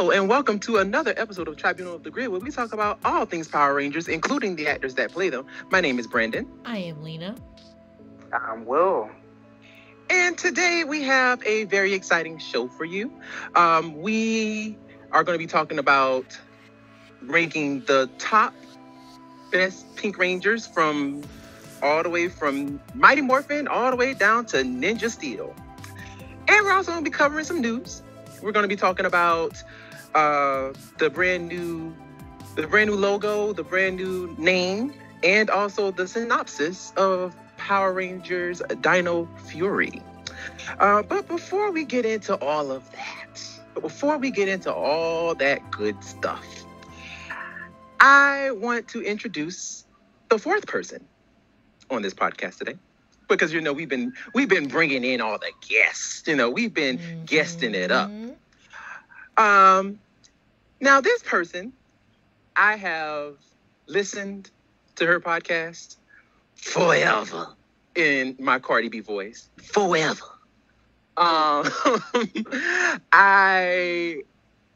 Hello, and welcome to another episode of Tribunal of the Grid, where we talk about all things Power Rangers, including the actors that play them. My name is Brandon. I am Lena. I'm Will. And today we have a very exciting show for you. We are going to be talking about ranking the top best Pink Rangers from all the way from Mighty Morphin all the way down to Ninja Steel. And we're also going to be covering some news. We're going to be talking about the brand new logo, the brand new name, and also the synopsis of Power Rangers Dino Fury. But before we get into all of that, before we get into all that good stuff, I want to introduce the fourth person on this podcast today. Because, we've been bringing in all the guests. We've been guesting it up. Now, this person, I have listened to her podcast forever in my Cardi B voice. Forever. I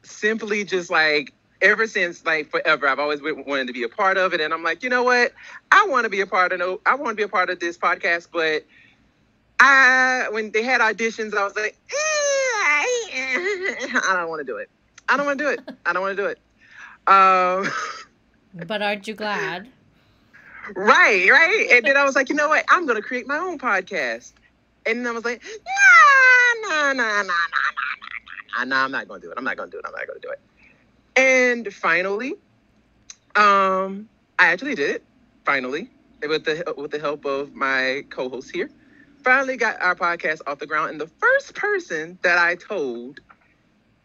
simply just ever since forever, I've always wanted to be a part of it. And I'm like, you know what? I want to be a part of this podcast. But when they had auditions, I was like, I don't want to do it. I don't want to do it. But aren't you glad? Right. And then I was like, you know what? I'm going to create my own podcast. And then I was like, no, I'm not going to do it. I'm not going to do it. And finally, I actually did it. Finally, with the help of my co-host here, finally got our podcast off the ground. And the first person that I told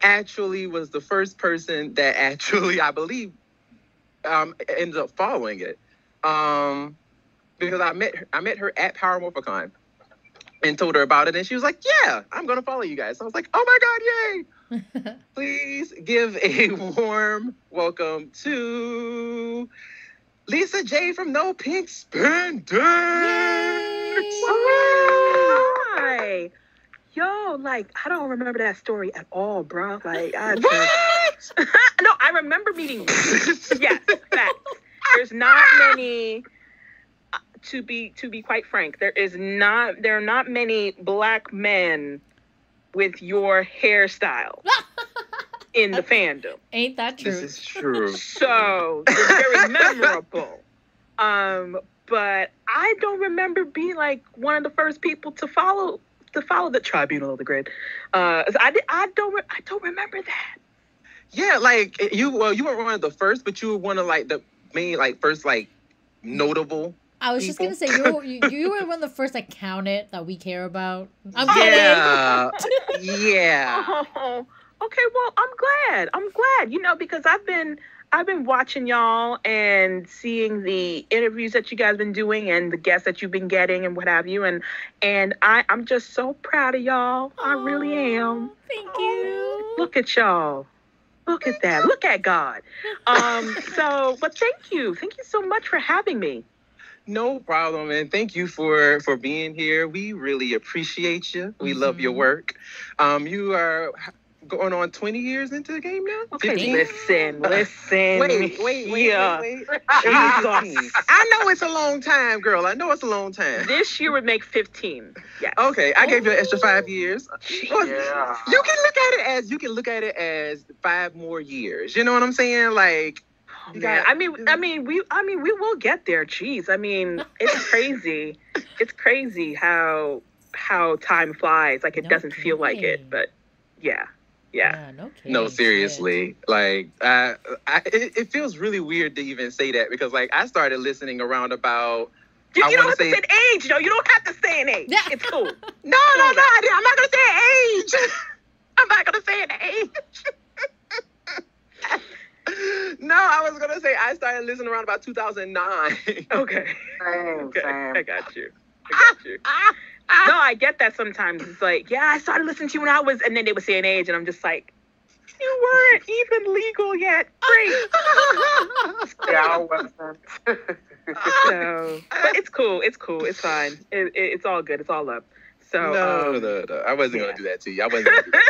actually was the first person that actually, I believe, ended up following it. Because I met her at Power Morphicon and told her about it, and she was like, "Yeah, I'm gonna follow you guys." So I was like, "Oh my God, yay!" Please give a warm welcome to Lisa J from No Pink Spandex. Hi. Yo, I don't remember that story at all, bro. What? No, I remember meeting you. Yes, facts. There's not many, to be quite frank, there are not many black men with your hairstyle in the fandom. Ain't that true? This is true. So they're very memorable. But I don't remember being one of the first people to follow the Tribunal of the Grid. I don't remember that. Yeah, you weren't one of the first, but you were one of the main first notable. I was just gonna say you were one of the first counted that we care about. I'm kidding. Yeah. Oh, okay. Well, I'm glad. Because I've been watching y'all and seeing the interviews that you guys been doing and the guests that you've been getting and what have you, and I'm just so proud of y'all. I really am. Thank you. Look at y'all. Look at that. Look at God. But thank you so much for having me. No problem, and thank you for being here. We really appreciate you. We love your work. You are going on 20 years into the game now? Okay, 15? Listen. Wait. Yeah. I know it's a long time, girl. I know it's a long time. This year would make 15. Yes. Okay, I gave you an extra 5 years. Yeah. You can look at it as 5 more years. You know what I'm saying? We will get there. Jeez. It's crazy. It's crazy how time flies. It doesn't feel like it, but yeah. No kidding. No, seriously. It feels really weird to even say that because I started listening around about. You don't have to say an age, though. You don't have to say an age. Yeah. It's cool. No. I'm not gonna say an age. I'm not gonna say an age. No, I was gonna say I started listening around about 2009. Okay. Same. I got you. No, I get that sometimes. It's I started listening to you when I was, and then they would say an age, and I'm just like, you weren't even legal yet. Great. Yeah, I wasn't. But it's cool. It's fine. It's all good. It's all up. So no. I wasn't going to do that to you. I wasn't going to do that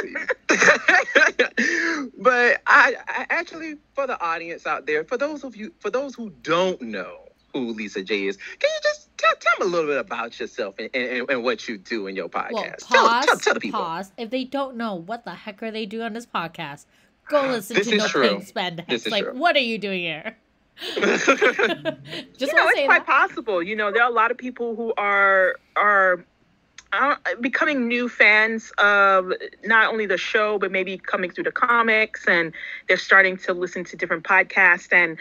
to you. But I actually, for the audience out there, for those who don't know who Lisa J is, can you just tell me a little bit about yourself and what you do in your podcast? Well, tell the people. Pause. If they don't know, what the heck are they doing on this podcast? Go listen This to is No true. Pink Spandex. This is Like, true. what are you doing here? Just you know, want to it's say quite that. possible. You know, there are a lot of people who are becoming new fans of not only the show, but maybe coming through the comics, and they're starting to listen to different podcasts. And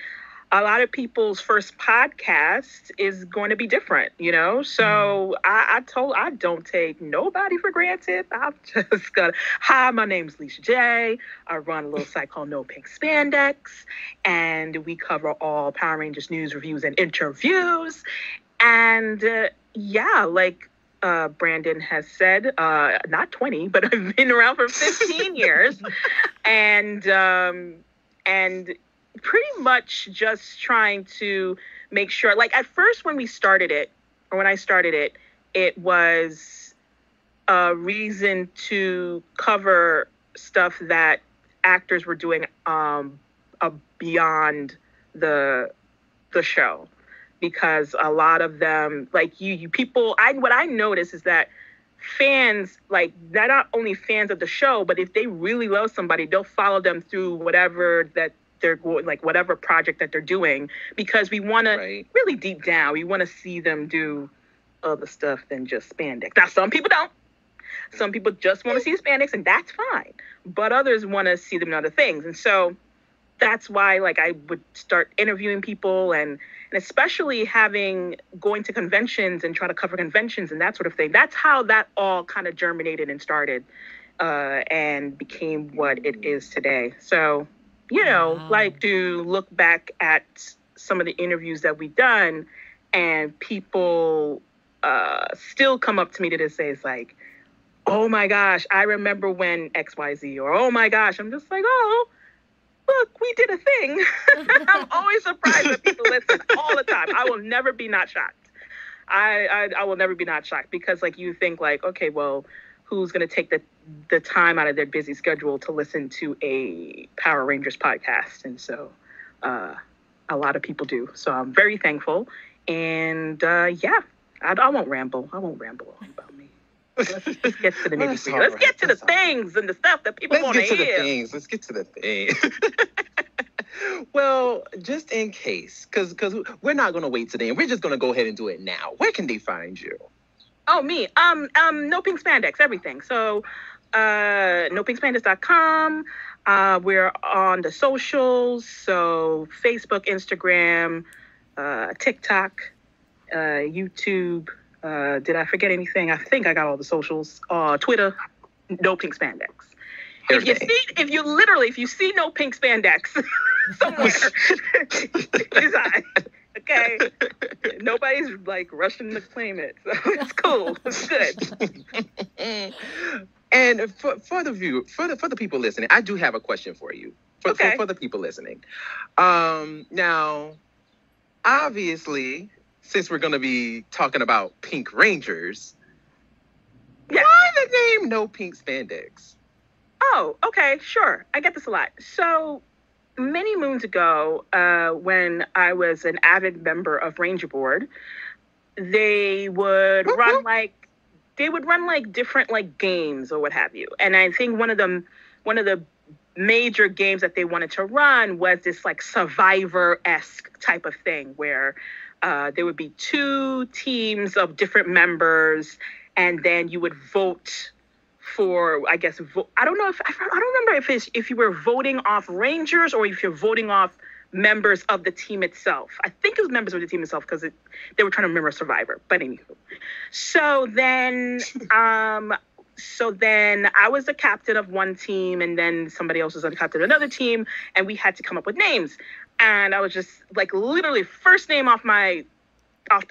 a lot of people's first podcast is going to be different, you know? So I don't take nobody for granted. I'm just gonna, hi, my name's Lisa J. I run a little site called No Pink Spandex, and we cover all Power Rangers news, reviews, and interviews. And like Brandon has said, not 20, but I've been around for 15 years. And pretty much just trying to make sure, like at first when I started it, it was a reason to cover stuff that actors were doing beyond the show. Because a lot of them, like you people, what I notice is that fans, like, they're not only fans of the show, but if they really love somebody, they'll follow them through whatever that they're going, like whatever project that they're doing, because we want to really deep down, we want to see them do other stuff than just spandex. Now, some people don't. Some people just want to see spandex, and that's fine. But others want to see them in other things. And so that's why, like, I would start interviewing people and especially going to conventions and try to cover conventions and that sort of thing. That's how that all kind of germinated and started and became what it is today. So, you know, like to look back at some of the interviews that we've done, and people still come up to me to this day. It's like, oh my gosh, I remember when XYZ, or oh my gosh, I'm just like, oh, look, we did a thing. I'm always surprised that people listen all the time. I will never be not shocked. I will never be not shocked, because like you think like, okay, well, who's going to take the time out of their busy schedule to listen to a Power Rangers podcast? And so a lot of people do. So I'm very thankful. And I won't ramble. I won't ramble on about me. Let's get to the nitty gritty. Let's get to the things and the stuff that people want to hear. Let's get to the things. Well, just in case, because we're not going to wait today, and we're just going to go ahead and do it now. Where can they find you? Oh, me. No Pink Spandex, everything. So, nopinkSpandex.com. We're on the socials. So, Facebook, Instagram, TikTok, YouTube. Did I forget anything? I think I got all the socials. Twitter, No Pink Spandex. If you see No Pink Spandex somewhere, it's I. Okay, nobody's like rushing to claim it, so it's cool. It's good. And for the people listening, I do have a question for you. For the people listening, now, obviously, since we're going to be talking about Pink Rangers, why the name No Pink Spandex? Oh, okay, sure. I get this a lot. So many moons ago, when I was an avid member of Ranger Board, they would run different like games or what have you. And I think one of the major games that they wanted to run was this like Survivor-esque type of thing where there would be two teams of different members, and then you would vote for, I guess, I don't remember if you were voting off Rangers or if you're voting off members of the team itself. I think it was members of the team itself, because they were trying to remember Survivor. But anywho, so then I was the captain of one team, and then somebody else was the captain of another team, and we had to come up with names. And I was just like, literally, first name off the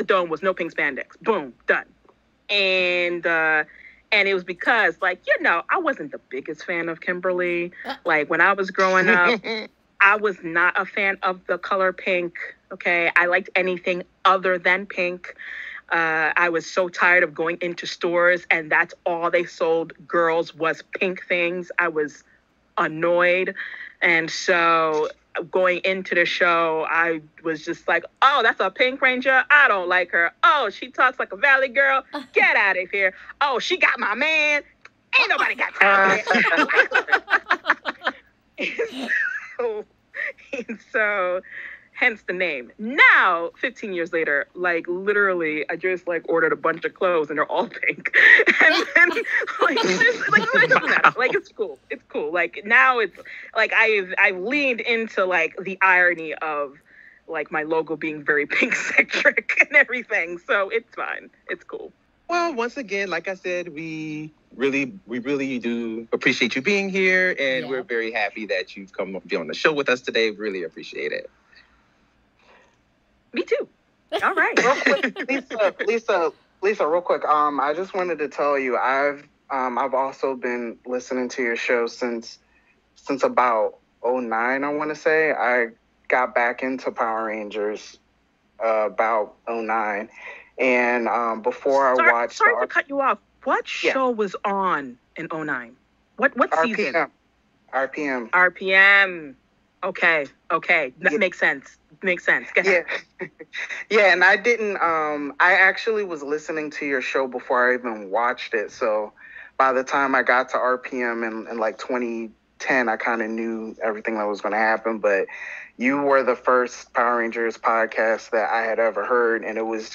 dome was No Pink Spandex. Boom, done. And it was because, like, you know, I wasn't the biggest fan of Kimberly. Like, when I was growing up, I was not a fan of the color pink. Okay, I liked anything other than pink. I was so tired of going into stores and that's all they sold girls was pink things. I was annoyed. And so going into the show, I was just like, oh, that's a Pink Ranger. I don't like her. Oh, she talks like a Valley girl. Get out of here. Oh, she got my man. Ain't nobody got time for it. And so hence the name. Now, 15 years later, like literally, I just like ordered a bunch of clothes and they're all pink. And then it doesn't matter. Like it's cool. It's cool. Like now it's like I've leaned into like the irony of like my logo being very pink centric and everything. So it's fine. It's cool. Well, once again, like I said, we really do appreciate you being here, and we're very happy that you've come be on the show with us today. Really appreciate it. Me too. All right. Real quick, Lisa, real quick. I just wanted to tell you, I've also been listening to your show since about 2009, I want to say. I got back into Power Rangers about 2009. And before I watched... Sorry to cut you off. What show was on in 2009? What season? RPM. Okay. That makes sense. Go ahead. Yeah, and I didn't... I actually was listening to your show before I even watched it. So by the time I got to RPM in like 2010, I kind of knew everything that was going to happen. But you were the first Power Rangers podcast that I had ever heard. And it was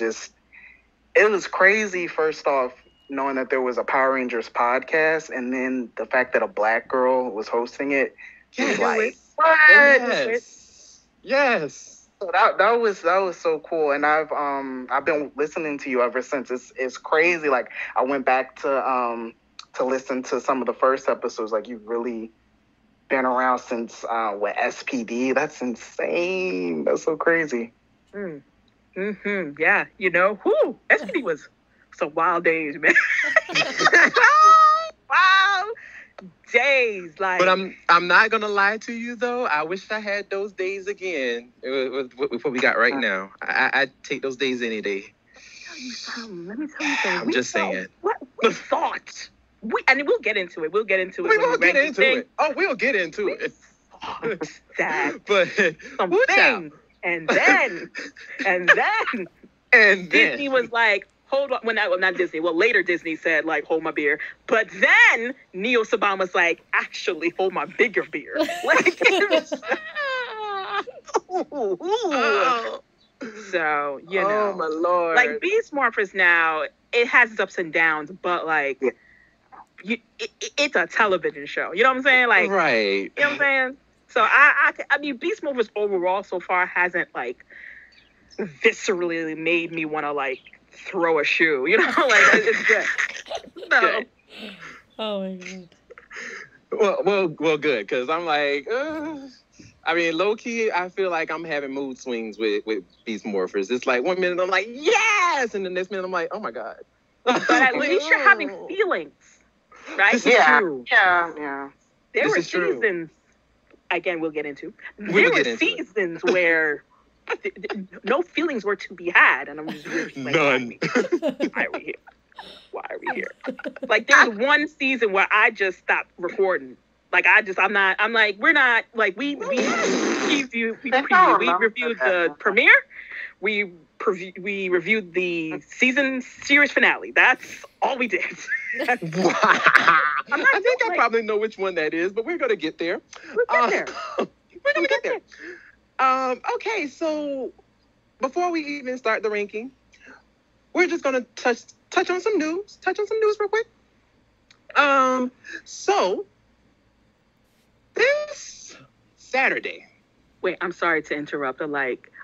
crazy, first off, knowing that there was a Power Rangers podcast, and then the fact that a black girl was hosting it. Like, what? Yes. So that was so cool, and I've been listening to you ever since. It's crazy. Like I went back to listen to some of the first episodes. Like you've really been around since with SPD. That's insane. That's so crazy. Yeah, SPD was some wild days, man. Wild days, like. But I'm not gonna lie to you though. I wish I had those days again with what we got right now. I'd take those days any day. Let me tell you something. I'm just saying. What we thought. And we'll get into it. We'll get into it. We will get into it. Oh, we'll get into it. That. But some things. And then Disney was like, hold on. Well, not Disney. Well, later Disney said, like, hold my beer. But then Neo Saban was like, actually, hold my bigger beer. Like, it was... So, Oh, my Lord. Like, Beast Morphers now, it has its ups and downs, but, like, it's a television show. You know what I'm saying? Like, right. You know what I'm saying? So, I mean, Beast Morphers overall so far hasn't, like, viscerally made me want to, like, throw a shoe. You know? Like, it's good. No. Good. Oh, my God. Well, good, because I'm like, I mean, low-key, I feel like I'm having mood swings with Beast Morphers. It's like, one minute I'm like, yes! And the next minute I'm like, oh, my God. But at least you're having feelings, right? This is true. Yeah. There were seasons... Again, we'll get into. There were seasons where no feelings were to be had, and I'm just really like, none. Why are we here? Like there was one season where I just stopped recording. Like I'm like, we're not like we reviewed the premiere. We reviewed the series finale. That's all we did. I think I probably know which one that is, but we're going to get there. We're going to get there. Okay, so before we even start the ranking, we're just going to touch on some news. Touch on some news real quick. So this Saturday. Wait, I'm sorry to interrupt.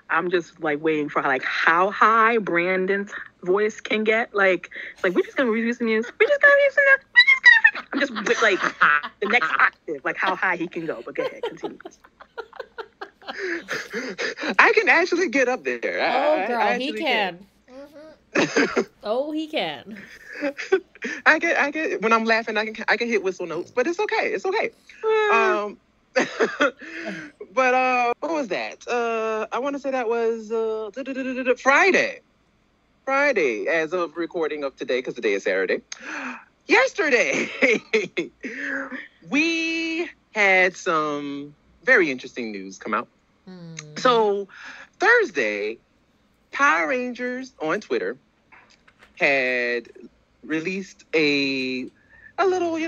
I'm just like waiting for like how high Brandon's voice can get. Like we're just gonna review some news. I'm just like the next octave, like how high he can go. But go ahead, continue. I can actually get up there. Oh, girl, he can. Oh, he can. I get. When I'm laughing, I can hit whistle notes, but it's okay. It's okay. But what was that? I want to say that was Friday. Friday, as of recording of today, because today is Saturday. Yesterday, we had some very interesting news come out. So Thursday, Power Rangers on Twitter had released a little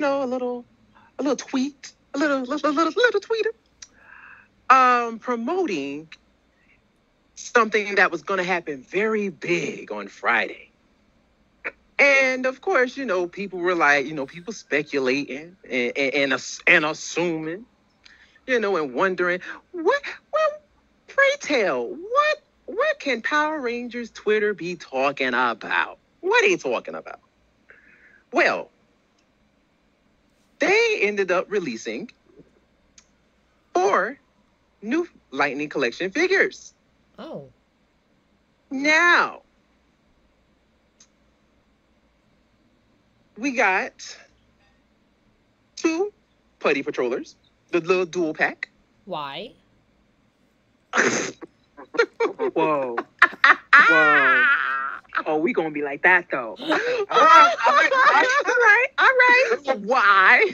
tweet, a little tweet, promoting something that was going to happen very big on Friday. And of course, people were like, people speculating and assuming, and wondering, pray tell, what can Power Rangers Twitter be talking about? What are they talking about? Well, they ended up releasing 4 new Lightning Collection figures. Oh. Now, we got 2 Putty Patrollers, the little dual pack. Why? Whoa. Whoa. Oh, we gonna be like that though. All right. Why?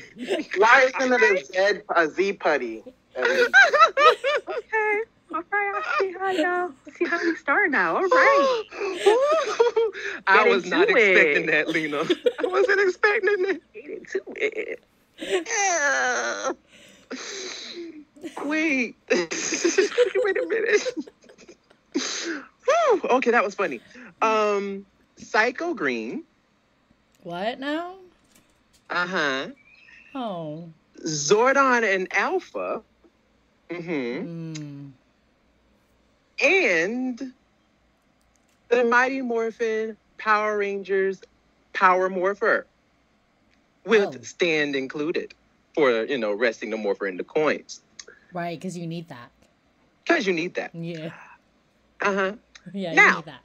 Why isn't it a Z putty? Okay. All right. I see how we start now. All right. I was not expecting that, Lena. I wasn't expecting that. Get into it. Yeah. Wait. Wait a minute. Whew. Okay, that was funny. Psycho Green. What now? Uh-huh. Oh. Zordon and Alpha. Mm-hmm. And the Mighty Morphin Power Rangers Power Morpher. With stand included for, resting the morpher in the coins. Right, because you need that. Because you need that. Yeah. Uh-huh. Yeah, now, you need that.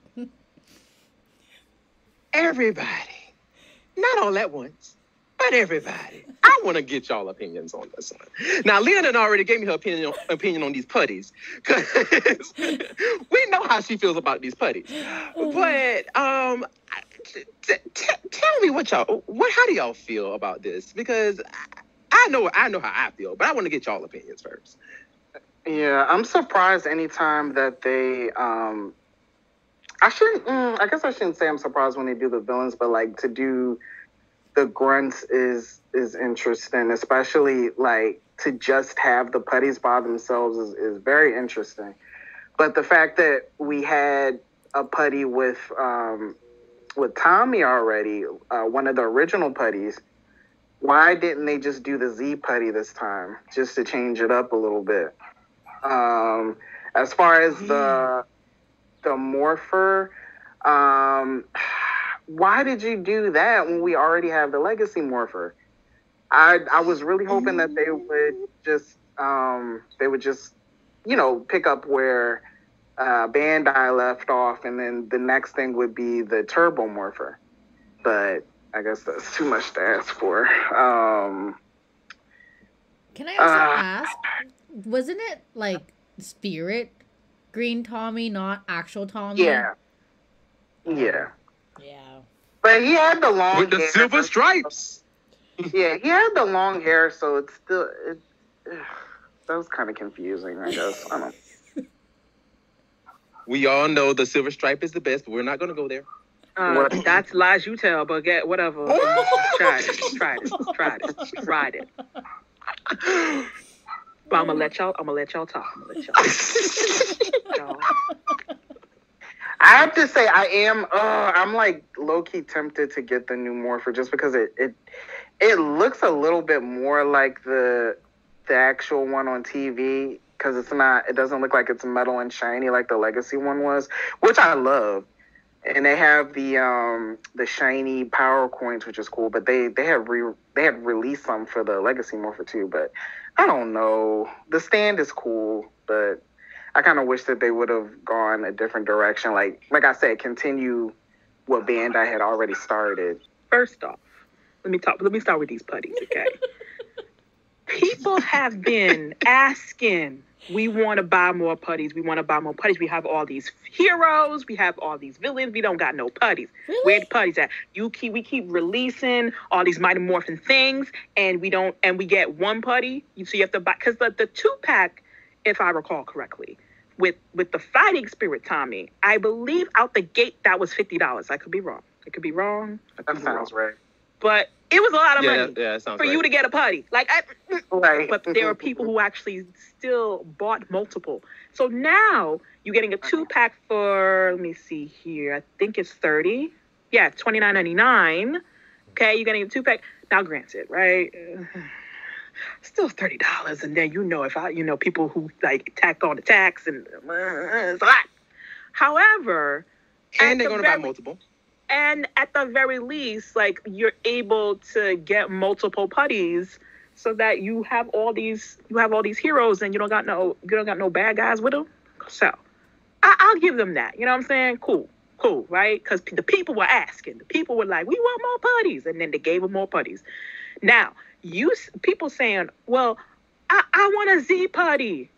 Everybody, not all at once, but everybody. I want to get y'all opinions on this one. Now, Leonard already gave me her opinion on these putties, because we know how she feels about these putties. But tell me how do y'all feel about this? Because I know how I feel, but I want to get y'all opinions first. Yeah, I'm surprised anytime that they I guess I shouldn't say I'm surprised when they do the villains, but like to do the grunts is interesting, especially like to just have the putties by themselves is very interesting. But the fact that we had a putty with Tommy already, one of the original putties, why didn't they just do the Z putty this time, just to change it up a little bit? As far as the morpher, why did you do that when we already have the legacy morpher? I was really hoping that they would just pick up where Bandai left off, and then the next thing would be the turbo morpher. But I guess that's too much to ask for. Can I also ask, wasn't it like Spirit Green Tommy, not actual Tommy? Yeah. Yeah. But he had the long with the hair. silver stripes. Yeah, he had the long hair, so it's still that was kind of confusing, I guess. I don't. We all know the silver stripe is the best, but we're not going to go there. That's lies you tell, but get whatever. Try it. But I'm gonna let y'all talk. I have to say, I'm like low-key tempted to get the new morpher just because it looks a little bit more like the actual one on TV, because it doesn't look like it's metal and shiny like the legacy one was, which I love. And they have the shiny power coins, which is cool, but they have released some for the legacy morpher too, but I don't know. The stand is cool, but I kind of wish that they would have gone a different direction. Like I said, continue what Bandai had already started. First off, let me start with these putties, okay? people have been asking, we want to buy more putties. We want to buy more putties. We have all these heroes. We have all these villains. We don't got no putties. Really? Where the putties at? We keep releasing all these Mighty Morphin things, and we get one putty. So you have to buy, because the 2-pack, if I recall correctly, with the Fighting Spirit Tommy, I believe out the gate that was $50. I could be wrong. That sounds right. But it was a lot of money that sounds for right. you to get a putty. Right. But there are people who actually still bought multiple. So now you're getting a 2-pack for, let me see here, I think it's $30. Yeah, $29.99. Okay, you're getting a 2-pack. Now, granted, right? Still $30, and then if people who tacked on the tax, and it's a lot. However, and they're going to buy multiple. And at the very least, you're able to get multiple putties, so that you have all these heroes, and you don't got no bad guys with them. So I'll give them that. You know what I'm saying? Cool, right? Because the people were asking. The people were like, we want more putties, and then they gave them more putties. Now, people saying, well, I want a Z putty.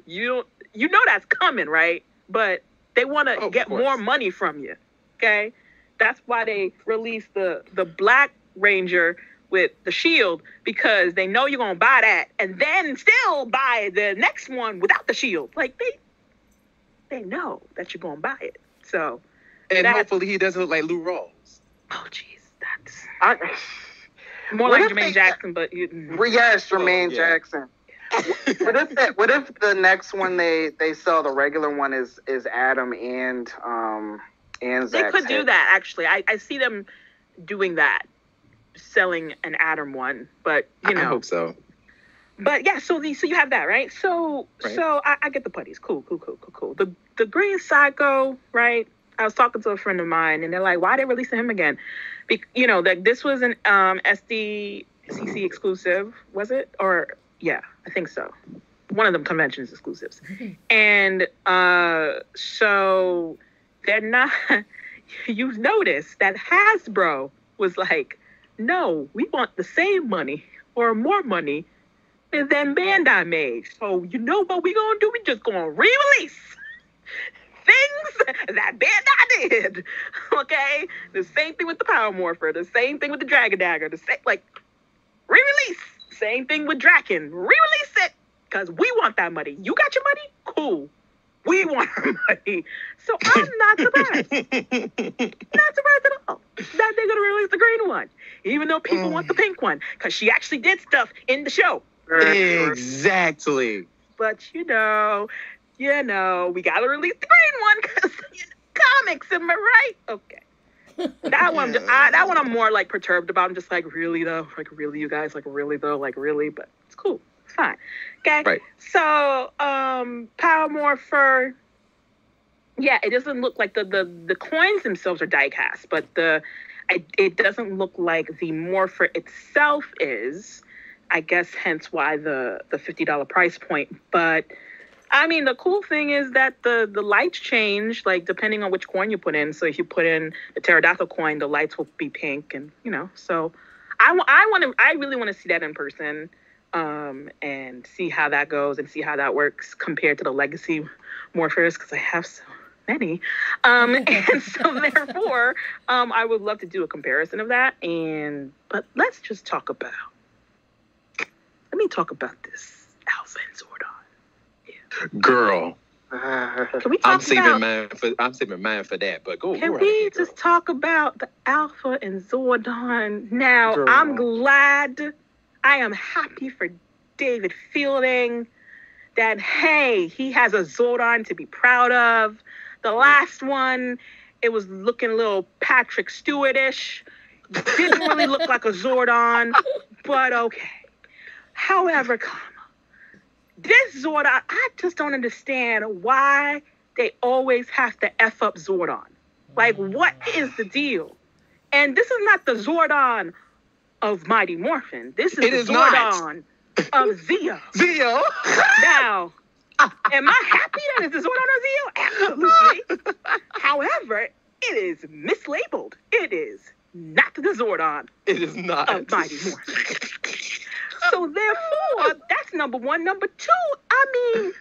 You know that's coming, right? But they want to get more money from you, okay? That's why they released the Black Ranger with the shield, because they know you're going to buy that and then still buy the next one without the shield. They know that you're going to buy it. So, and hopefully he doesn't look like Lou Rawls. Oh, jeez, that's more like Jermaine Jackson, but yes, Jermaine Jackson. What if the next one they sell, the regular one, is Adam and Zach? They could do that, actually. I see them doing that, selling an Adam one, but I hope so. But yeah, so you have that, right? So I get the putties. Cool. The Green Psycho, right? I was talking to a friend of mine, and they're like, "Why are they releasing him again?" This was an SDCC exclusive, was it? Or yeah, I think so. One of them conventions exclusives. And so they're not, you've noticed that Hasbro was like, no, we want the same money or more money than Bandai made. So you know what we're going to do? We're just going to re-release things that Bandai did. Okay? The same thing with the Power Morpher. The same thing with the Dragon Dagger. The same, re-release. Same thing with Draken. Re-release it, because we want that money. You got your money? Cool. We want our money. So I'm not surprised. Not surprised at all that they're going to release the green one, even though people want the pink one, because she actually did stuff in the show. Exactly. But, we got to release the green one, because comics, am I right? Okay. That one I'm more perturbed about. I'm just really though, really, you guys, really though, really, but it's cool, it's fine. Okay, right. So Power Morpher, yeah, it doesn't look like the coins themselves are die cast, but it doesn't look like the Morpher itself is. I guess hence why the $50 price point, but. I mean, the cool thing is that the lights change, depending on which coin you put in. So if you put in the pterodactyl coin, the lights will be pink, and So I really want to see that in person, and see how that goes and see how that works compared to the legacy morphers, because I have so many, and so therefore, I would love to do a comparison of that. But let's just talk about. Let me talk about this Alpha and Zordon. Girl, can we talk I'm saving mine for that. But go. Can we just talk about the Alpha and Zordon now? Girl. I am happy for David Fielding that he has a Zordon to be proud of. The last one, it was looking a little Patrick Stewart-ish. Didn't really look like a Zordon, but okay. However, this Zordon, I just don't understand why they always have to F up Zordon. What is the deal? And this is not the Zordon of Mighty Morphin. This is the Zordon of Zeo. Zeo? Now, am I happy that it's the Zordon of Zeo? Absolutely. However, it is mislabeled. It is not the Zordon. It is not of Mighty Morphin. So therefore, that's number one. Number two, I mean,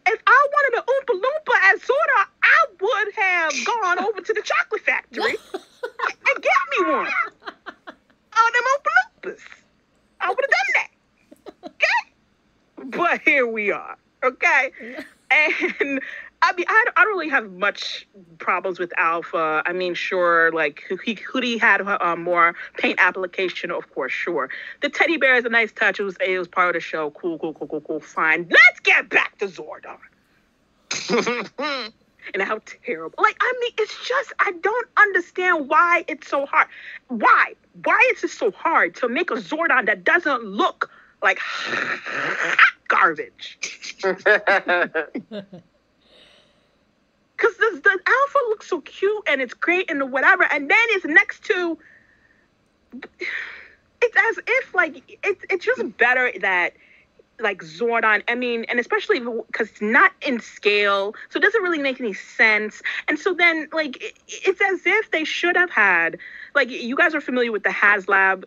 if I wanted an Oompa Loompa as Zordon, I would have gone over to the chocolate factory and get me one. All them Oompa Loompas. I would have done that. Okay? But here we are. Okay? And I mean, I don't really have much problems with Alpha. I mean, sure, like, could he had more paint application? Of course, sure. The teddy bear is a nice touch. It was part of the show. Cool. Fine. Let's get back to Zordon. And how terrible. Like, I mean, it's just, I don't understand why it's so hard. Why? Why is it so hard to make a Zordon that doesn't look like garbage? Because the Alpha looks so cute and it's great and the whatever, and then it's next to, it's as if, like, it's just better that, like, Zordon, I mean, and especially because it's not in scale, so it doesn't really make any sense. And so then, like, it's as if they should have had, like, you guys are familiar with the HasLab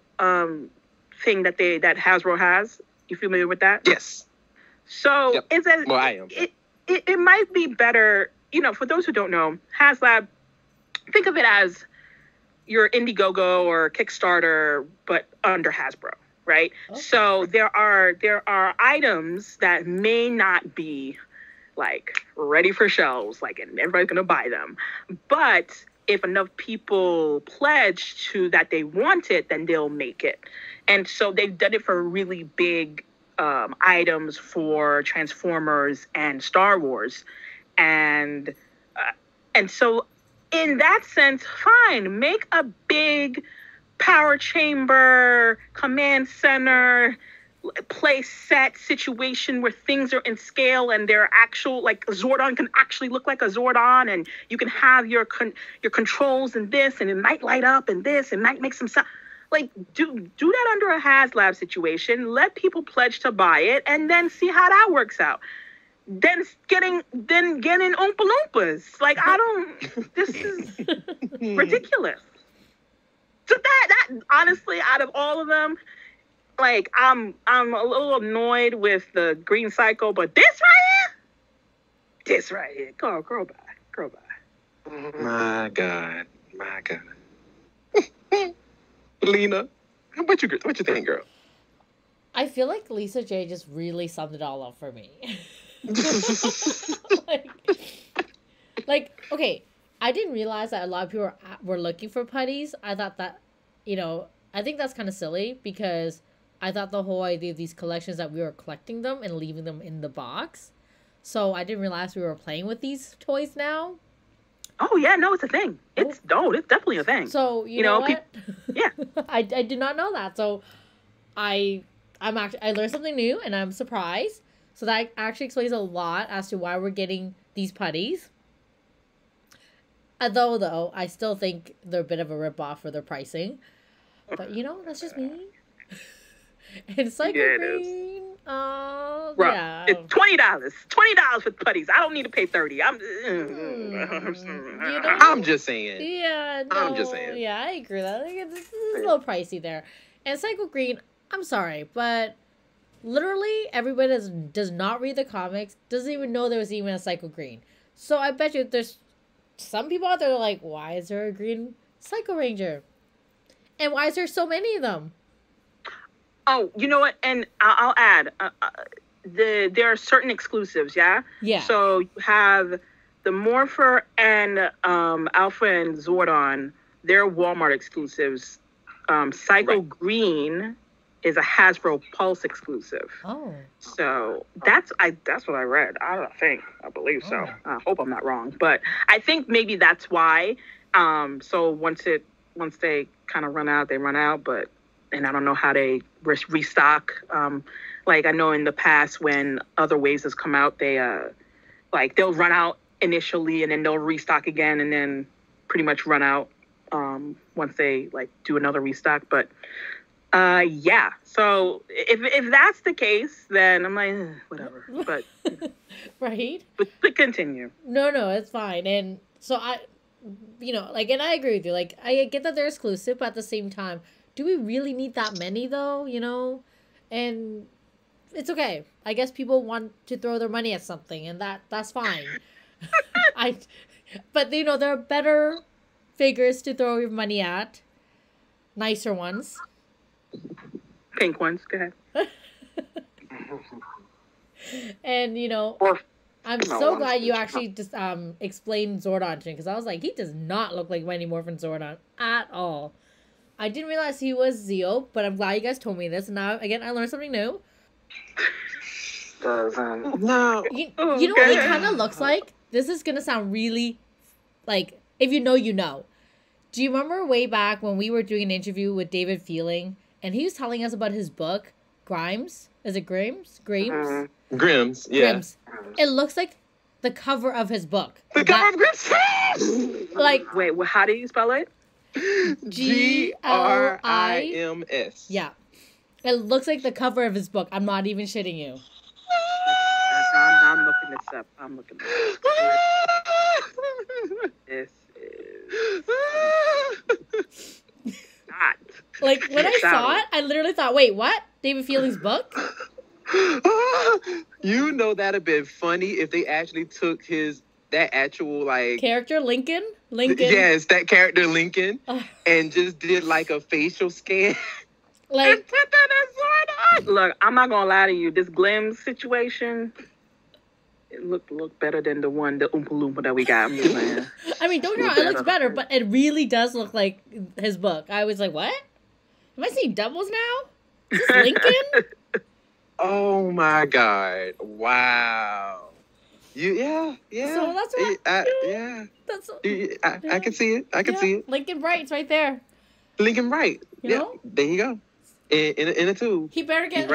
thing that Hasbro has? You familiar with that? Yes. So yep. it's as, well, I am. It might be better, you know, for those who don't know, HasLab, think of it as your Indiegogo or Kickstarter, but under Hasbro, right? Okay. So there are items that may not be, like, ready for shelves, like, and everybody's gonna buy them. But if enough people pledge to that they want it, then they'll make it. And so they've done it for really big items for Transformers and Star Wars. And so in that sense, fine, make a big power chamber, command center, place set situation where things are in scale and they're actual, like, Zordon can actually look like a Zordon, and you can have your controls and this, and it might light up and this, and might make some sound. Like, do that under a HasLab situation, let people pledge to buy it, and then see how that works out. Then getting Oompa Loompas. Like, this is ridiculous. So that honestly, out of all of them, like, I'm a little annoyed with the green cycle, but this right here, girl bye. My God. Lena, what you think, girl? I feel like Lisa J just really summed it all up for me. like, okay, I didn't realize that a lot of people were looking for putties. I thought that, you know, I think that's kind of silly, because I thought the whole idea of these collections that we were collecting them and leaving them in the box. So I didn't realize we were playing with these toys now. Oh yeah, no, it's a thing. It's definitely a thing. So you know what? Yeah, I did not know that. So I learned something new, and I'm surprised. So that actually explains a lot as to why we're getting these putties. Though I still think they're a bit of a ripoff for their pricing. But you know, that's just me. It's like green. Yeah. It's $20 for putties. I don't need to pay $30. I'm just saying. Yeah, no, I'm just saying. Yeah, I agree with that. I think it's a little pricey there. And Psycho Green, I'm sorry, but literally everybody does not read the comics, doesn't even know there was even a Psycho Green. So I bet you there's some people out there like, why is there a green Psycho Ranger? And why is there so many of them? Oh, you know what? And I'll add, there are certain exclusives, yeah? Yeah. So you have the Morpher and Alpha and Zordon, they're Walmart exclusives. Psycho Green is a Hasbro Pulse exclusive. Oh. So that's what I read. I believe so. I hope I'm not wrong. But I think maybe that's why. So once they kind of run out, they run out, and I don't know how they restock. Like, I know in the past when other waves has come out, they they'll run out initially and then they'll restock again and then pretty much run out once they do another restock. But yeah, so if that's the case, then I'm like, whatever. But right. But continue. No, it's fine. And so I agree with you. I get that they're exclusive, but at the same time, do we really need that many though? And it's okay. I guess people want to throw their money at something, and that's fine. But you know, there are better figures to throw your money at. Nicer ones. Pink ones. Go ahead. And you know, I'm so glad you actually just explained Zordon to me, because I was like, he does not look like Mighty Morphin Zordon at all. I didn't realize he was Zeo, but I'm glad you guys told me this. And now again, I learned something new. No. You know what he kind of looks like? This is gonna sound really, like, if you know, you know. Do you remember way back when we were doing an interview with David Feeling, and he was telling us about his book, Grimes? Is it Grimes? Grimes? Grims, yeah. Grims. It looks like the cover of his book. The cover of Grims? Like, wait, how do you spell it? Grims. Yeah. It looks like the cover of his book. I'm not even shitting you. I'm looking this up. This is not. Like, when I saw it, I literally thought, wait, what? David Feeling's book? You know, that'd have been funny if they actually took that actual, like... Character, Lincoln? Yes, that character, Lincoln, and just did, like, a facial scan. Like... and put that as Zordon. Look, I'm not gonna lie to you. This Glim situation, it looked better than the Oompa Loompa that we got. I'm just saying. I mean, don't get me wrong, it looks better, but it really does look like his book. I was like, what? Am I seeing doubles now? Is this Lincoln? Oh my God! Wow. Yeah. So that's what. Yeah. That's. I can see it. I can see it. Lincoln Bright's right there. Lincoln Bright. You know? There you go. In a tube. He better get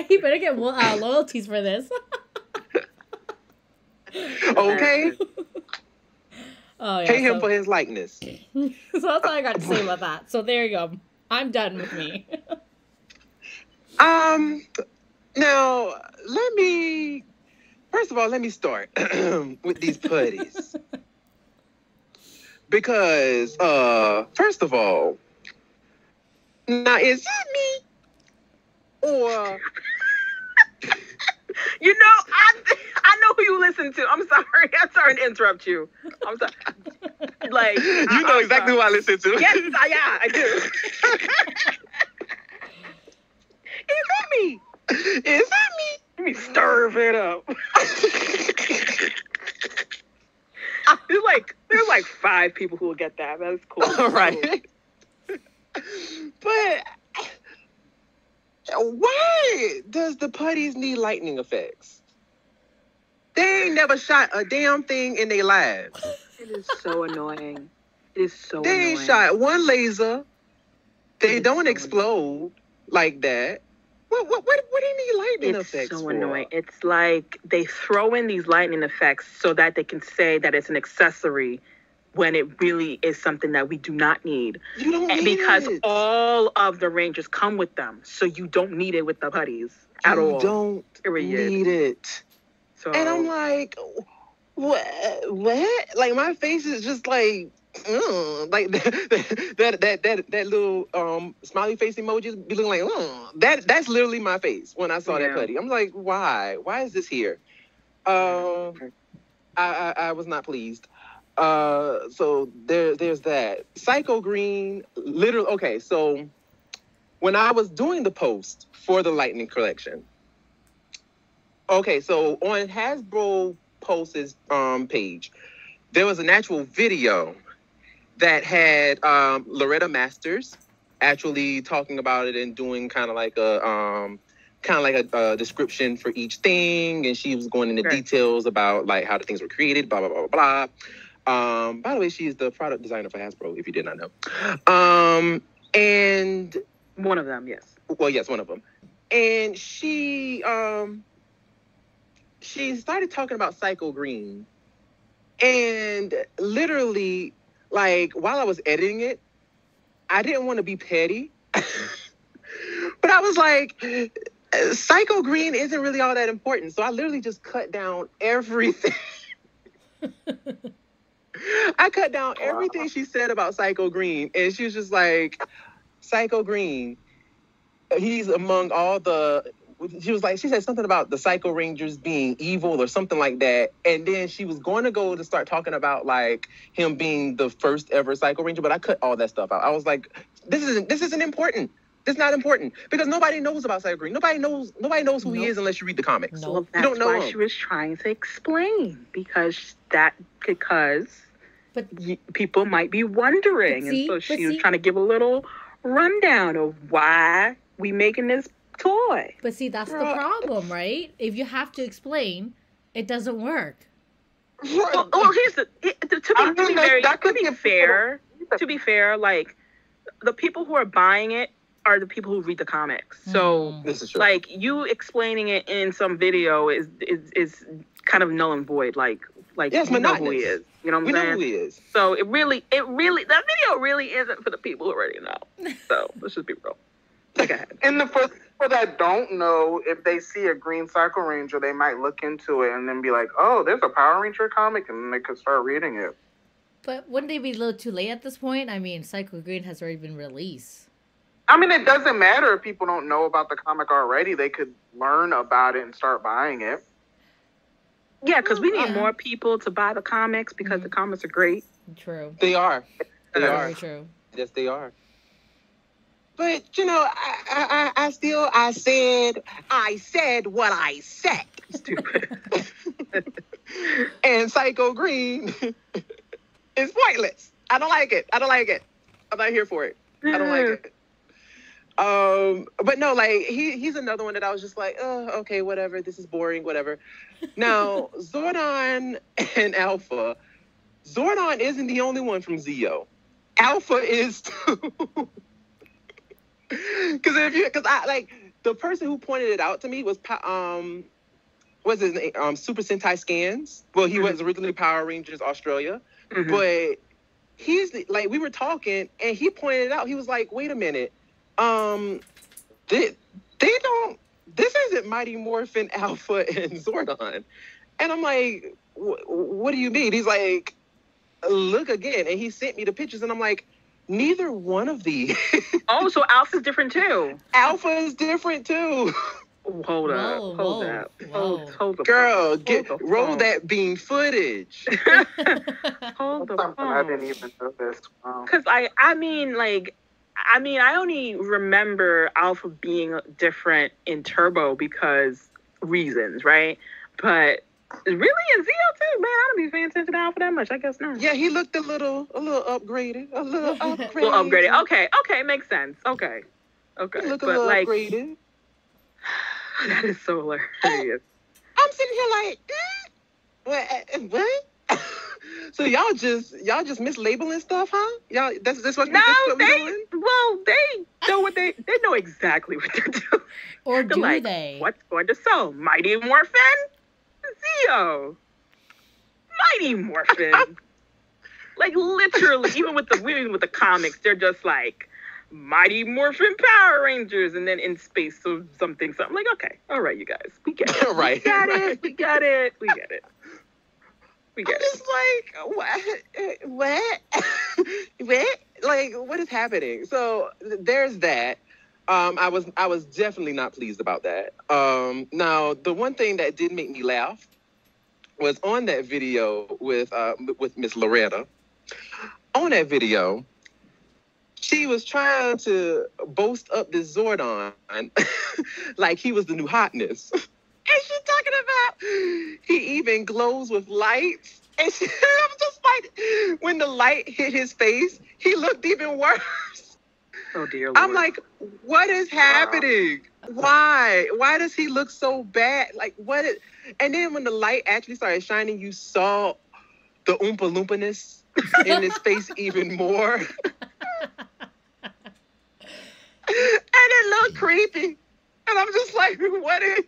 he better get loyalties for this. Okay. Oh yeah. Pay him for his likeness. So that's all I got to say about that. So there you go. I'm done with me. Now first of all, let me start with these putties. Because, first of all, now is it me? Or... You know, I know who you listen to. I'm sorry to interrupt you. I'm sorry. Like, you know exactly who I listen to. Yes, I do. Is that me? Is that me? Let me stir it up. There's like 5 people who will get that. That's cool. All right. But why does the putties need lightning effects? They ain't never shot a damn thing in their lives. It is so annoying. They ain't shot one laser. They don't explode like that. What do you need lightning effects so for? Annoying. It's like they throw in these lightning effects so that they can say that it's an accessory when it really is something that we do not need. You don't need because it. all of the Rangers come with them, so you don't need it with the putties at all. You don't need it. So, and I'm like, what? Like, my face is just like, like that little smiley face emoji be looking like, that's literally my face when I saw that putty. I'm like, why is this here? I was not pleased. So there's that. Psycho Green, literally. Okay, so when I was doing the post for the Lightning collection, okay, so on Hasbro Post's page, there was an actual video that had Loretta Masters actually talking about it and doing kind of like a description for each thing, and she was going into details about like how the things were created, blah blah blah blah blah. By the way, she is the product designer for Hasbro, if you did not know. And one of them, yes. Well, yes, one of them. And she started talking about Psycho Green, and literally, like, while I was editing it, I didn't want to be petty, but I was like, Psycho Green isn't really all that important. So I literally just cut down everything. I cut down everything she said about Psycho Green. And she was just like, Psycho Green, he's among all the. She said something about the Psycho Rangers being evil or something like that. And then she was going to go to start talking about like him being the first ever Psycho Ranger, but I cut all that stuff out. I was like, this isn't important. This is not important because nobody knows about Psycho Green. Nobody knows who he is unless you read the comics. Well, that's you don't know why him. she was trying to explain because people might be wondering, and so she was trying to give a little rundown of why we making this toy. But see, that's the problem, right? If you have to explain, it doesn't work. Well, here's to be fair, like the people who are buying it are the people who read the comics. So this is true. Like you explaining it in some video is kind of null and void. Like yes, you know who he is. You know what I'm saying? We know who he is. So it really that video really isn't for the people who already know. So let's just be real. Go ahead. And for people that don't know, if they see a Green Psycho Ranger, they might look into it and then be like, "Oh, there's a Power Ranger comic," and they could start reading it. But wouldn't they be a little too late at this point? I mean, Psycho Green has already been released. I mean, it doesn't matter if people don't know about the comic already. They could learn about it and start buying it. Yeah, because we need more people to buy the comics because the comics are great. True. They are. They are. Very true. Yes, they are. But, you know, I said what I said. Stupid. And Psycho Green is pointless. I don't like it. I'm not here for it. I don't like it. But no, like he's another one that I was just like, oh, okay, whatever. This is boring, whatever. Now, Zordon and Alpha. Zordon isn't the only one from Zeo. Alpha is too. Because the person who pointed it out to me was what's his name? Super Sentai Scans. Well, he was originally Power Rangers Australia, but he's like we were talking and he pointed it out. He was like, wait a minute, they don't. This isn't Mighty Morphin Alpha and Zordon, and I'm like, what do you mean? He's like, look again, and he sent me the pictures, and I'm like. Neither one of these. Oh, so Alpha's different too. Alpha is different too. Hold up. Girl, roll that beam footage. Hold the phone. I didn't even know this. Because I only remember Alpha being different in Turbo because reasons, right? But really in Zeo too, man. I don't be paying attention to Alpha that much. I guess not. Yeah, he looked a little upgraded. A little upgraded. Okay, makes sense. Okay. He looked a little upgraded. That is so hilarious. I'm sitting here like, what? So y'all just mislabeling stuff, huh? Y'all, that's what no, we doing? Well, they know what they know exactly what they're doing. Or do like, they? What's going to sell? Mighty Morphin? Zeo. Mighty Morphin. Like literally, even with the comics, they're just like Mighty Morphin Power Rangers, and then in space, so something. Like, okay, all right, you guys, we get it. Right. We get it. I'm just like, what? Like, what is happening? So there's that. I was definitely not pleased about that. Now, the one thing that did make me laugh was on that video with Miss Loretta. On that video, she was trying to boast up this Zordon like he was the new hotness. And she's talking about he even glows with lights. And I'm just like, when the light hit his face, he looked even worse. Oh dear Lord. I'm like, what is happening? Why? Why does he look so bad? Like, what is... And then when the light actually started shining, you saw the Oompa Loompa-ness in his face even more. And it looked creepy. And I'm just like, what is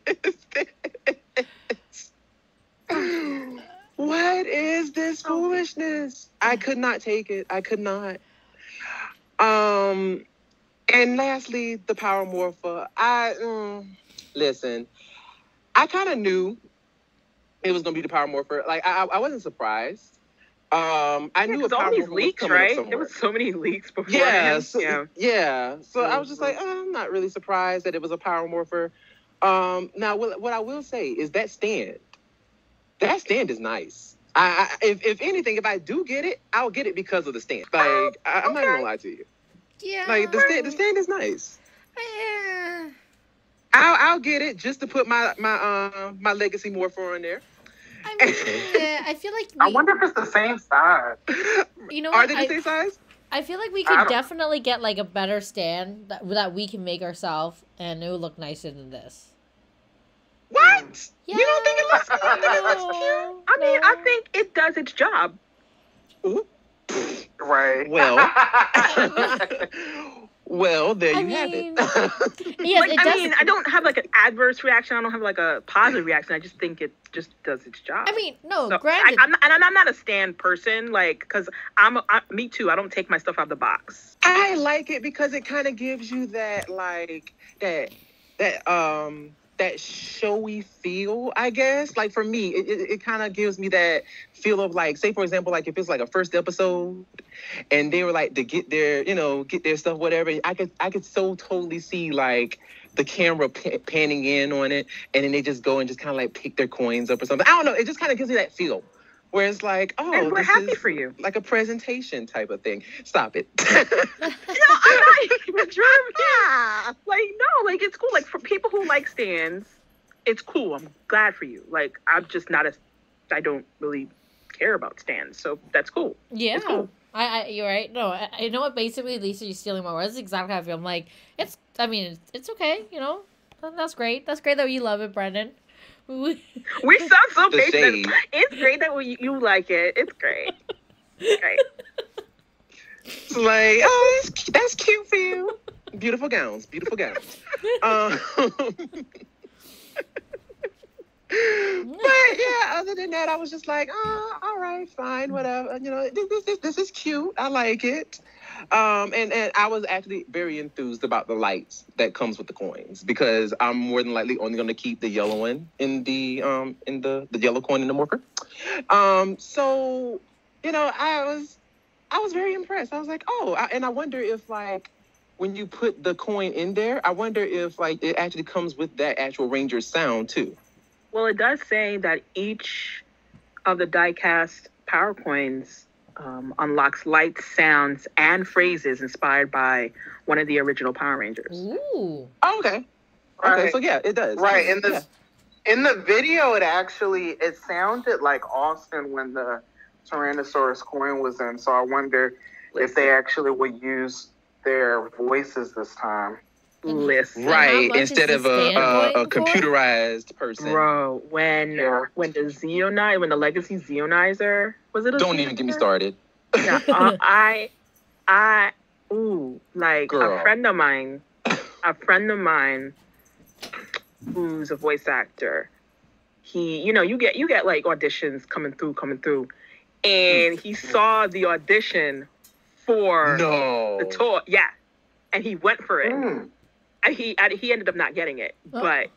this? What is this foolishness? I could not take it. I could not. And lastly, the Power Morpher. Listen, I kind of knew it was going to be the Power Morpher. Like, I wasn't surprised. I knew because a all Power these Morpher was leaks, coming up right? somewhere. There was so many leaks before. Yeah, so I was just Mhm. like, I'm not really surprised that it was a Power Morpher. Now, what I will say is that stand is nice. If anything, if I do get it, I'll get it because of the stand. Like, I'm not even gonna lie to you. Yeah. Like, the stand is nice. Eh. I'll get it just to put my Legacy Morpher on there. I mean, yeah, I feel like I wonder if it's the same size. you know Are what? they the same size? I feel like we I could don't- definitely get like a better stand that we can make ourselves, and it would look nicer than this. What? Yeah. You don't think it looks good? No, I mean, I no. think it does its job. Ooh. Right. Well, well, there I you have mean, it. Yes, Like, it does. I mean, I don't have like an adverse reaction. I don't have like a positive reaction. I just think it just does its job. I mean, no, So, granted. I'm not a stand person, like, because me too. I don't take my stuff out of the box. I like it because it kind of gives you that like that showy feel, I guess. Like for me, it kind of gives me that feel of like, say for example, like if it's like a first episode and they were like to get their stuff, whatever. I could so totally see like the camera panning in on it, and then they just go and just kind of like pick their coins up or something. I don't know. It just kind of gives me that feel. Where it's like, oh, And we're this happy is for you. like a presentation type of thing. Stop it. No, I'm not even trying. Like, no, like it's cool. Like for people who like stands, it's cool. I'm glad for you. Like I'm just not I don't really care about stands, so that's cool. Yeah. It's cool. You're right. No, I know what basically, Lisa, you're stealing my words. That's exactly how I feel. I'm like, it's okay, you know? That's great. That's great that you love it, Brendan. We sound so The basic. shade. It's great that you like it. It's great. It's great. It's like, oh, that's cute for you. Beautiful gowns. But yeah, other than that, I was just like, oh, all right, fine, whatever. You know, this is cute. I like it. And I was actually very enthused about the lights that comes with the coins because I'm more than likely only going to keep the yellow one in the yellow coin in the morpher. So you know, I was very impressed. I was like, oh, and I wonder if like when you put the coin in there, I wonder if like it actually comes with that actual Ranger sound too. Well, it does say that each of the die-cast power coins unlocks lights, sounds, and phrases inspired by one of the original Power Rangers. Ooh. Oh, okay. Right. Okay, so yeah, it does. Right. Yeah. In the video, it sounded like Austin when the Tyrannosaurus coin was in. So I wonder if they actually would use their voices this time. Listen, How Right, much instead is of the stand a going for? computerized person. bro, when the Legacy Zeonizer, was it a Don't even get me Zeonizer? started. Yeah, like Girl. a friend of mine who's a voice actor. He, you get like auditions coming through, and he saw the audition for the tour, yeah, and he went for it, and he ended up not getting it, but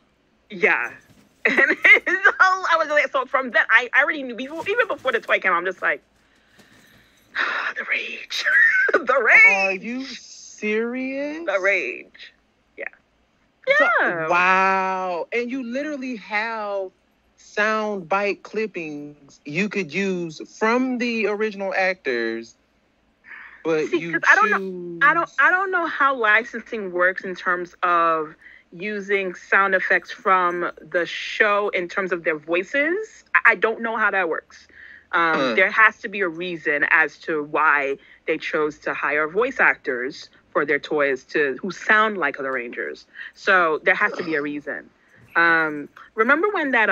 yeah, and so I was like, so from that, I already knew even before the toy came out, I'm just like. The rage. The rage. Are you serious? The rage. Yeah. So- Yeah. wow. And you literally have sound bite clippings you could use from the original actors, but See, you 'cause I don't know how licensing works in terms of using sound effects from the show in terms of their voices. I don't know how that works. There has to be a reason as to why they chose to hire voice actors for their toys who sound like the Rangers. So there has to be a reason. Remember when that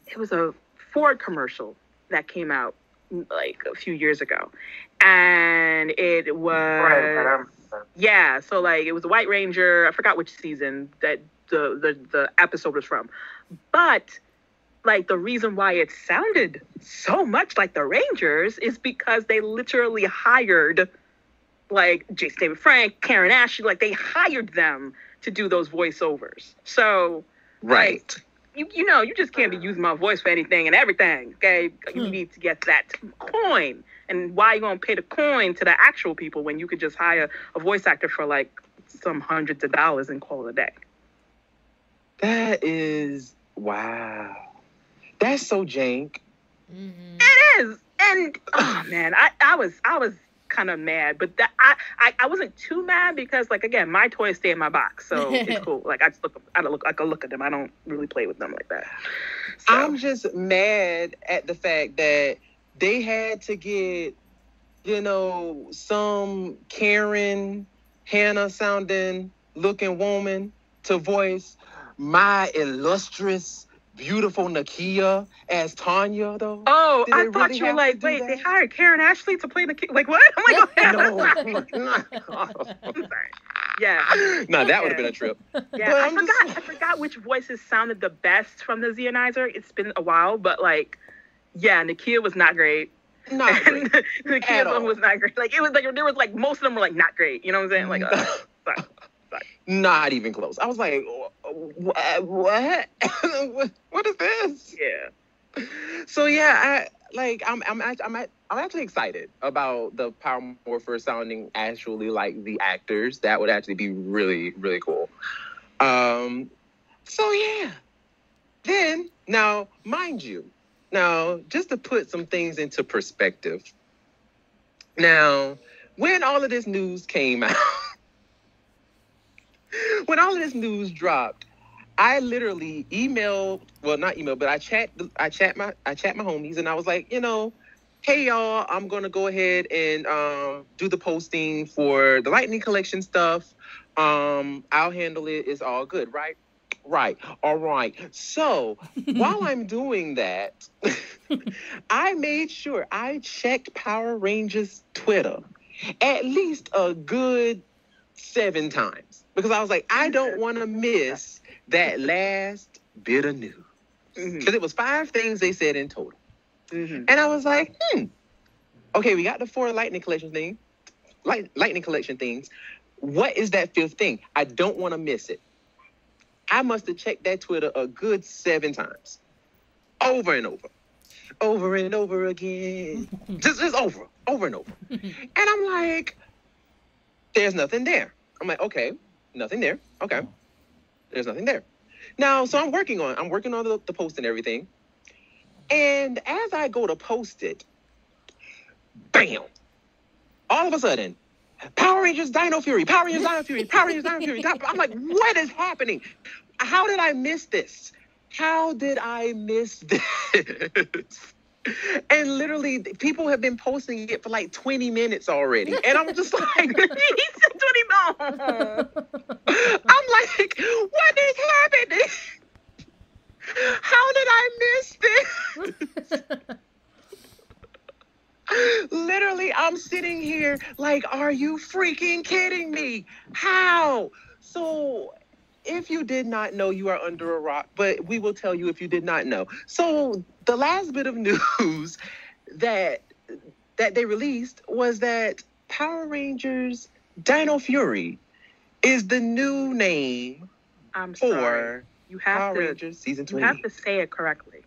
it was a Ford commercial that came out like a few years ago, and it was yeah. So like it was a White Ranger. I forgot which season that the episode was from, but. Like, the reason why it sounded so much like the Rangers is because they literally hired, like, Jason David Frank, Karen Ashley, like, they hired them to do those voiceovers. So, right. you just can't be using my voice for anything and everything. Okay, you need to get that coin. And why are you gonna pay the coin to the actual people when you could just hire a voice actor for like some hundreds of dollars and call it a day? That is wow. That's so jank. Mm-hmm. It is, and oh man, I was kind of mad, but I wasn't too mad because, like, again, my toys stay in my box, so it's cool. Like, I can look at them. I don't really play with them like that. So. I'm just mad at the fact that they had to get, some Karen, Hannah sounding looking woman to voice my illustrious, beautiful Nakia as Tanya, though. Oh, I thought you were like, wait, they hired Karen Ashley to play Nakia? Like, what? I'm like, no. I'm sorry. Yeah. No, that would have been a trip. Yeah, I forgot which voices sounded the best from the Zionizer. It's been a while, but like, yeah, Nakia was not great. Not great. Nakia's one was not great. Like, it was like, there was like, most of them were like not great. You know what I'm saying? Like, sorry. Not even close. I was like, what? What is this? Yeah. So yeah, I'm actually excited about the Power Morpher sounding actually like the actors. That would actually be really, really cool. So yeah. Then now, mind you, just to put some things into perspective. Now, when all of this news came out, when all of this news dropped, I literally I chat my homies, and I was like, hey y'all, I'm gonna go ahead and do the posting for the Lightning Collection stuff. I'll handle it. It's all good, right? Right. All right. So while I'm doing that, I made sure I checked Power Rangers Twitter at least a good 7 times. Because I was like, I don't want to miss that last bit of news. Because it was 5 things they said in total. And I was like, okay, we got the 4 Lightning Collection things. Lightning Collection things. What is that 5th thing? I don't want to miss it. I must have checked that Twitter a good 7 times. Over and over. Over and over again. just over and over. And I'm like, there's nothing there. I'm like, okay. Nothing there. Okay. There's nothing there. Now, so I'm working on the post and everything. And as I go to post it, bam! All of a sudden, Power Rangers Dino Fury, Power Rangers Dino Fury, Power Rangers Dino Fury. I'm like, what is happening? How did I miss this? How did I miss this? And literally, people have been posting it for like 20 minutes already. And I'm just like, he said 20 minutes. I'm like, what is happening? How did I miss this? Literally, I'm sitting here like, are you freaking kidding me? How? So if you did not know, you are under a rock, but we will tell you if you did not know. So the last bit of news that they released was that Power Rangers Dino Fury is the new name for Power Rangers Season 20. You have to say it correctly,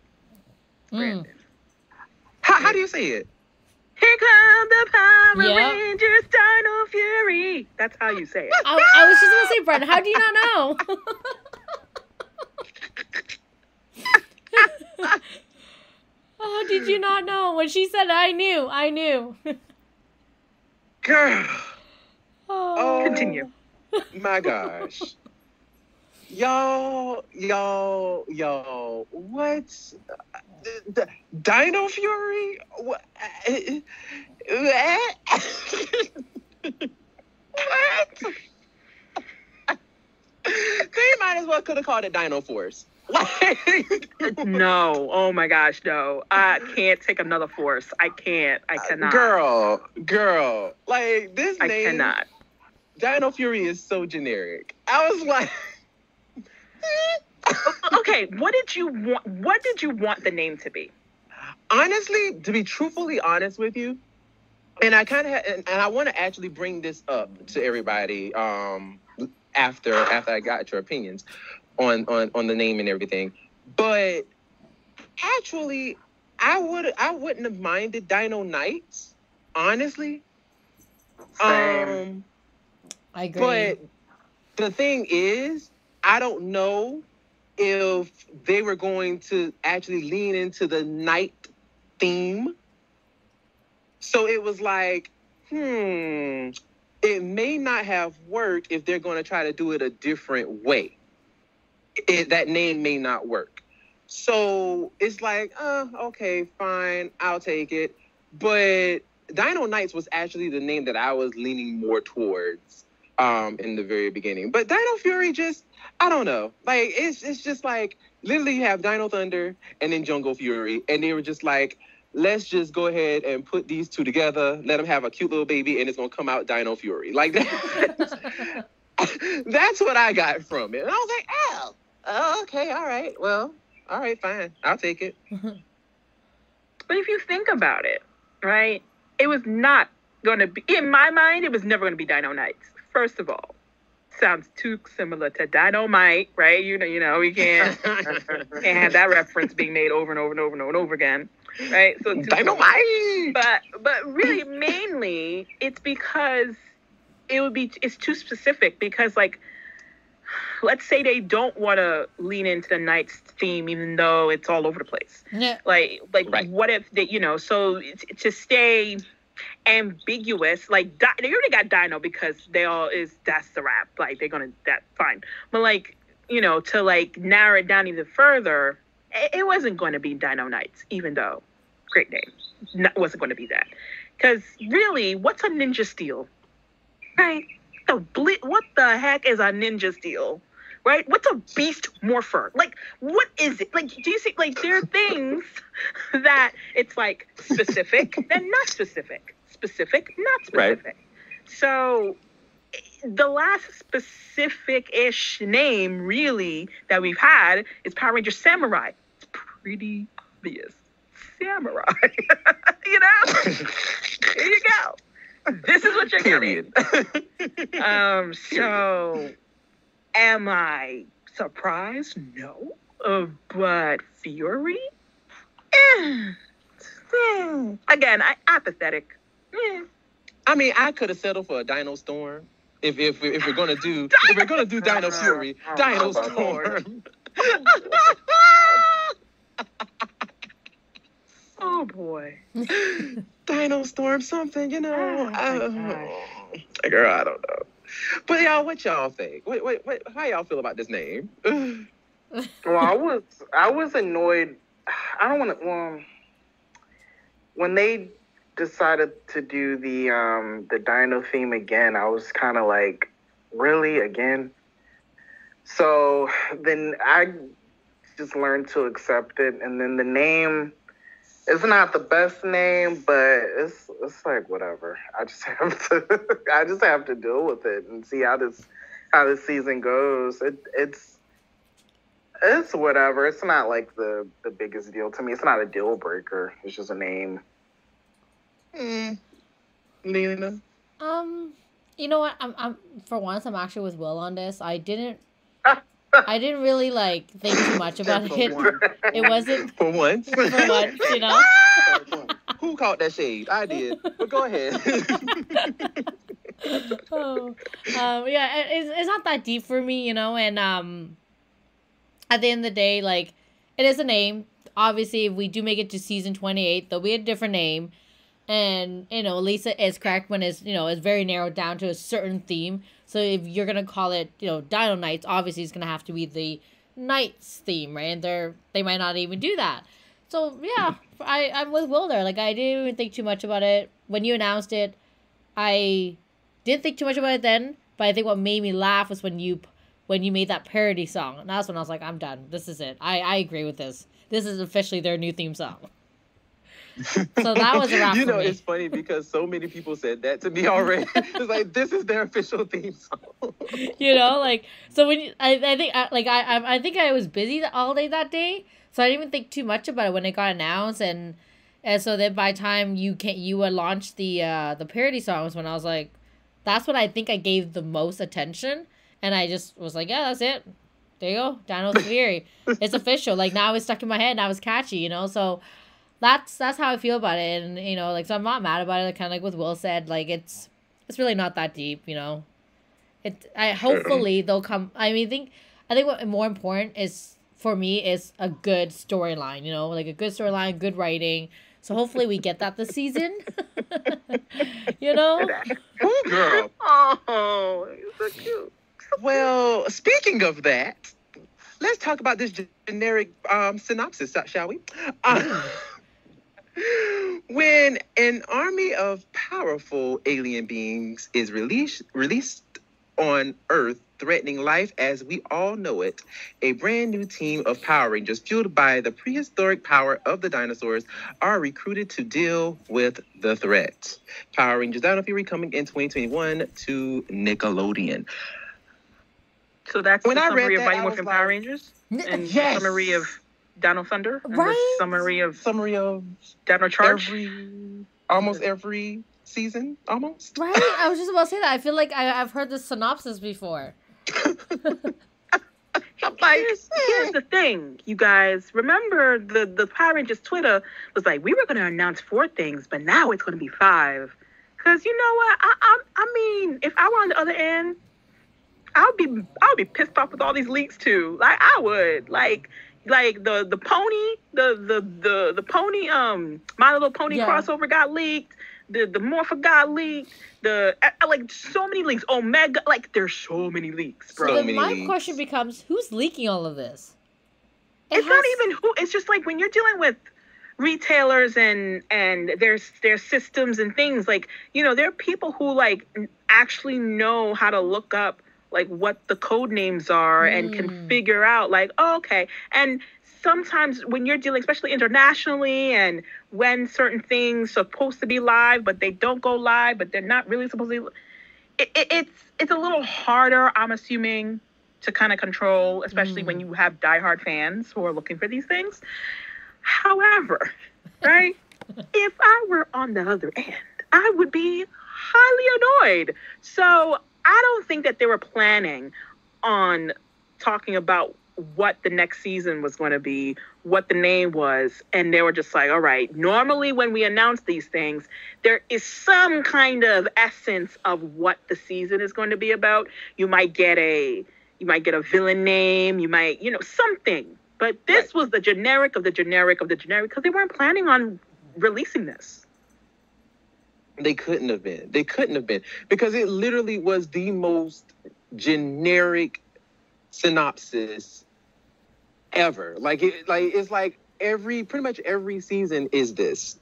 Brandon. How do you say it? Here come the Power Rangers Dino Fury. That's how you say it. I was just going to say, Brandon, how do you not know? Oh, did you not know? When she said I knew. Girl. Oh. Continue. My gosh. Y'all, what's the Dino Fury? What? They might as well could have called it Dino Force. No. Oh my gosh, no. I can't take another force. I cannot. Girl. Like, this name. I cannot. Dino Fury is so generic. I was like. Okay, what did you want the name to be? Honestly, to be truthfully honest with you, and I kind of and I want to actually bring this up to everybody after I got your opinions on the name and everything. But actually, I wouldn't have minded Dino Knights, honestly. Same. I agree. But the thing is, I don't know if they were going to actually lean into the night theme. So it was like, it may not have worked if they're going to try to do it a different way. That name may not work. So it's like, okay, fine, I'll take it. But Dino Knights was actually the name that I was leaning more towards in the very beginning. But Dino Fury just, I don't know. Like, it's just like, literally you have Dino Thunder and then Jungle Fury. And they were just like, let's just go ahead and put these two together, let them have a cute little baby, and it's going to come out Dino Fury. Like, that's what I got from it. And I was like, oh, okay, all right. Well, all right, fine. I'll take it. But if you think about it, right, it was not going to be, in my mind, it was never going to be Dino Knights. First of all, sounds too similar to Dynamite, right? You know, we can't have that reference being made over and over and over and over and over again, right? So Dynamite. But really, mainly, it's because it's too specific. Because, like, let's say they don't want to lean into the Knights theme, even though it's all over the place. Yeah. Like right. What if they, so to stay ambiguous, like they already got Dino because that's the rap, like that's fine. But like, to like narrow it down even further, it wasn't going to be Dino Knights, even though great name, wasn't going to be that. Because really, what's a ninja steel, right? What the heck is a ninja steel? Right? What's a beast morpher? Like, what is it? Like, do you see, like, there are things that it's like specific, then not specific. Specific, not specific. Right. So the last specific-ish name, really, that we've had is Power Ranger Samurai. It's pretty obvious. Samurai. Here you go. This is what you're getting. So... am I surprised? No. But Fury? Again, apathetic. I mean, I could have settled for a Dino Storm. If we're gonna do Dino Fury, Dino Storm. Oh boy. Dino Storm something, Girl, I don't know. But y'all, what y'all think? Wait, how y'all feel about this name? Well, I was annoyed. I don't want to. Well, when they decided to do the Dino theme again, I was kind of like, really again? So then I just learned to accept it, and then the name. It's not the best name, but it's like whatever. I just have to deal with it and see how this season goes. It's whatever. It's not like the biggest deal to me. It's not a deal breaker. It's just a name. Lena. You know what? I'm for once I'm actually with Will on this. I didn't really think too much about it. It wasn't for once. Who caught that shade? I did. But go ahead. Yeah, it's not that deep for me, And at the end of the day, it is a name. Obviously, if we do make it to season 28, there'll be a different name. And Lisa is correct when it's very narrowed down to a certain theme. So if you're gonna call it, Dino Knights, obviously it's gonna have to be the Knights theme, right? And they might not even do that. So yeah, I'm with Will there. I didn't even think too much about it when you announced it. I didn't think too much about it then, but I think what made me laugh was when you made that parody song. And that's when I was like, I'm done. This is it. I agree with this. This is officially their new theme song. So that was a wrap for me. It's funny because so many people said that to me already. It's like, this is their official theme song. So when I think I was busy all day that day, so I didn't even think too much about it when it got announced, and so then by the time you launched the parody songs, when I was like, that's what I think I gave the most attention, and I just was like, yeah, that's it. There you go. Dino Theory. It's official. Like, now it's stuck in my head. Now it's catchy, you know? So that's how I feel about it. And, you know, like, so I'm not mad about it. Like, kind of like what Will said. Like, it's really not that deep, you know? Hopefully they'll come. I mean, I think what more important is, for me, is a good storyline, you know? Like, a good storyline, good writing. So hopefully we get that this season. You know? Oh, girl. Oh, you're so cute. Well, speaking of that, let's talk about this generic synopsis, shall we? When an army of powerful alien beings is released on Earth, threatening life as we all know it, a brand new team of Power Rangers, fueled by the prehistoric power of the dinosaurs, are recruited to deal with the threat. Power Rangers Dino Fury coming in 2021 to Nickelodeon. So that's When the I read summary of that, Mighty I Morphin was Power like, Rangers? And yes. the summary of Dino Thunder? And Right? the summary of Dino Charge? Almost every season, almost. Right? I was just about to say that. I feel like I've heard the synopsis before. I'm like, Here's the thing, you guys. Remember the Power Rangers Twitter was like, we were going to announce 4 things, but now it's going to be 5. Because you know what? I mean, if I were on the other end, I would be pissed off with all these leaks too. Like I would. Like the pony, the pony, My Little Pony crossover got leaked. The Morpha got leaked. Like so many leaks. Omega, like there's so many leaks, bro. So then my question becomes, who's leaking all of this? It's not even who. It's just like when you're dealing with retailers and their systems and things, like, you know, there are people who like actually know how to look up like what the code names are and can figure out like, oh, okay. And sometimes when you're dealing, especially internationally, and when certain things are supposed to be live, but they don't go live, but they're not really supposed to be, it's a little harder, I'm assuming, to kind of control, especially when you have diehard fans who are looking for these things. However, right, if I were on the other end, I would be highly annoyed. So I don't think that they were planning on talking about what the next season was going to be, what the name was, and they were just like, all right, normally when we announce these things, there is some kind of essence of what the season is going to be about. You might get a villain name, you might, you know, something. But this was the generic of the generic of the generic, because they weren't planning on releasing this. They couldn't have been. Because it literally was the most generic synopsis ever. It's like pretty much every season is this,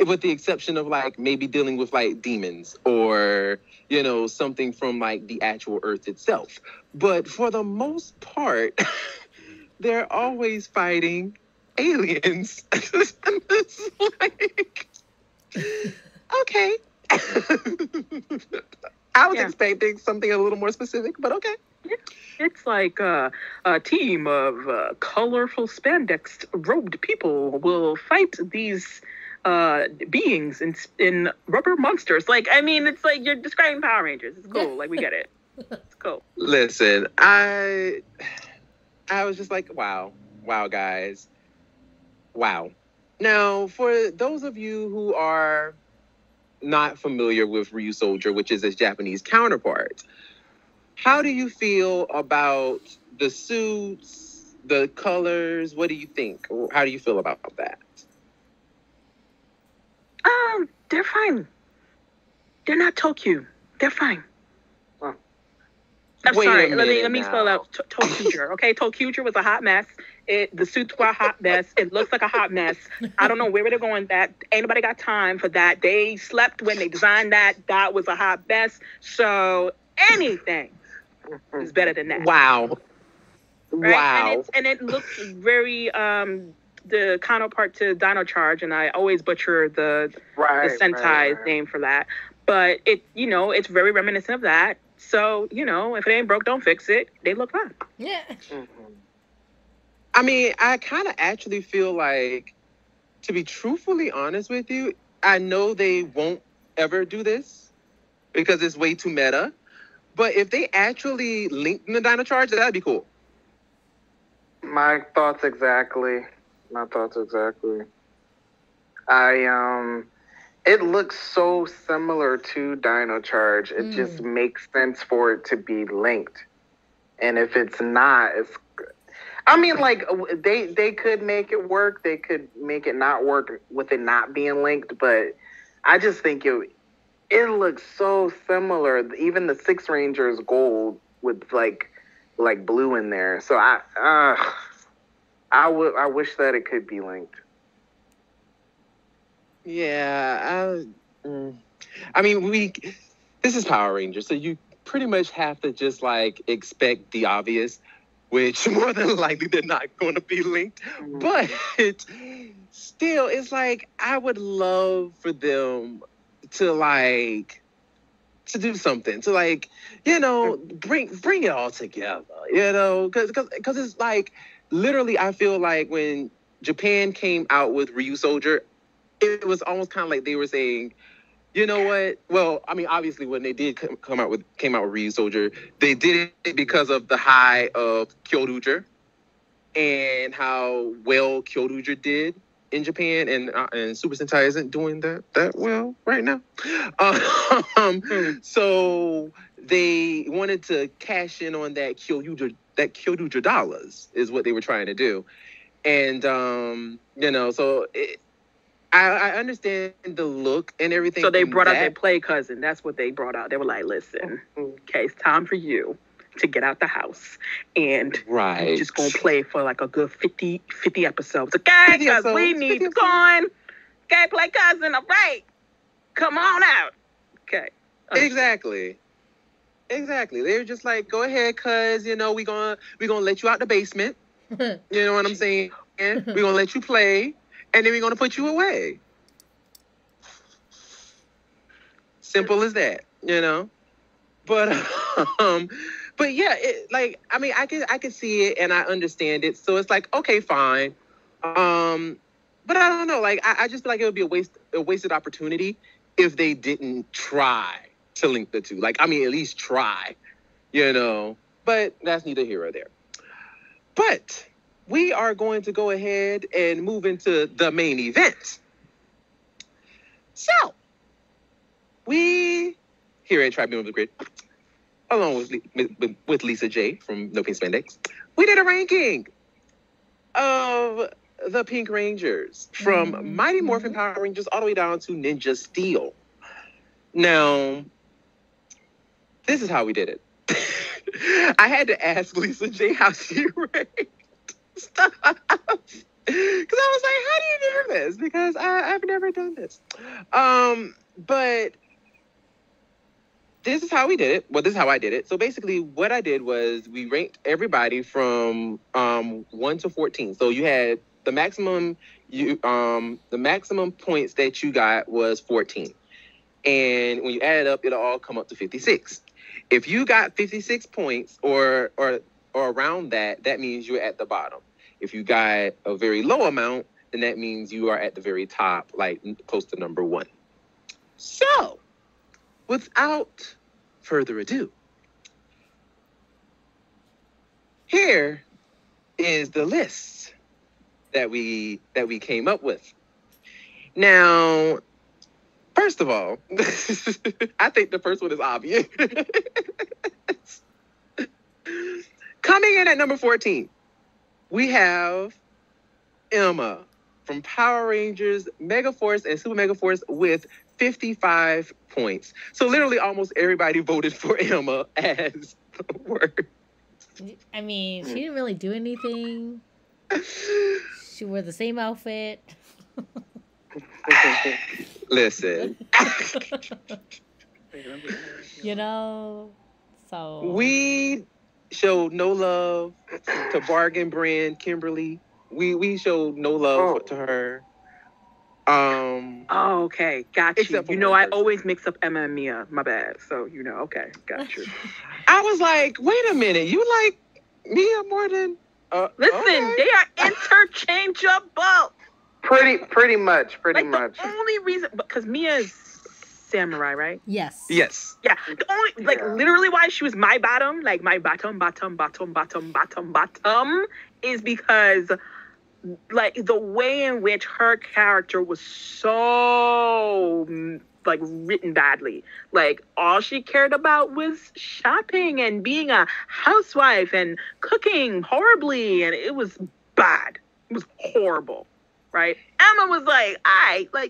with the exception of like maybe dealing with like demons or, you know, something from like the actual Earth itself. But for the most part, they're always fighting aliens. It's like, okay. I was expecting something a little more specific, but okay. It's like a team of colorful spandex robed people will fight these beings in rubber monsters. Like, I mean, it's like you're describing Power Rangers. It's cool. Like, we get it. It's cool. Listen, I was just like, wow, guys. Wow. Now, for those of you who are not familiar with Ryu Soldier, which is his Japanese counterpart, how do you feel about the suits, the colors? What do you think? How do you feel about that? They're fine. They're not Tokyo. They're fine. Oh. I'm sorry. Let me spell out Tokuger. Okay, Tokuger was a hot mess. The suits were a hot mess. It looks like a hot mess. I don't know where they're going. That ain't nobody got time for that. They slept when they designed that. That was a hot mess. So anything is better than that. Wow. Right? Wow. And it looks very the counterpart to Dino Charge, and I always butcher the Sentai name for that. But it's very reminiscent of that. So, if it ain't broke, don't fix it. They look fine. Yeah. Mm-hmm. I mean, I kind of actually feel like, to be truthfully honest with you, I know they won't ever do this because it's way too meta. But if they actually linked the Dino Charge, that'd be cool. My thoughts exactly. It looks so similar to Dino Charge. It just makes sense for it to be linked. And if it's not, I mean, like, they could make it work. They could make it not work with it not being linked. But I just think it looks so similar. Even the Six Ranger is gold with like blue in there. So I wish that it could be linked. Yeah, I mean, this is Power Rangers, so you pretty much have to just like expect the obvious, which more than likely they're not going to be linked. But still, it's like I would love for them to do something, to like, you know, bring it all together, you know, because it's like literally I feel like when Japan came out with Ryu Soldier, it was almost kind of like they were saying, you know what? Well, I mean, obviously, when they did came out with Ryu Soldier, they did it because of the high of Kyoryuger and how well Kyoryuger did in Japan, and Super Sentai isn't doing that well right now. So they wanted to cash in on that Kyoryuger dollars is what they were trying to do, and you know, so. I understand the look and everything. So they brought out their play cousin. That's what they brought out. They were like, listen, okay, it's time for you to get out the house. And you're just going to play for like a good 50 episodes. Okay, because we need the coin. Okay, play cousin. All right. Come on out. Okay. Exactly. They're just like, go ahead, cuz, you know, we're gonna let you out the basement. You know what I'm saying? We're going to let you play. And then we're going to put you away. Simple as that, you know? But yeah, I mean, I can see it and I understand it. So it's like, okay, fine. But I don't know. Like, I just feel like it would be a wasted opportunity if they didn't try to link the two. Like, I mean, at least try, you know? But that's neither here or there. But we are going to go ahead and move into the main event. So, we here at Tribunal of the Grid, along with Lisa J from No Pink Spandex, we did a ranking of the Pink Rangers from Mighty Morphin Power Rangers all the way down to Ninja Steel. Now, this is how we did it. I had to ask Lisa J how she ranked stuff, because I was like, how do you do this? Because I've never done this. But this is how we did it. Well, this is how I did it. So basically what I did was we ranked everybody from 1 to 14. So you had the maximum points that you got was 14. And when you add it up, it'll all come up to 56. If you got 56 points or around that, that means you're at the bottom. If you got a very low amount, then that means you are at the very top, like close to number 1. So, without further ado, here is the list that we came up with. Now, first of all, I think the first one is obvious. Coming in at number 14, we have Emma from Power Rangers Mega Force and Super Mega Force with 55 points. So literally almost everybody voted for Emma as the word. I mean, she didn't really do anything. She wore the same outfit. Listen. You know, so... We showed no love to Bargain Brand Kimberly. We showed no love to her. Oh, okay. Got you. You know, I always mix up Emma and Mia. My bad. So, you know, okay. Got you. I was like, wait a minute. You like Mia more than... Listen, okay. They are interchangeable. Pretty much. The only reason... Because Mia is Samurai, right? Yes. Yes. Yeah. The only, like, literally why she was my bottom, like, my bottom, is because, like, the way in which her character was so, like, written badly. Like, all she cared about was shopping and being a housewife and cooking horribly, and it was bad. It was horrible, right? Emma was like,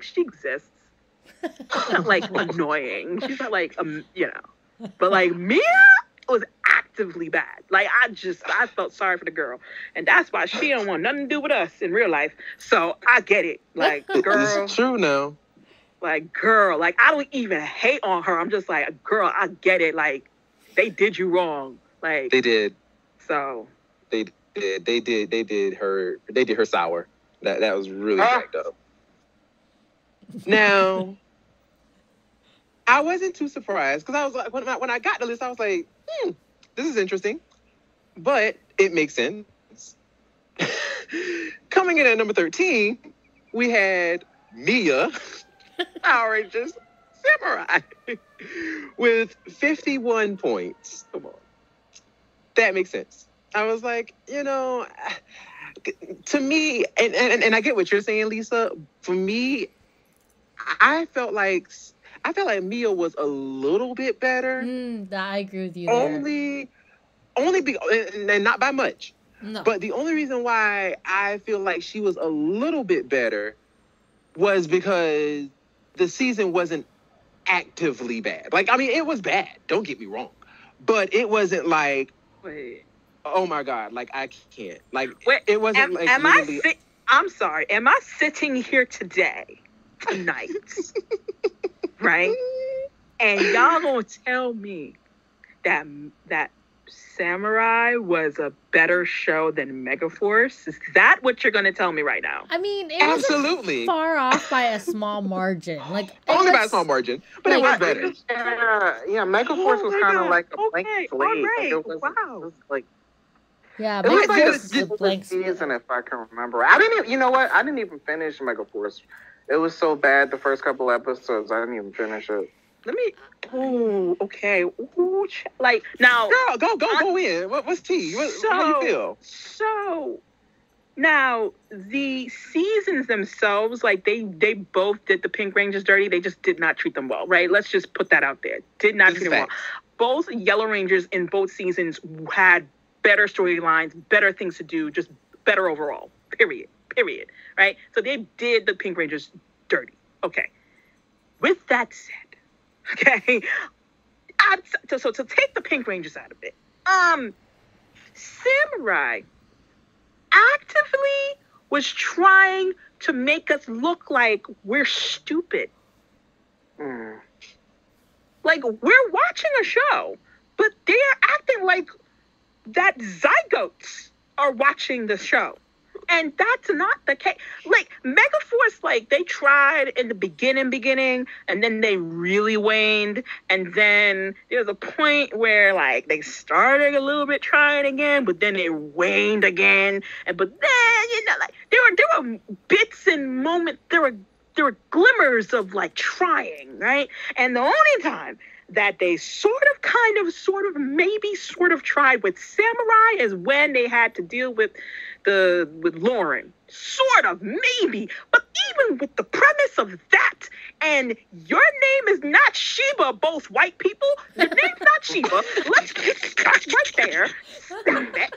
she exists. She's not, like, annoying. She's not, like, you know. But, like, Mia was actively bad. Like, I felt sorry for the girl. And that's why she don't want nothing to do with us in real life. So, I get it. Like, girl. It's true now. Like, girl. Like, I don't even hate on her. I'm just like, girl, I get it. Like, they did you wrong. Like. They did. So. They did her sour. That was really jacked up. Now, I wasn't too surprised because I was like, when I got the list, I was like, this is interesting, but it makes sense. Coming in at number 13, we had Mia, Power Rangers Samurai, with 51 points. Come on, that makes sense. I was like, you know, to me, and I get what you're saying, Lisa. For me, I felt like Mia was a little bit better. I agree with you there. And not by much. No. But the only reason why I feel like she was a little bit better was because the season wasn't actively bad. Like, I mean, it was bad. Don't get me wrong. But it wasn't like, oh my God, like, I can't. Like, it wasn't like... I'm sorry. Am I sitting here tonight, right? And y'all gonna tell me that Samurai was a better show than Megaforce? Is that what you're gonna tell me right now? I mean, it absolutely wasn't far off by a small margin. Like, only by a small margin, but it was better. Yeah, Megaforce was kind of like a blank slate. Right. Like, it was like. Yeah, It was like Megaforce a blank season, if I can remember. You know what? I didn't even finish Megaforce. It was so bad the first couple episodes, I didn't even finish it. Okay. Ooh, like, now... Girl, go in. What's tea? How you feel? So, now, the seasons themselves, like, they both did the Pink Rangers dirty. They just did not treat them well, right? Let's just put that out there. Did not treat them well. Both Yellow Rangers in both seasons had better storylines, better things to do, just better overall. Period. Right? So they did the Pink Rangers dirty. Okay. With that said, okay, so to take the Pink Rangers out of it, Samurai actively was trying to make us look like we're stupid. Like, we're watching a show, but they're acting like that zygotes are watching the show. And that's not the case. Like, Megaforce, like, they tried in the beginning, and then they really waned. And then there was a point where, like, they started a little bit trying again, but then they waned again. But then, you know, like, there were bits and moments, there were glimmers of, like, trying, right? And the only time that they sort of maybe tried with Samurai is when they had to deal with Lauren. Sort of, maybe. But even with the premise of that, and your name is not Sheba, both white people, your name's not Sheba. Let's start right there. Stop it.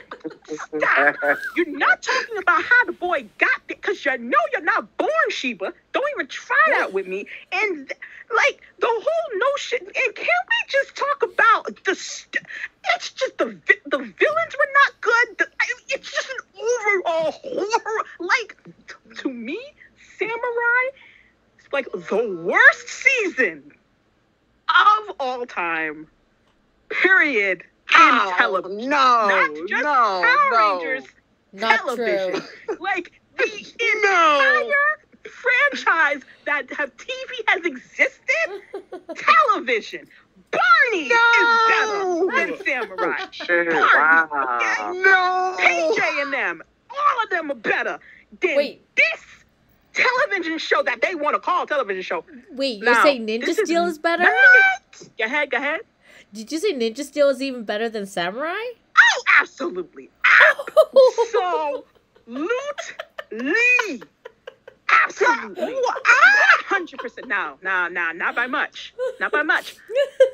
Stop. You're not talking about how the boy got there, because you know you're not born Sheba. Don't even try that with me. And, like, the whole notion, and can we just talk about it's just the villains were not good. It's just an overall horror. Like, to me, Samurai is like the worst season of all time. Period. In television. Not Power Rangers television. Like, the entire franchise that TV has existed, television. Barney is better than Samurai. Shit, Barney, wow. okay? PJ and them, all of them are better than this television show that they want to call a television show. Wait, you're saying Ninja Steel is better? Go ahead. Did you say Ninja Steel is even better than Samurai? Oh, absolutely. Absolutely. Absolutely. 100%. No, not by much. Not by much.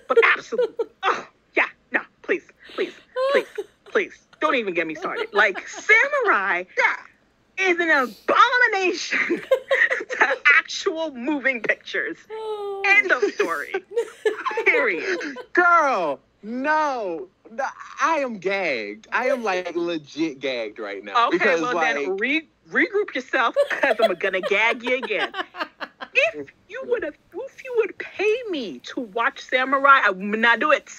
But absolutely. Oh, yeah, no, please. Don't even get me started. Like, Samurai is an abomination to actual moving pictures. End of story. Period. Girl, no, I am gagged. I am like legit gagged right now. Okay, because, well like, then regroup yourself, because I'm gonna gag you again. If you would pay me to watch Samurai, I would not do it.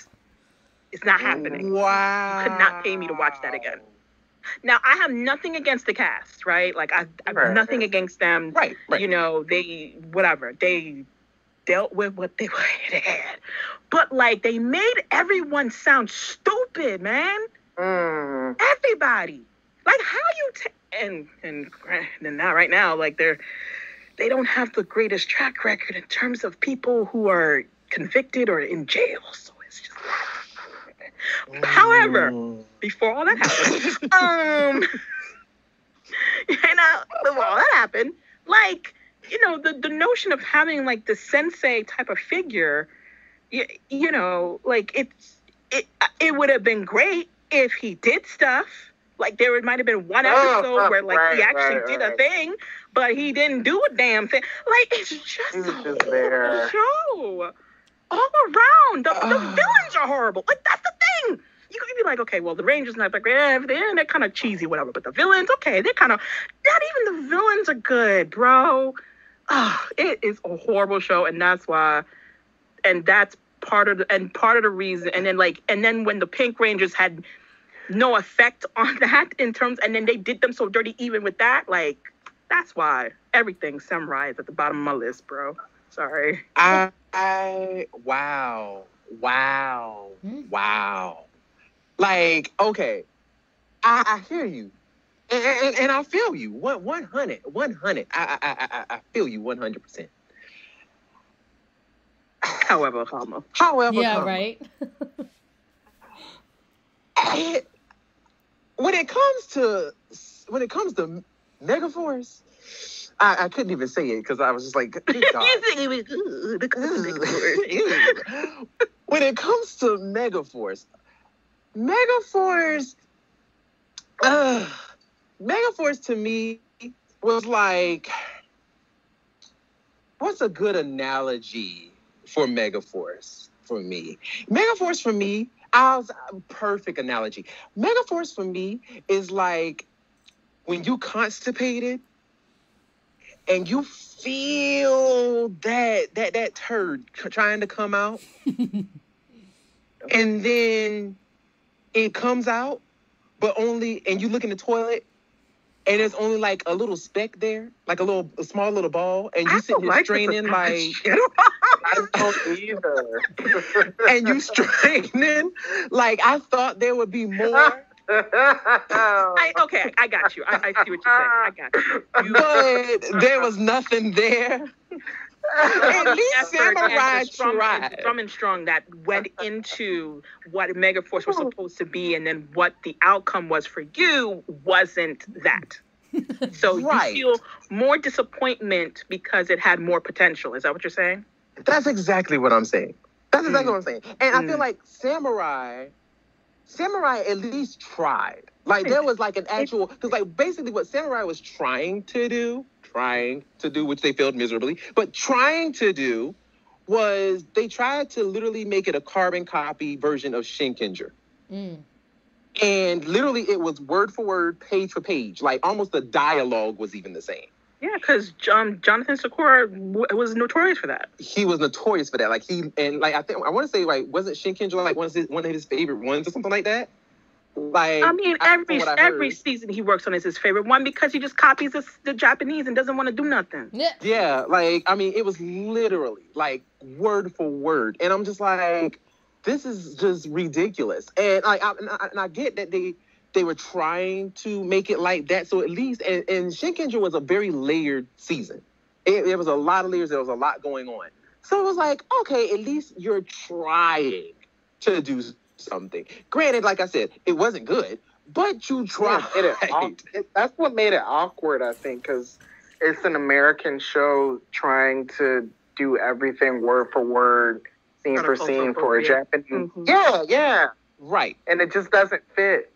It's not happening. Wow. You could not pay me to watch that again. Now, I have nothing against the cast, right? Like, I have nothing against them. Right. You know, they dealt with what they had. But, like, they made everyone sound stupid, man. Everybody. Like, how you... And now, right now, like, they don't have the greatest track record in terms of people who are convicted or in jail. So it's just... However, before all that happened, before all that happened, like, you know, the notion of having, like, the sensei type of figure, you know, like, it would have been great if he did stuff. Like, there might have been one episode where, like, he actually did a thing, but he didn't do a damn thing. Like, it's just a horrible show. All around. The villains are horrible. Like, that's the thing. You could be like, okay, well, the Rangers not that great. They're kind of cheesy, whatever. But the villains, okay, they're kind of... Not even the villains are good, bro. It is a horrible show, and that's why... And that's part of the reason. And then when the Pink Rangers had no effect on that in terms... And then they did them so dirty even with that. Like, that's why everything Samurai is at the bottom of my list, bro. Sorry. Wow. Like, okay, I hear you, and I feel you. 100. I feel you 100%. However, yeah, right. When it comes to Megaforce, I couldn't even say it because I was just like, good God. When it comes to Megaforce to me was like, what's a good analogy for Megaforce for me? Megaforce for me, perfect analogy. Megaforce for me is like when you constipated and you feel that turd trying to come out, and then it comes out, and you look in the toilet, and there's only like a little speck there, like a small little ball, and you sit here straining like... I don't either. And you straining like I thought there would be more. I got you. I see what you're saying. I got you. But there was nothing there. At least Samurai tried. Strong that went into what Megaforce was supposed to be, and then what the outcome was for you wasn't that. So you feel more disappointment because it had more potential. Is that what you're saying? That's exactly what I'm saying. And I feel like Samurai at least tried. Like, there was like an actual... Because, like, basically what Samurai was trying to do, which they failed miserably, but trying to do was they tried to literally make it a carbon copy version of Shinkenger. And literally it was word for word, page for page. Like, almost the dialogue was even the same. Yeah, because Jonathan Sakura was notorious for that. He was notorious for that. Like, I want to say, like, wasn't Shinkenger like one of his favorite ones or something like that? Like, I mean, every season he works on is his favorite one because he just copies the Japanese and doesn't want to do nothing. Yeah, like, I mean, it was literally like word for word, and I'm just like, this is just ridiculous. And I get that they were trying to make it like that. So at least, and Shinkenger was a very layered season. There was a lot of layers. There was a lot going on. So it was like, okay, at least you're trying to do something. Granted, like I said, it wasn't good, but you tried. That's what made it awkward, I think, because it's an American show trying to do everything word for word, scene for scene for a Japanese. Mm-hmm. Yeah. Right. And it just doesn't fit.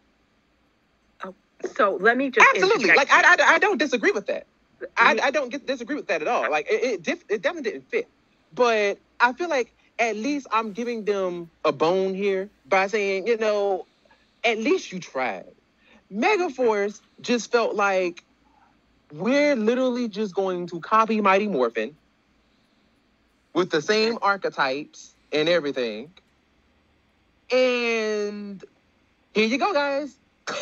So let me just absolutely like I don't disagree with that. I don't disagree with that at all. Like it definitely didn't fit, but I feel like at least I'm giving them a bone here by saying, you know, at least you tried. Megaforce just felt like we're literally just going to copy Mighty Morphin with the same archetypes and everything, and here you go, guys.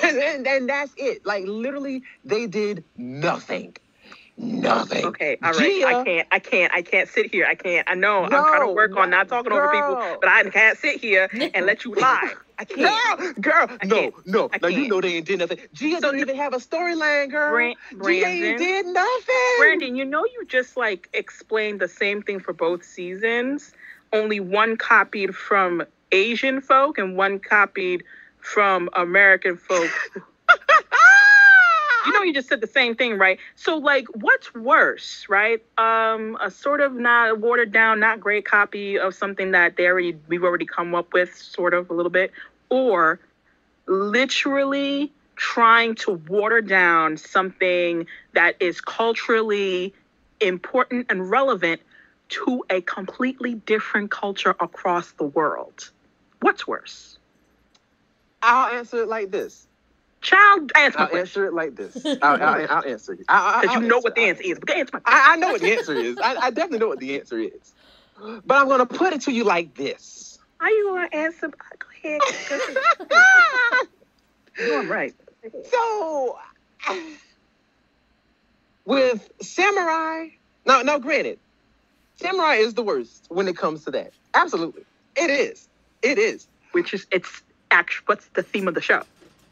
and that's it. Like literally, they did nothing. Okay, all right. Gia, I can't sit here. I can't. I know I'm trying to work on not talking over people, but I can't sit here and let you lie. I can't. Girl. No. Now you know they ain't did nothing. Gia don't even have a storyline, girl. Gia ain't did nothing. Brandon, you know you just like explained the same thing for both seasons. Only one copied from Asian folk and one copied from American folk. You know, you just said the same thing, right? So, like, what's worse, right? A sort of not watered down, not great copy of something that we've already come up with, sort of a little bit, or literally trying to water down something that is culturally important and relevant to a completely different culture across the world. What's worse? I'll answer it like this. Child, I'll answer it like this. I'll answer you. Because you know what the answer is. But answer my question. I know what the answer is. I definitely know what the answer is. But I'm going to put it to you like this. Are you going to answer? Go ahead. You're all right. So, with Samurai, now granted, Samurai is the worst when it comes to that. Absolutely. It is. It's actually, what's the theme of the show?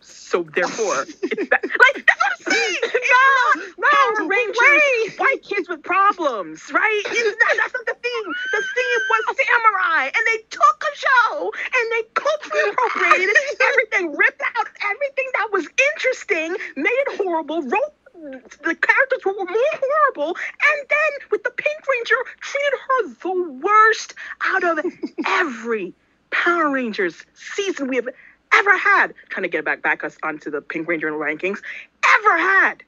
So therefore, it's that, like, that's what I'm saying. No, Power Rangers, white kids with problems, right? That's not the theme. The theme was Samurai, and they took a show and they culturally appropriated everything, ripped out everything that was interesting, made it horrible, wrote the characters were more horrible, and then with the Pink Ranger, treated her the worst out of every Power Rangers season we have ever had. Trying to get back us onto the Pink Ranger rankings. Ever had.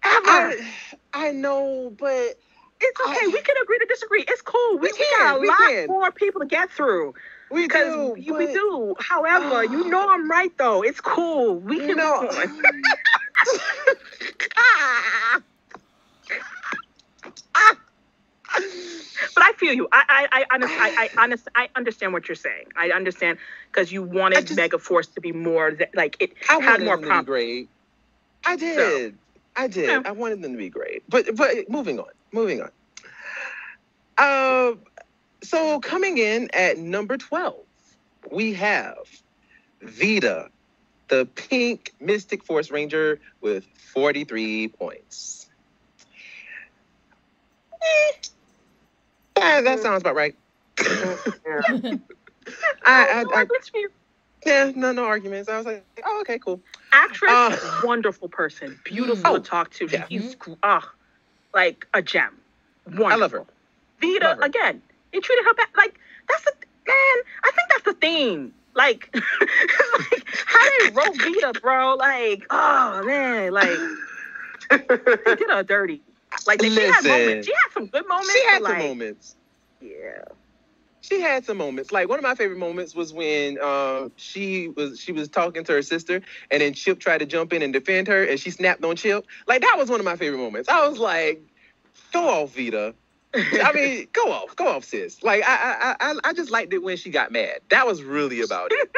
I know, but it's okay. We can agree to disagree. It's cool. We got a lot more people to get through. We do. However, you know I'm right though. It's cool. We can move on. But I feel you. I understand what you're saying. I understand because you wanted Megaforce to be more like it had more prompt. I did. Yeah. I wanted them to be great. But moving on. So coming in at number 12, we have Vita, the Pink Mystic Force Ranger, with 43 points. That sounds about right. No arguments. I was like, oh, okay, cool. Actress, wonderful person, beautiful to talk to. Yeah. She's like a gem. Wonderful. I love her. Vita, again, they treated her bad. Like I think that's the theme. Like, how they wrote Vita, bro. Like, oh man, like they did her dirty. Like she had moments. She had some good moments. She had some moments. Yeah. She had some moments. Like one of my favorite moments was when she was talking to her sister, and then Chip tried to jump in and defend her, and she snapped on Chip. Like that was one of my favorite moments. I was like, "Go off, Vita." I mean, go off, sis. Like I just liked it when she got mad. That was really about it.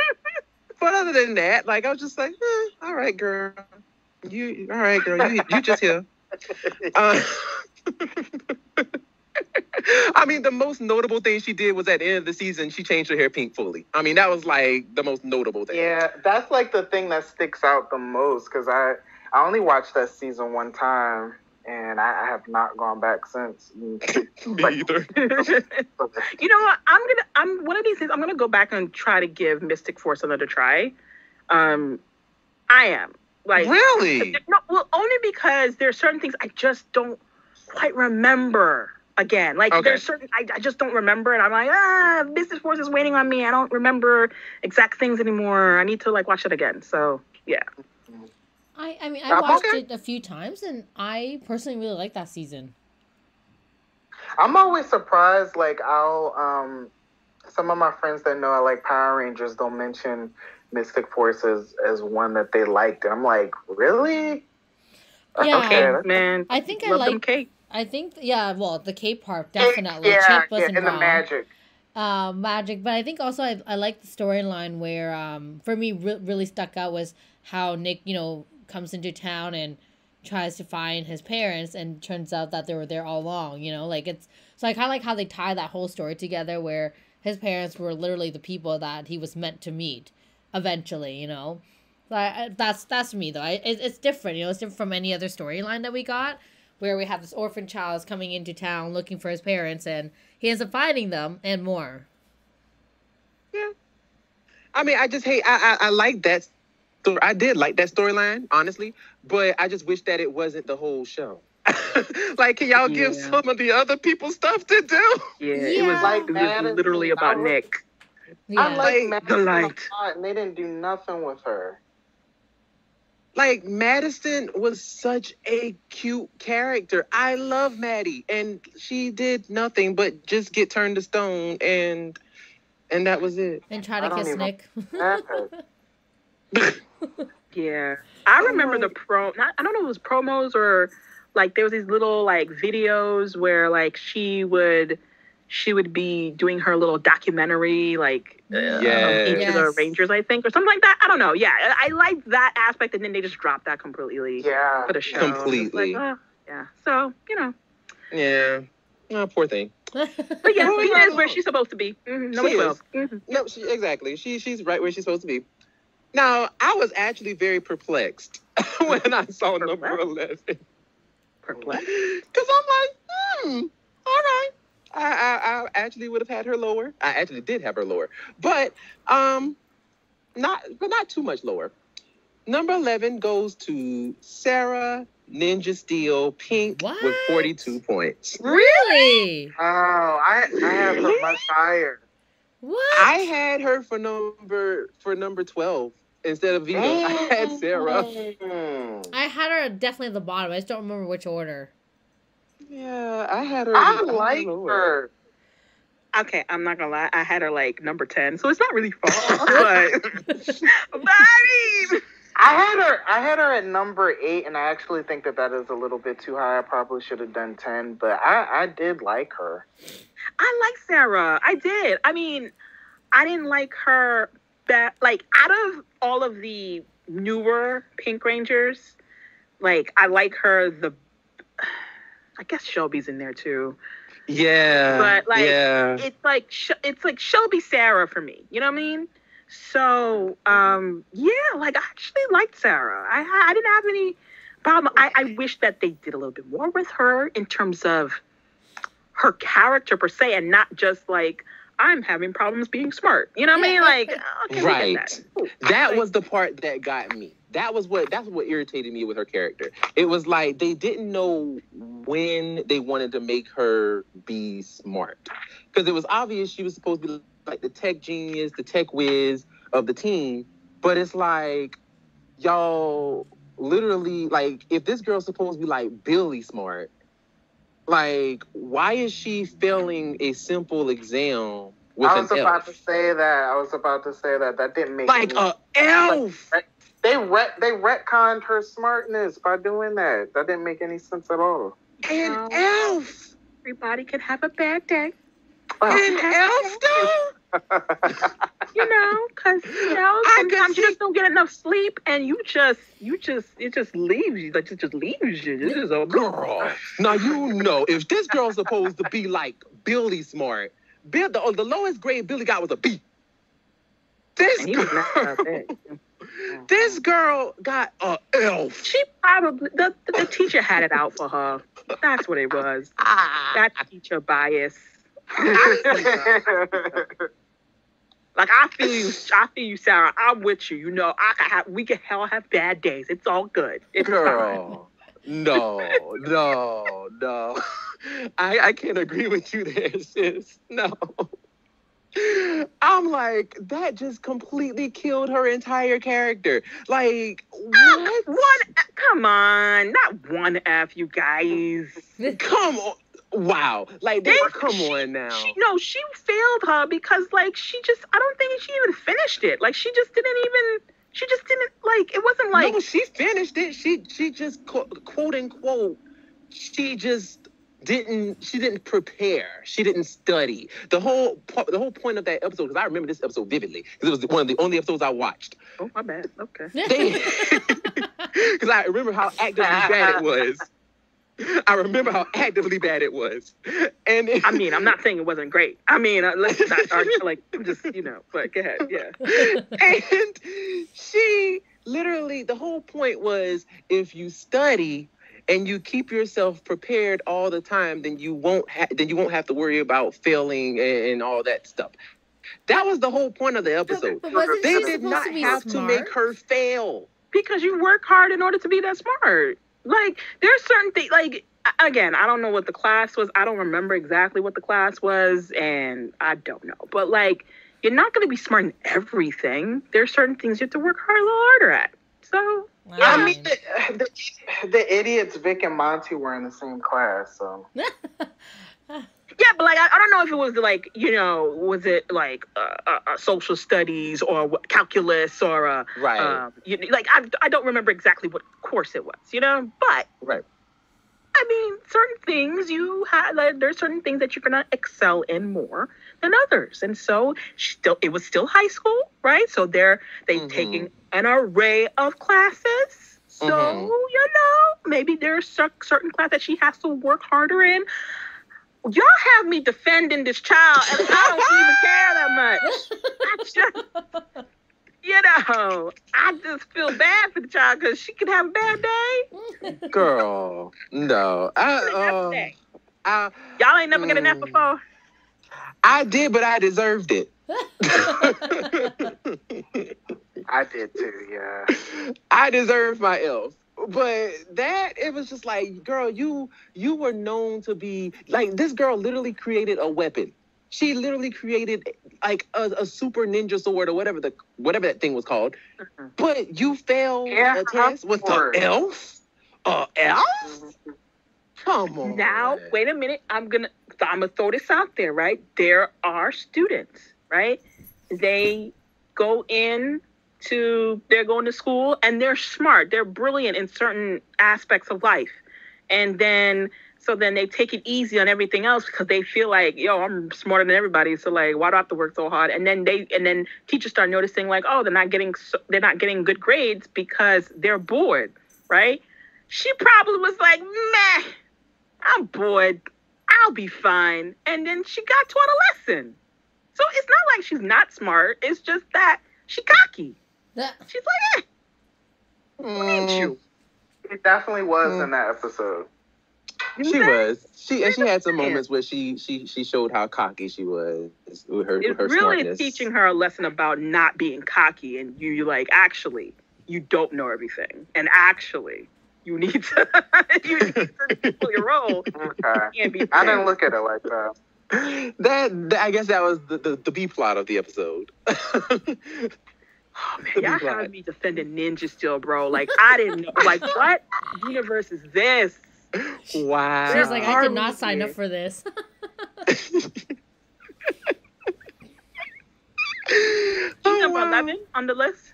But other than that, like I was just like, all right, girl. You just here. I mean, the most notable thing she did was at the end of the season, she changed her hair pink fully. I mean, that was like the most notable thing. Yeah, that's like the thing that sticks out the most because I only watched that season one time and I have not gone back since. Me either. You know what? I'm one of these days I'm gonna go back and try to give Mystic Force another try. I am. Like, really? No, well, only because there are certain things I just don't quite remember again. Like, there's certain I just don't remember, and I'm like, Business Force is waiting on me. I don't remember exact things anymore. I need to like watch it again. So yeah. I mean, I watched it a few times, and I personally really like that season. I'm always surprised. Like, some of my friends that know I like Power Rangers don't mention Mystic Force as one that they liked, and I'm like, really? Yeah, okay, man. I think I love like them cake. I think well, the Cape part definitely. Yeah, Chip wasn't and the wrong. Magic, but I think also I like the storyline where for me really stuck out was how Nick comes into town and tries to find his parents, and turns out that they were there all along. Like so I kind of like how they tie that whole story together where his parents were literally the people that he was meant to meet eventually. So that's me though. It's different. It's different from any other storyline that we got, where we have this orphan child coming into town looking for his parents, and he ends up finding them and more. Yeah. I mean, I like that. I did like that storyline, honestly, but I just wish that it wasn't the whole show. Like, can y'all give some of the other people stuff to do? Yeah, it was literally about Nick. Yeah. I like the Madison light, and they didn't do nothing with her. Like, Madison was such a cute character. I love Maddie, and she did nothing but just get turned to stone, and that was it. And try to kiss Nick. Yeah, I remember the I don't know if it was promos or like there was these little like videos where like she would be doing her little documentary like each of the Rangers, I think, or something like that. I don't know. Yeah, I liked that aspect, and then they just dropped that completely for the show. Completely. Like, yeah. So Yeah. Oh, poor thing. But yeah, Lena is where she's supposed to be. Nobody else. No, exactly. She's right where she's supposed to be. Now, I was actually very perplexed when I saw number 11. Perplexed? Because I'm like, all right. I actually would have had her lower. I actually did have her lower. But not too much lower. Number 11 goes to Sarah Ninja Steel Pink with 42 points. Really? Oh, I have her much higher. What? I had her for number 12 instead of Vito. I had Sarah. I had her definitely at the bottom. I just don't remember which order. Yeah, I had her. I like her. Okay, I'm not gonna lie. I had her like number 10, so it's not really far. but I mean, I had her at number 8, and I actually think that is a little bit too high. I probably should have done 10, but I did like her. I like Sarah. I did. I mean, I didn't like her like out of all of the newer Pink Rangers, like I like her I guess Shelby's in there too. Yeah. But like it's like Shelby Sarah for me. You know what I mean? So like I actually liked Sarah. I didn't have any problem. I wish that they did a little bit more with her in terms of her character per se, and not just like I'm having problems being smart. You know what I mean? Like, okay, right. That was the part that got me. That's what irritated me with her character. It was like they didn't know when they wanted to make her be smart. Because it was obvious she was supposed to be like the tech genius, the tech whiz of the team. But it's like, y'all literally, like, if this girl's supposed to be like Billy smart, like, why is she failing a simple exam with an elf? I was about to say that. That didn't make like an elf. Like, they retconned her smartness by doing that. That didn't make any sense at all. An elf. Everybody can have a bad day. An elf, though? You know, because sometimes you just don't get enough sleep, and it just leaves you. Like, it just leaves you. It is a girl. Now if this girl's supposed to be like Billy Smart, the lowest grade Billy got was a B. This girl got a F. She probably the teacher had it out for her. That's what it was. That teacher bias. Like, I feel you, Sarah. I'm with you. You know, we can all have bad days. It's all good. It's girl. Fine. No. I can't agree with you there, sis. No. I'm like, that just completely killed her entire character. Like, what? Come on. Not one F, you guys. Come on. Wow. Like, come on now. She failed her because, like, I don't think she even finished it. Like, she just didn't, like, it wasn't like. No, she finished it. She just, quote unquote, she didn't prepare. She didn't study. The whole point of that episode, because I remember this episode vividly, because it was one of the only episodes I watched. Oh, my bad. Okay. Because I remember how actively bad it was. And I mean, I'm not saying it wasn't great. I mean, let's not argue, like, just, but go ahead, yeah. And she literally, the whole point was, if you study and you keep yourself prepared all the time, then you won't have to worry about failing and all that stuff. That was the whole point of the episode. But they did not have to make her fail. Because you work hard in order to be that smart. Like, there's certain things, like, again, I don't know what the class was. I don't remember exactly what the class was, and I don't know. But, like, you're not going to be smart in everything. There's certain things you have to work hard a little harder at. So, yeah. I mean, the idiots Vic and Monty were in the same class, so. Yeah, but, like, I don't know if it was, like, was it, like, social studies or calculus or, right. Like, I don't remember exactly what course it was, But, right. I mean, certain things there's certain things that you're going to excel in more than others. And so, it was still high school, right? So, they've taken an array of classes. So, maybe there's certain class that she has to work harder in. Y'all have me defending this child, and I don't even care that much. I just feel bad for the child because she could have a bad day. Girl, no. Y'all ain't never get an F before? I did, but I deserved it. I did too, yeah. I deserved my F. But it was just like, girl, you were known to be, like, this girl literally created a weapon. She literally created, like, a super ninja sword or whatever that thing was called. But you failed a test with the elf? Elf? Come on. Now, wait a minute. I'm gonna throw this out there, right? There are students, right? They're going to school and they're smart. They're brilliant in certain aspects of life. And then they take it easy on everything else because they feel like, I'm smarter than everybody. So, like, why do I have to work so hard? And then teachers start noticing, like, oh, they're not getting good grades because they're bored, right? She probably was like, meh, I'm bored. I'll be fine. And then she got taught a lesson. So it's not like she's not smart. It's just that she's cocky. She's like, ain't you? It definitely was in that episode. She was. She had some moments where she showed how cocky she was with her really smartness. Teaching her a lesson about not being cocky, and you like, actually, you don't know everything, and actually, you need to pull your role. Okay. I didn't look at it like that. That I guess that was the B plot of the episode. Oh, man, y'all have me defending ninja still, bro. Like, I didn't know. Like, what universe is this? Wow. She's like, I did not sign up for this. She's number 11 on the list?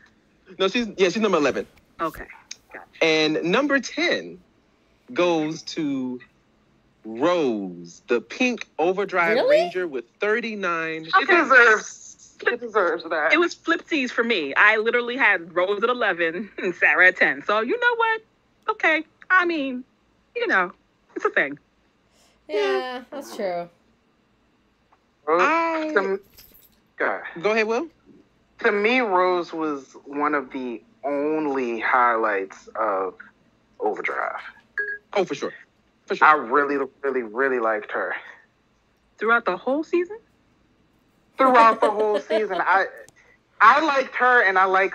No, she's number 11. Okay, gotcha. And number 10 goes to Rose, the pink overdrive ranger with 39. She deserves She deserves that. It was flipsies for me. I literally had Rose at 11 and Sarah at 10. So, you know what? Okay. I mean, you know, it's a thing. Yeah, that's true. Go ahead, Will. To me, Rose was one of the only highlights of Overdrive. Oh, for sure. For sure. I really, really, really liked her. Throughout the whole season? Throughout the whole season. I liked her and I like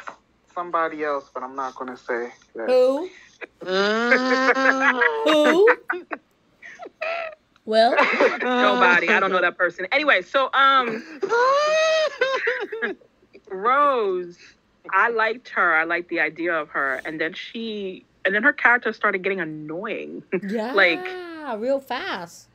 somebody else, but I'm not going to say that. Who? Who? Well, nobody. I don't know that person. Anyway, so Rose, I liked her. I liked the idea of her, and then her character started getting annoying. Yeah, like real fast.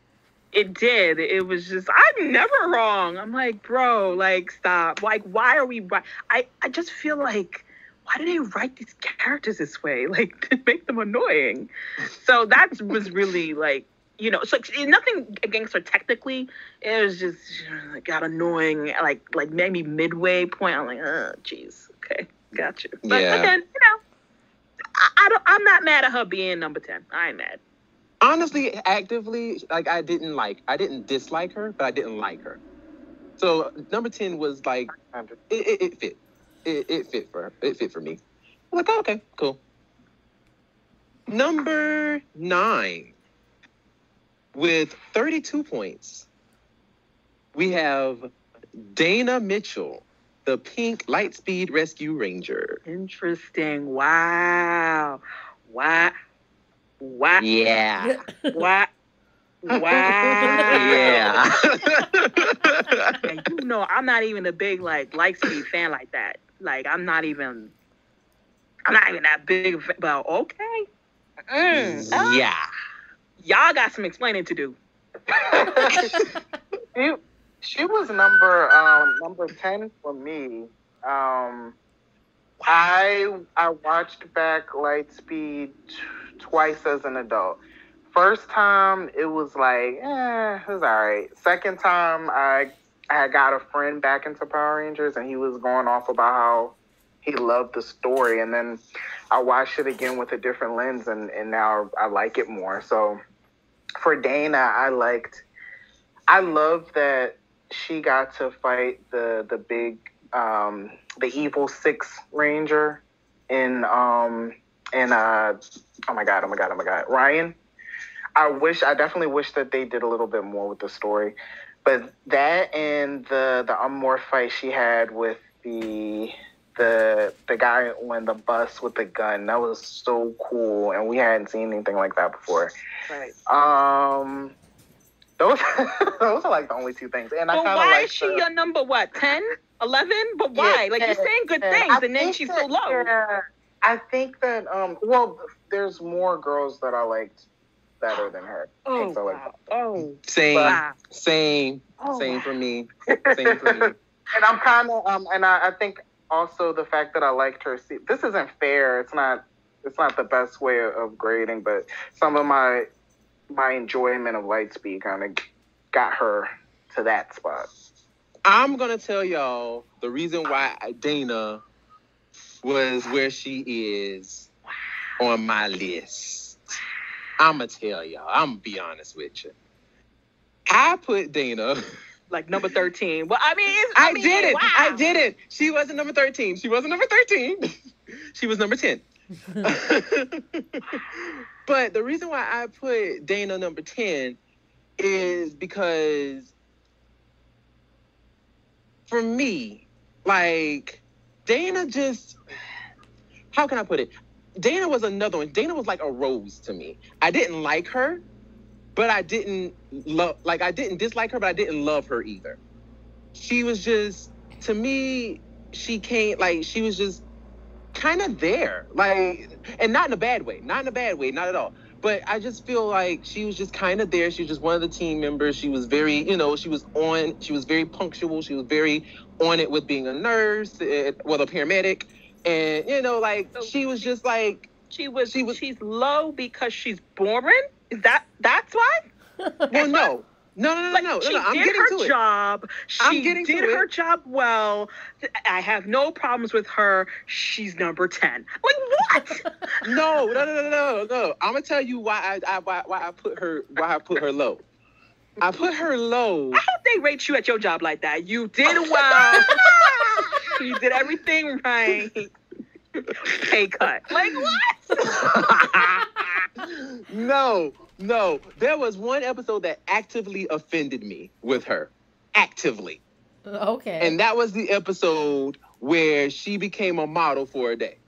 It did. It was just, I'm never wrong. I'm like, bro, like, stop. Like, why are we? I just feel like, why do they write these characters this way? Like, to make them annoying. So that was really like, you know, so nothing against her technically. It was just got annoying. Like maybe midway point, I'm like, oh, jeez, okay, got you. But again, you know, I'm not mad at her being number 10. I ain't mad. Honestly, actively, like I didn't dislike her, but I didn't like her. So number 10 was like, it fit. It fit for her. It fit for me. I'm like, oh, okay, cool. Number 9. With 32 points, we have Dana Mitchell, the Pink Lightspeed Rescue Ranger. Interesting. Wow. Wow. Yeah. Wow. Yeah. And you know, I'm not even a big Lightspeed fan like that. Like, I'm not even that big of a, but okay. Yeah. Y'all got some explaining to do. She was number 10 for me. I watched back Lightspeed twice as an adult. First time it was like, it was all right. Second time I got a friend back into Power Rangers and he was going off about how he loved the story, and then I watched it again with a different lens, and now I like it more. So for Dana, I love that she got to fight the big the evil 6 Ranger in oh my god, Ryan. I definitely wish that they did a little bit more with the story. But that and the Unmore fight she had with the guy on the bus with the gun, that was so cool, and we hadn't seen anything like that before. Right. Those are like the only 2 things. And I kind of why is she your number 10, 11? But why? Yeah, you're saying good things, and then she's so low. Yeah, I think that there's more girls that I liked better than her. Oh, so, wow. Same for me. Same for me. And I'm kind of and I think also the fact that I liked her. See, this isn't fair. It's not the best way of grading, but some of my enjoyment of Lightspeed kind of got her to that spot. I'm gonna tell y'all the reason why Dana was where she is on my list. I'm gonna tell y'all. I'm gonna be honest with you. I put Dana like number 13. Well, I mean, wow. I didn't. She wasn't number 13. She wasn't number 13. She was number 10. But the reason why I put Dana number 10 is because for me, like, Dana just, how can I put it? Dana was another one. Dana was like a Rose to me. I didn't like her, but I didn't dislike her, but I didn't love her either. She was just, to me, she was just kind of there, and not in a bad way, not at all. But I just feel like she was just kind of there. She was just one of the team members. She was very, she was very punctual. She was very on it with being a nurse, a paramedic. And, she was just like... She's low because she's boring? That's why? Well, no. She I'm did getting her to it. job. I'm She getting to did it. her job well. I have no problems with her. She's number 10. Like, what? No. I'm gonna tell you why I put her low. I put her low. I hope they rate you at your job like that. You did well. You did everything right. Pay cut. Like, what? No. There was one episode that actively offended me with her. Actively. Okay. And that was the episode where she became a model for a day.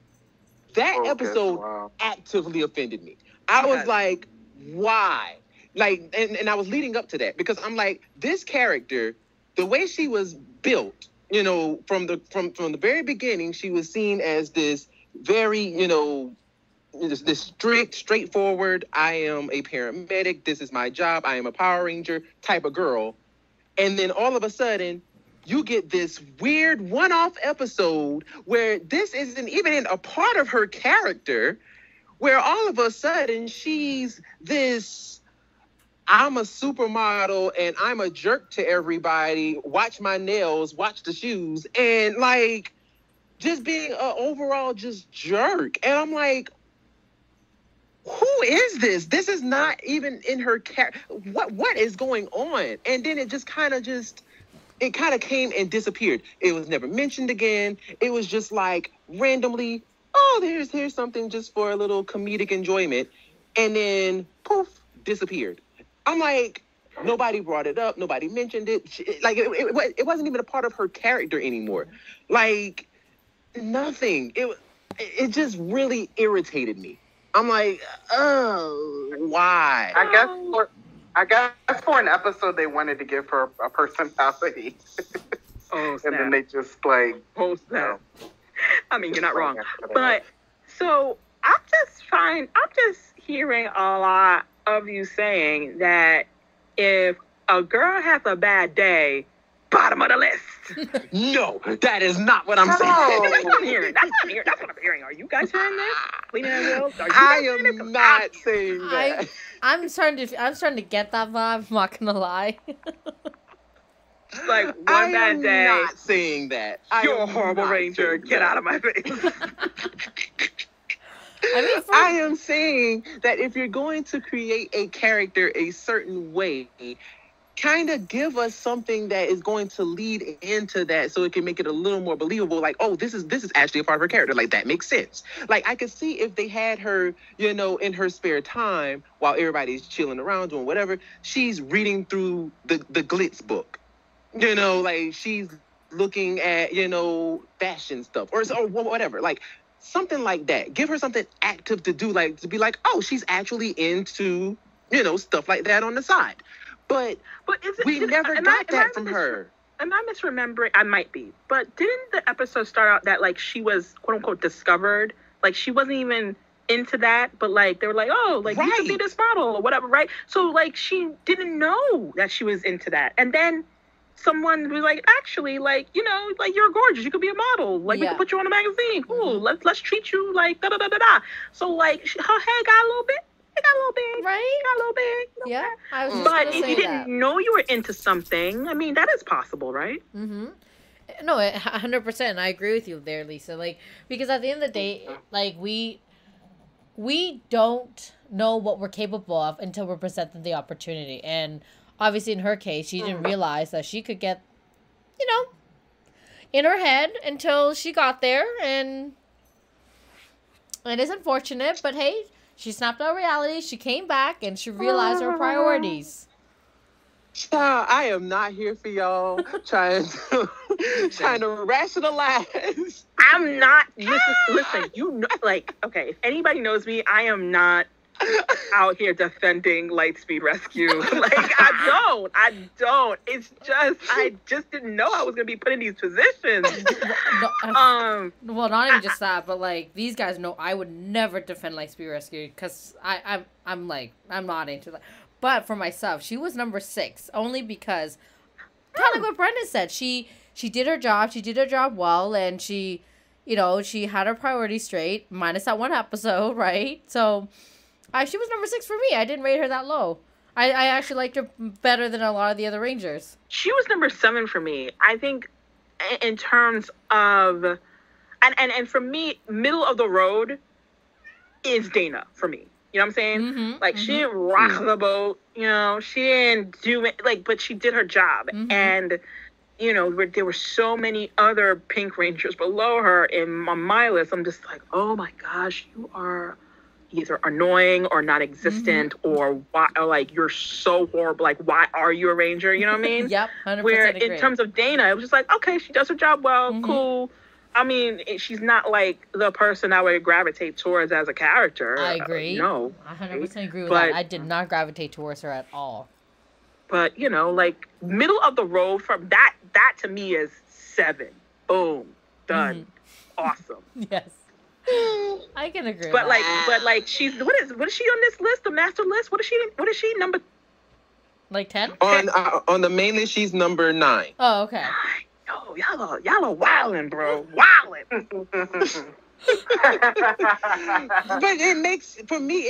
That episode actively offended me. I was like, why? Like, and I was leading up to that because I'm like, this character, the way she was built, you know, from the very beginning, she was seen as this very, you know, this strict, straightforward, I am a paramedic, this is my job, I am a Power Ranger type of girl. And then all of a sudden, you get this weird one-off episode where this isn't even in a part of her character, where all of a sudden she's this, I'm a supermodel and I'm a jerk to everybody, watch my nails, watch the shoes, and like just being an overall just jerk. And I'm like, who is this? This is not even in her character. What is going on? And then it just kind of came and disappeared. It was never mentioned again. It was just like randomly, oh, here's something just for a little comedic enjoyment. And then poof, disappeared. I'm like, nobody brought it up. Nobody mentioned it. Like it wasn't even a part of her character anymore. Like nothing. It just really irritated me. I'm like, oh, why? I guess for an episode they wanted to give her a personality. Oh, snap. And then they just like, oh, snap. I mean, you're not wrong. But so I'm just hearing a lot of you saying that if a girl has a bad day, bottom of the list. No, that is not what I'm saying. That's what I'm hearing. That's what I'm hearing. Are you guys hearing this? Lena and Will? I am not saying that. I'm starting to get that vibe. I'm not gonna lie. Like one bad day. I'm not saying that. You're a horrible ranger. Get out of my face. I am saying that if you're going to create a character a certain way, kind of give us something that is going to lead into that so it can make it a little more believable. Like, oh, this is actually a part of her character. Like, that makes sense. Like, I could see if they had her, you know, in her spare time while everybody's chilling around doing whatever, she's reading through the glitz book. You know, like, she's looking at, you know, fashion stuff or whatever. Like, something like that. Give her something active to do, like, to be like, oh, she's actually into, you know, stuff like that on the side. But we never got that from her. Am I misremembering? I might be. But didn't the episode start out that, like, she was, quote unquote, discovered? Like, she wasn't even into that, but, like, they were like, oh, like, you could be this model or whatever, right? So, like, she didn't know that she was into that. And then someone was like, actually, like, you know, like, you're gorgeous. You could be a model. Like, we could put you on a magazine. Cool. Let's treat you like da-da-da-da-da. So, like, her head got a little bit. It got a little big. Right? Got a little big. Yeah. I was just but if you didn't know you were into something, I mean, that is possible, right? Mm-hmm. No, 100%. I agree with you there, Lisa. Like, because at the end of the day, like, we don't know what we're capable of until we're presented the opportunity. And obviously, in her case, she didn't realize that she could get, you know, in her head until she got there. And it is unfortunate, but hey, she snapped out of reality, she came back, and she realized her priorities. I am not here for y'all trying to rationalize. I'm not, listen, you know, like, okay, if anybody knows me, I am not out here defending Lightspeed Rescue. Like, I don't. It's just, I just didn't know I was going to be put in these positions. Well, not even just that, but, like, these guys know I would never defend Lightspeed Rescue, because I'm not into that. But for myself, she was number 6, only because, kind of like what Brendan said, she did her job well, and she, you know, she had her priorities straight, minus that one episode, right? So, she was number 6 for me. I didn't rate her that low. I actually liked her better than a lot of the other Rangers. She was number 7 for me. I think in terms of, and for me, middle of the road is Dana for me. You know what I'm saying? Mm-hmm, like, she didn't rock the boat, you know, she didn't do it, like, but she did her job. Mm-hmm. And, you know, there were so many other Pink Rangers below her on my list. I'm just like, oh my gosh, you are either annoying or non-existent, or why, or like, you're so horrible. Like, why are you a Ranger? You know what I mean? Yep, 100% Where agree. in terms of Dana, it was just like, okay, she does her job well, cool. I mean, she's not like the person I would gravitate towards as a character. I agree. No. I 100% agree with that. I did not gravitate towards her at all. But, you know, like, middle of the road from that to me is 7. Boom. Done. Awesome. Yes. I can agree. But with that. but she's what is she on this list, the master list? What is she number? Like 10? On the main list, she's number 9. Oh, okay. Yo, y'all are wildin', bro. Wildin'. But it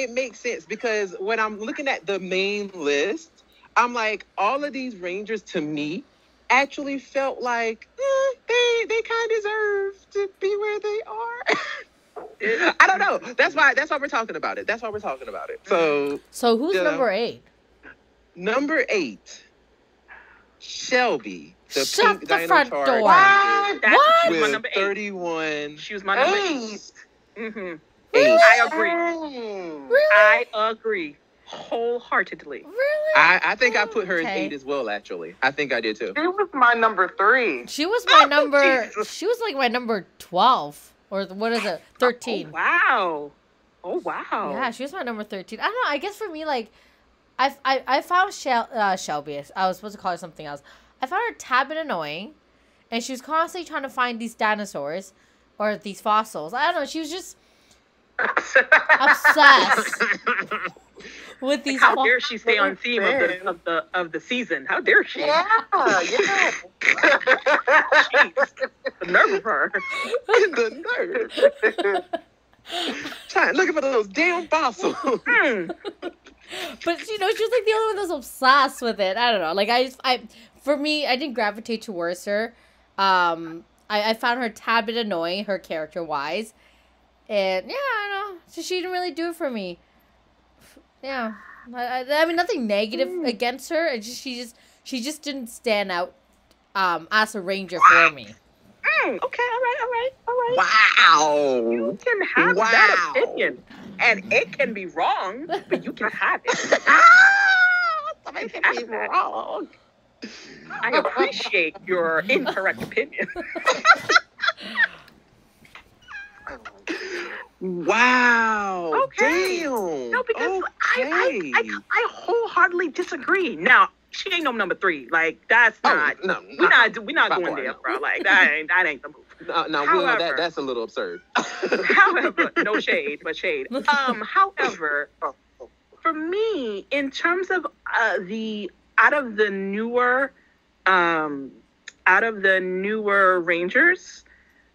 makes sense because when I'm looking at the main list, I'm like, all of these Rangers to me actually felt like they kind of deserve to be where they are. I don't know. That's why we're talking about it. So who's number 8? Number 8, Shelby. Shut Pink the front Dino door. Charge What? She was my with number 8. 31. She was my number 8. 8. I agree. Really? I agree wholeheartedly. Really? I think I put her as Okay. 8 as well, actually. I think I did too. She was my number 3. She was my number. Jesus. She was like my number 12, or what is it? 13. Oh wow. Yeah, she was my number 13. I don't know. I guess for me, like, I found Shelby. I was supposed to call her something else. I found her a tad bit annoying, and she was constantly trying to find these dinosaurs or these fossils. I don't know. She was just obsessed with these. How dare she stay on theme of the season? How dare she? Yeah. Jeez. The nerve of her. The nerve. Trying looking for those damn fossils. But you know, she was like the only one that was obsessed with it. I don't know. Like for me, I didn't gravitate towards her. I found her a tad bit annoying, her character wise, and yeah, I don't know. So she didn't really do it for me. Yeah, I mean nothing negative against her. She just didn't stand out as a Ranger for me. Okay, all right. Wow. You can have that opinion, and it can be wrong, but you can have it. Somebody can be wrong. I appreciate your incorrect opinion. Wow. Okay. Damn. No, because Okay. I wholeheartedly disagree. Now, she ain't no number 3. Like, that's not. No, We're not going there, bro. Like, that ain't the move. No, However- that's a little absurd. However, no shade, but shade. However, for me, in terms of out of the newer Rangers,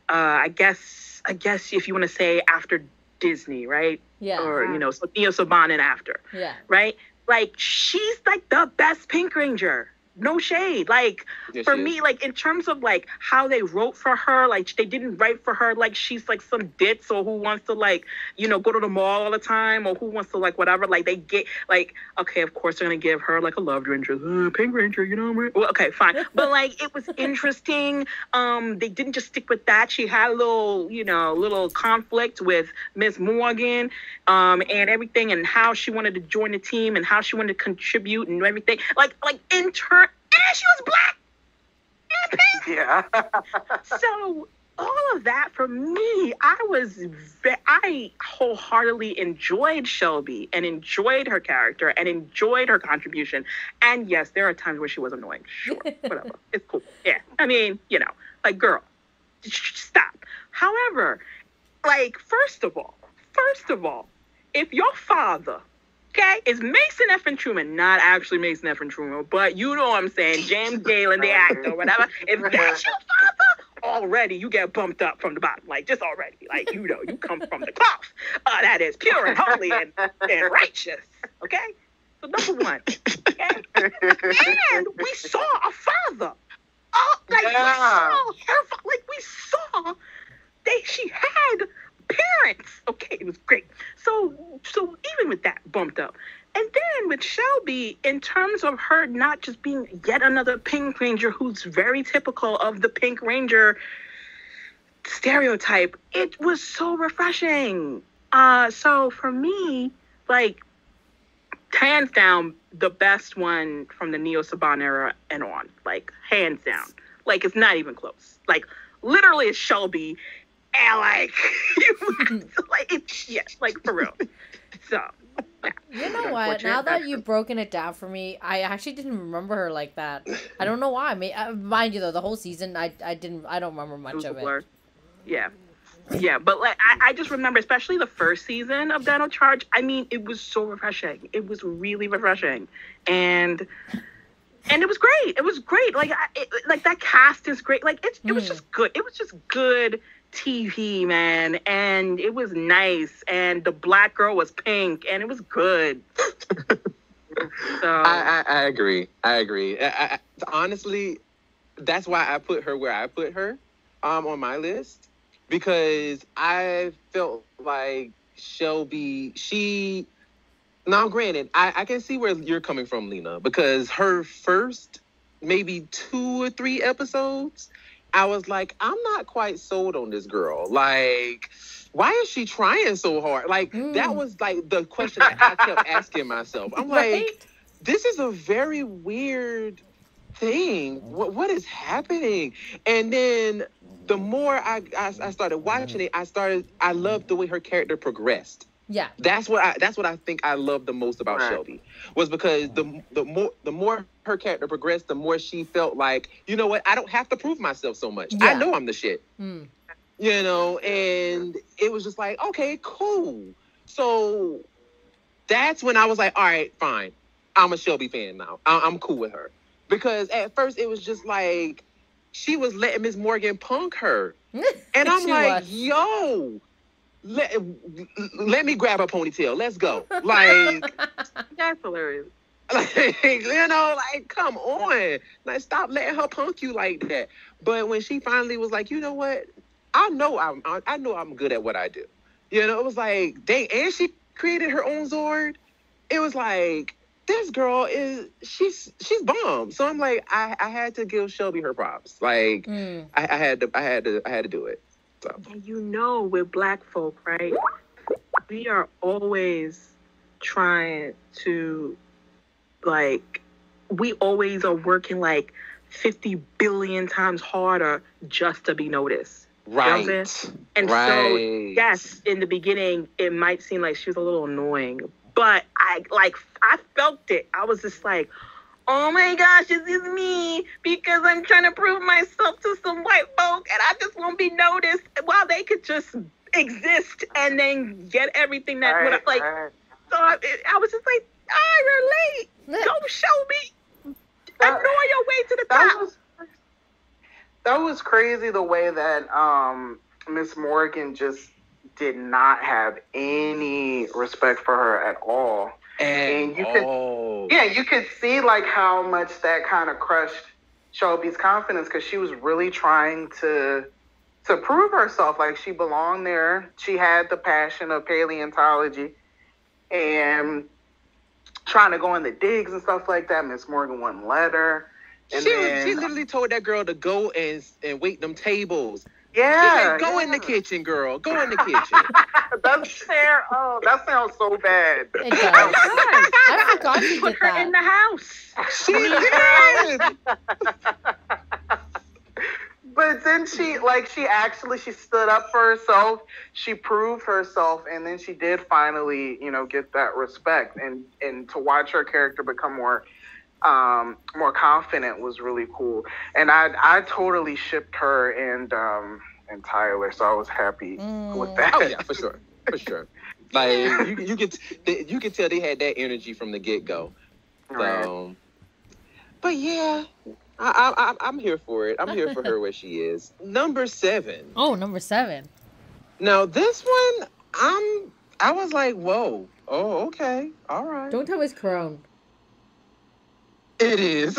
I guess if you want to say after Disney, right? Yeah. Or Neo Saban and after, Yeah. right? Like, she's like the best Pink Ranger. No shade. Like, Yes, for she me, is. like, in terms of, like, how they wrote for her, like, they didn't write for her like she's, like, some ditz or who wants to, like, go to the mall all the time or who wants to, like, whatever. Like, they get, like, okay, of course they're going to give her, like, a loved Ranger. Pink Ranger, you know what I mean? Well, okay, fine. But, like, it was interesting. They didn't just stick with that. She had a little conflict with Miss Morgan and everything, and how she wanted to join the team and how she wanted to contribute and everything. Like in turn, and she was black and pink. Yeah. So all of that for me, I wholeheartedly enjoyed Shelby and enjoyed her character and enjoyed her contribution. And yes, there are times where she was annoying. Sure, whatever, it's cool. Yeah, I mean, like, girl, stop. However, like, first of all, if your father, okay, is Mason Effin Truman, not actually Mason Effin Truman, but you know what I'm saying, James Galen, the actor, whatever. If that's your father, already you get bumped up from the bottom, like, just already, like, you come from the cloth that is pure and holy and righteous, okay? So number one. Okay? And we saw a father. We saw she had parents. Okay, it was great. So even with that bumped up. And then with Shelby, in terms of her not just being yet another Pink Ranger who's very typical of the Pink Ranger stereotype, it was so refreshing. So for me, like, hands down, the best one from the Neo Saban era and on. Like, hands down. Like, it's not even close. Like, literally it's Shelby and, like, like, for real. So, yeah. You know what? Now that you've broken it down for me, I actually didn't remember her like that. I don't know why. Mind you, though, the whole season, I don't remember much of it. Yeah. Yeah, but like I just remember, especially the first season of Dino Charge. I mean, it was so refreshing. It was really refreshing, and it was great. It was great. Like like that cast is great. Like it was just good. It was just good TV, man, and it was nice. And the black girl was pink, and it was good. So I agree. Honestly, that's why I put her where I put her on my list. Because I felt like Shelby, now granted, I can see where you're coming from, Lena, because her first maybe 2 or 3 episodes, I was like, I'm not quite sold on this girl. Like, why is she trying so hard? Like, that was like the question that I kept asking myself. I'm like, this is a very weird thing. What is happening? And then the more I started watching it, I loved the way her character progressed. Yeah. That's what I think I loved the most about Shelby, was because the more her character progressed, the more she felt like, you know what, I don't have to prove myself so much. Yeah. I know I'm the shit. You know, and it was just like, okay, cool. So that's when I was like, all right, fine. I'm a Shelby fan now. I'm cool with her. Because at first it was just like, she was letting Miss Morgan punk her. And I'm like, yo, let me grab her ponytail. Let's go. Like, that's hilarious. Like, you know, like, come on. Like, stop letting her punk you like that. But when she finally was like, you know what? I know I'm good at what I do. You know, it was like, dang, and she created her own Zord. It was like, this girl she's bomb. So I'm like, I had to give Shelby her props. Like, I had to do it. So. And you know, with black folk, right? We are always trying to, like, we always are working like 50 billion times harder just to be noticed. Right. You know what I'm saying? And so, yes, in the beginning, it might seem like she was a little annoying, but I felt it. I was just like, oh my gosh, this is me, because I'm trying to prove myself to some white folk, and I just won't be noticed, while they could just exist and then get everything that So I was just like, I relate. Don't show me. Ignore your way to the top. That was crazy, the way that Miss Morgan just did not have any respect for her at all. And you could see like how much that kind of crushed Shelby's confidence, because she was really trying to prove herself. Like, she belonged there. She had the passion of paleontology and trying to go in the digs and stuff like that. Miss Morgan wouldn't let her. And she literally told that girl to go and wait them tables. Yeah. Go in the kitchen, girl. Go in the kitchen. That's fair. Oh, that sounds so bad. It does. I forgot she put did her that. in the house. She did. But then she stood up for herself. She proved herself, and then she did finally, get that respect. And to watch her character become more confident was really cool. And I totally shipped her and Tyler, so I was happy with that. Oh yeah, for sure. Like, you could tell they had that energy from the get go. So, but yeah, I'm here for it. I'm here for her where she is. Number 7. Oh, number 7. Now this one, I was like, whoa. Oh, okay, all right. Don't tell me it's Corone. It is.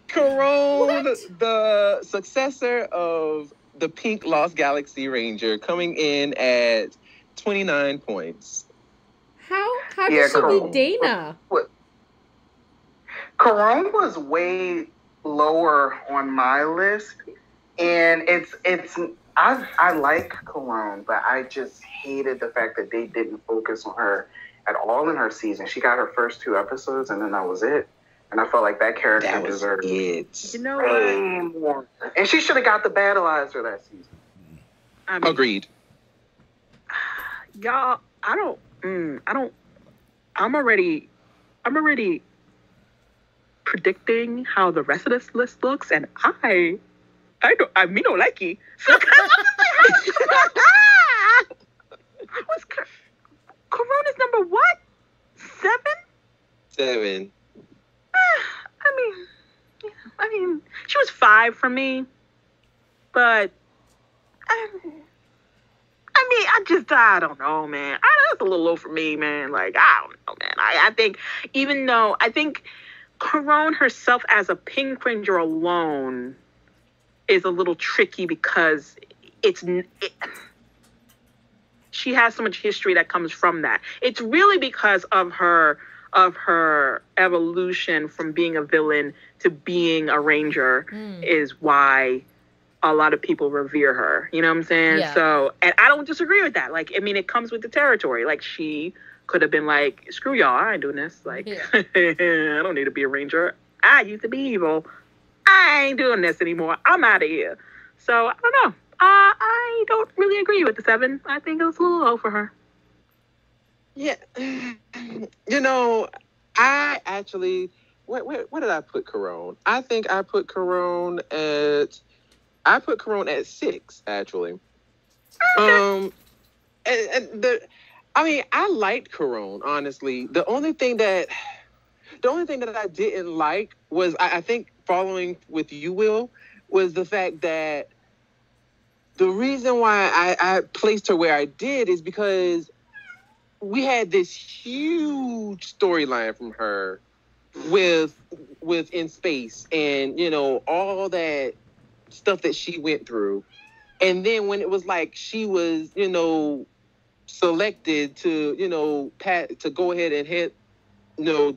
Carone, the successor of the Pink Lost Galaxy Ranger, coming in at 29 points. How did she beat Dana? Carone was way lower on my list, and I like Carone, but I just hated the fact that they didn't focus on her at all in her season. She got her first 2 episodes, and then that was it. And I felt like that character deserved it. You know way more. And she should have got the Battleizer that season. I mean, Agreed. Y'all, I'm already predicting how the rest of this list looks, and I don't like it. So what's Corona's number what? 7? 7. I mean, she was 5 for me, but I don't know, man. That's a little low for me, man. Like, I don't know, man. I think, even though I think Carone herself as a Pink Ranger alone is a little tricky because she has so much history that comes from that. It's really because of her evolution from being a villain to being a ranger is why a lot of people revere her. You know what I'm saying? Yeah. So, and I don't disagree with that. Like, I mean, it comes with the territory. Like, she could have been like, screw y'all, I ain't doing this. Like, I don't need to be a ranger. I used to be evil. I ain't doing this anymore. I'm out of here. So, I don't know. I don't really agree with the 7. I think it was a little low for her. Yeah. You know, I actually, where did I put Carone? I think I put Carone at 6, actually. I liked Carone, honestly. The only thing that I didn't like was, I think, following with you, Will, was the fact that the reason why I placed her where I did is because we had this huge storyline from her with In Space, and, you know, all that stuff that she went through. And then when it was like she was, you know, selected to, you know, to go ahead and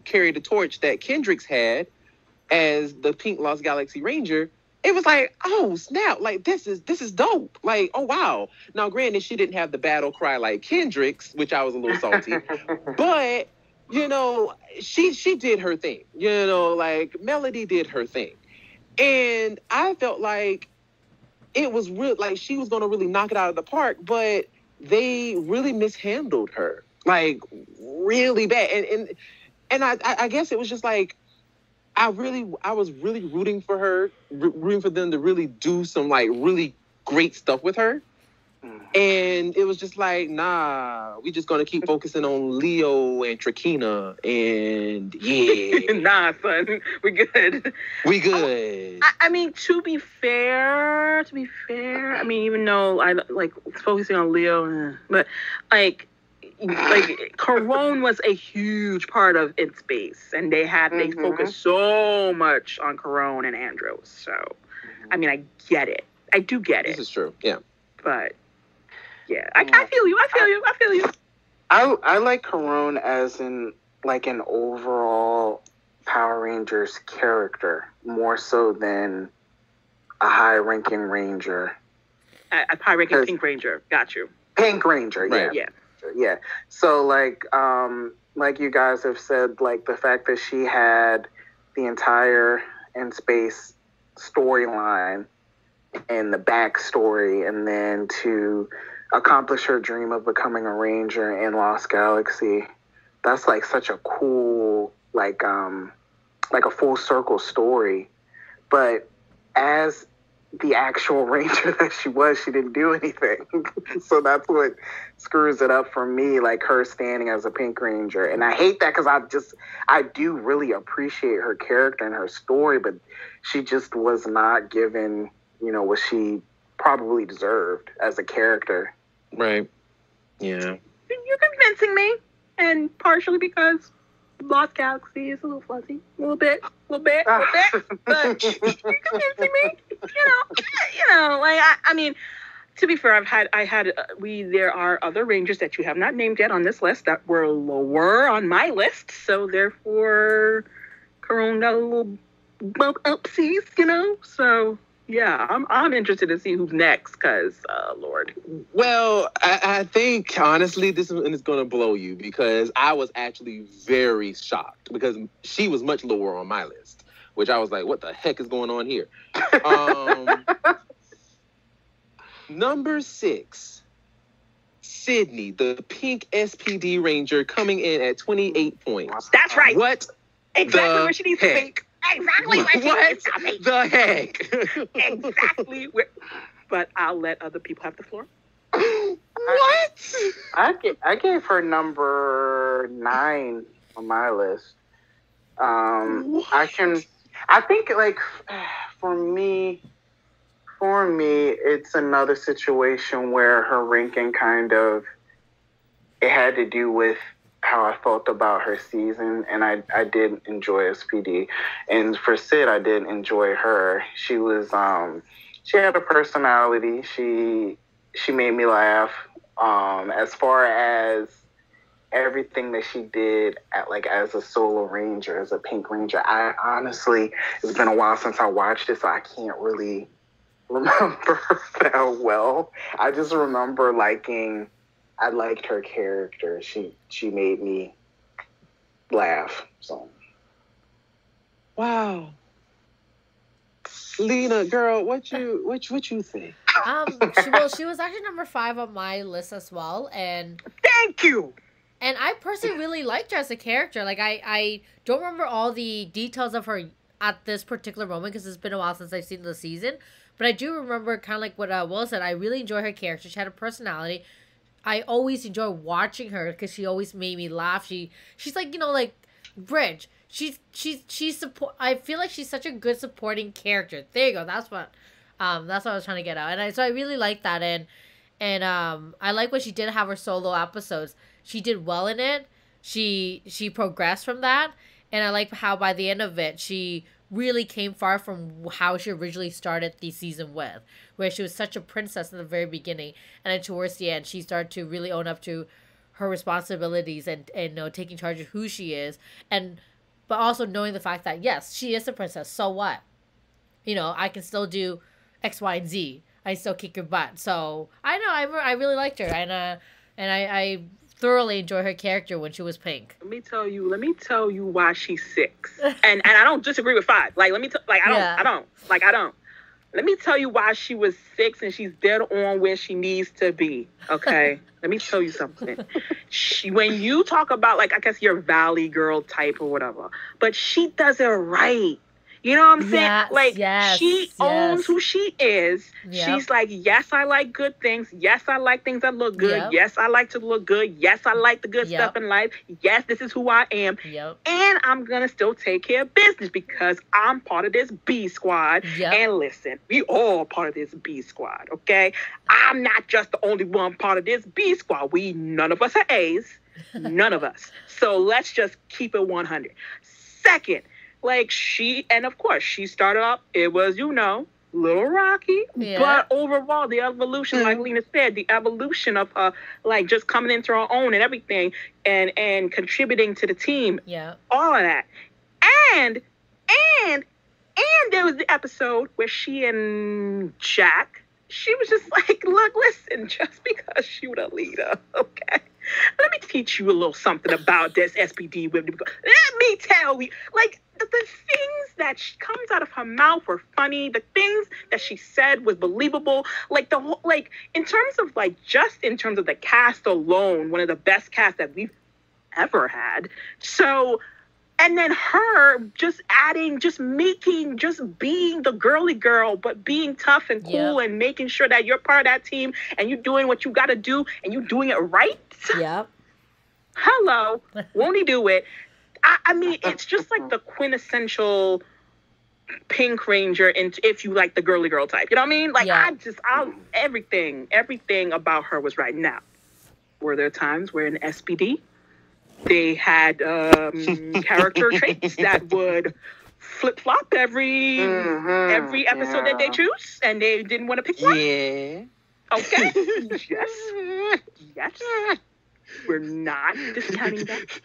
carry the torch that Kendricks had as the Pink Lost Galaxy Ranger, it was like, oh snap, like this is dope. Like, oh wow. Now granted, she didn't have the battle cry like Kendricks, which I was a little salty. But, you know, she did her thing. You know, like Melody did her thing. And I felt like it was real, like she was gonna really knock it out of the park, but they really mishandled her. Like really bad. And I guess it was just like I was really rooting for her, rooting for them to really do some like really great stuff with her. And it was just like, nah, we just gonna keep focusing on Leo and Trakina, and yeah. Nah, son, we good. We good. I mean, to be fair, I mean, even though I like focusing on Leo, but like Carone was a huge part of In Space, and they focused so much on Carone and Andros. So, I mean, I get it. I do get it. This is true. Yeah. But yeah, I feel you. I like Carone as an overall Power Rangers character more so than a high-ranking Ranger. A high-ranking Pink Ranger. Got you. Pink Ranger, yeah. Right. Yeah. So like you guys have said, like the fact that she had the entire In Space storyline and the backstory, and then to accomplish her dream of becoming a ranger in Lost Galaxy, that's like such a cool, like a full circle story. But as the actual ranger that she was, she didn't do anything. So that's what screws it up for me, like her standing as a Pink Ranger. And I hate that because I do really appreciate her character and her story, but she just was not given, you know, what she probably deserved as a character. Right. Yeah. You're convincing me, and partially because Lost Galaxy is a little fuzzy, a little bit, but you're convincing me. Like I mean, to be fair, there are other Rangers that you have not named yet on this list that were lower on my list, so therefore, Corona got a little bump upsies, so. Yeah, I'm interested to see who's next, because, Lord. Well, I think, honestly, this is going to blow you, because I was actually very shocked, because she was much lower on my list, which I was like, what the heck is going on here? Number 6, Sydney, the pink SPD Ranger, coming in at 28 points. That's right. What exactly where she needs to be. Exactly what the heck? Exactly where. But I'll let other people have the floor. What? I gave her number 9 on my list. I think like for me, it's another situation where her ranking it had to do with how I felt about her season, and I did enjoy SPD. And for Sid, I did enjoy her. She was she had a personality. She made me laugh. As far as everything that she did as a solo ranger, as a Pink Ranger, I honestly, it's been a while since I watched it, so I can't really remember that well. I just remember I liked her character. She made me laugh. So, wow, Lena, girl, what you think? She was actually number 5 on my list as well, and thank you. And I personally really liked her as a character. Like I don't remember all the details of her at this particular moment because it's been a while since I've seen the season, but I do remember kind of like what Will said. I really enjoy her character. She had a personality. I always enjoy watching her because she always made me laugh. She's like, like Bridge. She's support. I feel like she's such a good supporting character. There you go. That's what I was trying to get out. And so I really like that. And I like when she did have her solo episodes. She did well in it. She progressed from that. And I like how by the end of it, she really came far from how she originally started the season with, where she was such a princess in the very beginning, and then towards the end she started to really own up to her responsibilities and taking charge of who she is, but also knowing the fact that yes, she is a princess, so what, I can still do X, Y, and Z. I still kick her butt. So I know I really liked her, and I thoroughly enjoy her character when she was Pink. Let me tell you why she's 6. And I don't disagree with 5. I don't. Let me tell you why she was 6 and she's dead on where she needs to be. Okay? Let me tell you something. When you talk about I guess your Valley girl type or whatever, but she does it right. You know what I'm saying? Yes, she owns who she is. Yep. She's like, yes, I like good things. Yes, I like things that look good. Yep. Yes, I like to look good. Yes, I like the good stuff in life. Yes, this is who I am. Yep. And I'm going to still take care of business because I'm part of this B squad. Yep. And listen, we all part of this B squad, okay? I'm not just the only one part of this B squad. None of us are A's. None of us. So let's just keep it 100. Second, she started off, it was, little rocky, but overall, the evolution, like Lena said, the evolution of her, just coming into her own and everything, and contributing to the team, all of that. And there was the episode where she and Jack, she was just like, look, listen, just because you're the leader, okay? Let me teach you a little something about this SPD women. Let me tell you, the things that comes out of her mouth were funny. The things that she said was believable. In terms of the cast alone, one of the best casts that we've ever had. So, and then her just adding, just being the girly girl, but being tough and cool and making sure that you're part of that team and you're doing what you got to do and you're doing it right. Yep. Hello. Won't he do it? I mean, it's just like the quintessential Pink Ranger, if you like the girly girl type. You know what I mean? Everything about her was right. Now, were there times where in SPD They had character traits that would flip-flop every episode that they choose, and they didn't want to pick one. Yeah. Okay. Yes. We're not discounting that.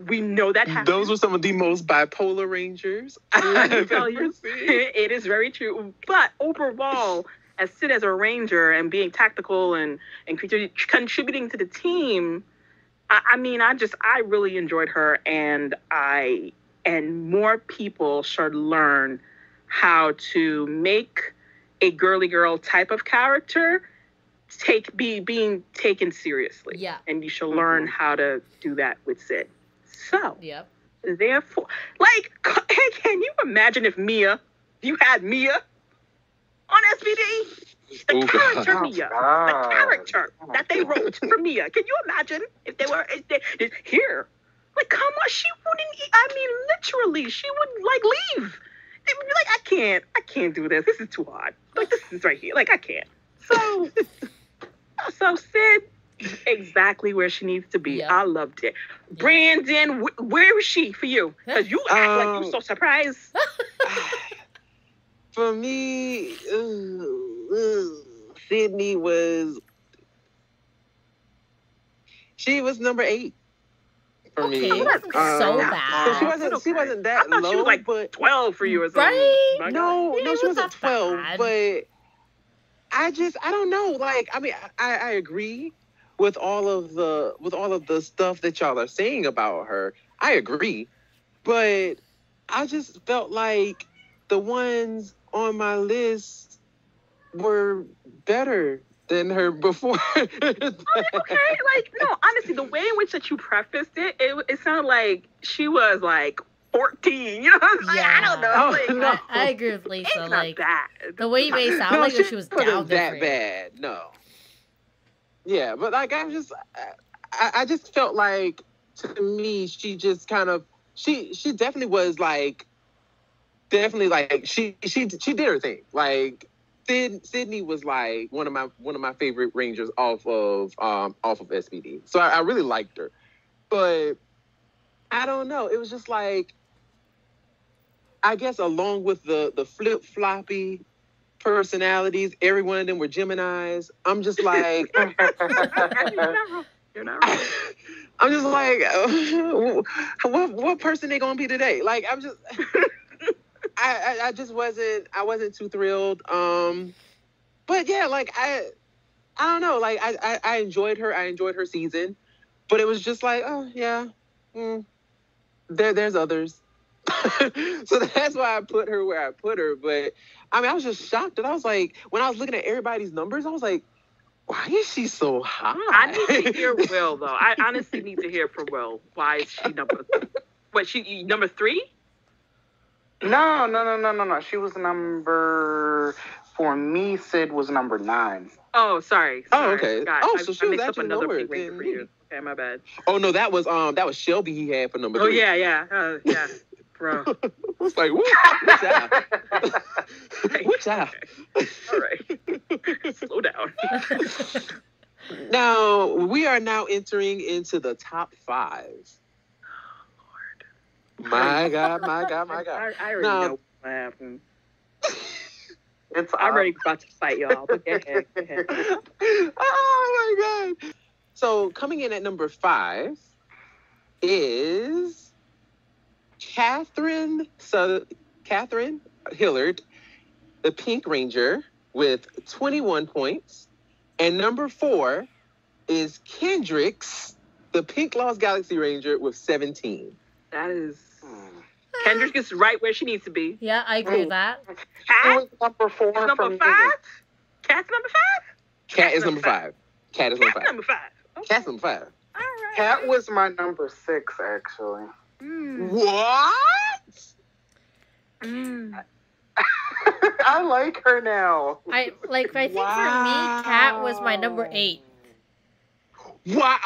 We know that happens. Those were some of the most bipolar Rangers Let me I've tell ever you, seen. it is very true. But overall, as Sid as a Ranger and being tactical and contributing to the team, I really enjoyed her, and more people should learn how to make a girly girl type of character being taken seriously. Yeah. And you should learn how to do that with Sid. So, Yep. therefore, hey, can you imagine if you had Mia on SVD? The character Mia. The character that they wrote for Mia. Can you imagine if they here? Like, come on, she wouldn't, literally, she would, leave. They would be like, I can't do this. This is too hard. Like, this is right here. Like, I can't. So Sid, exactly where she needs to be. Yep. I loved it. Brandon, where is she for you? Because you act like you're so surprised. For me, Sydney was number 8 for me. It wasn't so bad. So she wasn't that I thought low, she was like but 12 for you or something. Right? My no, God. she wasn't 12, bad. but I don't know. Like, I mean, I agree with all of the stuff that y'all are saying about her. I agree, but I just felt like the ones on my list were better than her before. Okay, no, honestly, the way in which that you prefaced it sounded like she was like 14. You know what I'm saying? I don't know. Like, no. I agree with Lisa. it's Like, not bad. the way you made it sound like she she was wasn't down that there. bad. No. Yeah, but like I just felt like, to me, she just kind of she definitely was like she did her thing. Like Sydney was like one of my favorite Rangers off of SVD. So I really liked her, but I don't know. It was just like, I guess along with the flip floppy personalities, every one of them were Geminis. I'm just like, You're not wrong. I'm just like, what person they gonna be today? Like, I'm just, I just wasn't too thrilled. But yeah, like I don't know. Like I enjoyed her. I enjoyed her season, but it was just like, oh yeah, there's others. So that's why I put her where I put her. But I mean, I was just shocked that I was like, when I was looking at everybody's numbers, I was like, why is she so high? I need to hear Will, though. I honestly need to hear from Will. Why is she number? What, she number 3? No. She was number. For me, Sid was number 9. Oh, sorry. Oh, okay. God, So she was actually lower Pink Ranger than for me. you. Okay, my bad. Oh no, that was Shelby he had for number 3. Oh yeah, yeah, bro. I was like, what? What's that? What's that? All right. Slow down. Now, we are now entering into the top 5. Lord. My God. I already Now- know what happened. It's I'm already about to fight y'all. But go ahead. Oh my God. So coming in at number 5 is Catherine Hillard, the Pink Ranger, with 21 points. And number 4 is Kendricks, the Pink Lost Galaxy Ranger, with 17. That is... Kendrick is right where she needs to be. Yeah, I agree with that. Cat number 4. is number 5? Cat's number 5? Cat is number 5. Cat is number 5. Number 5. Okay. Cat's number 5. All right. Cat was my number 6, actually. What? I like her now. I think for me, Cat was my number 8. What?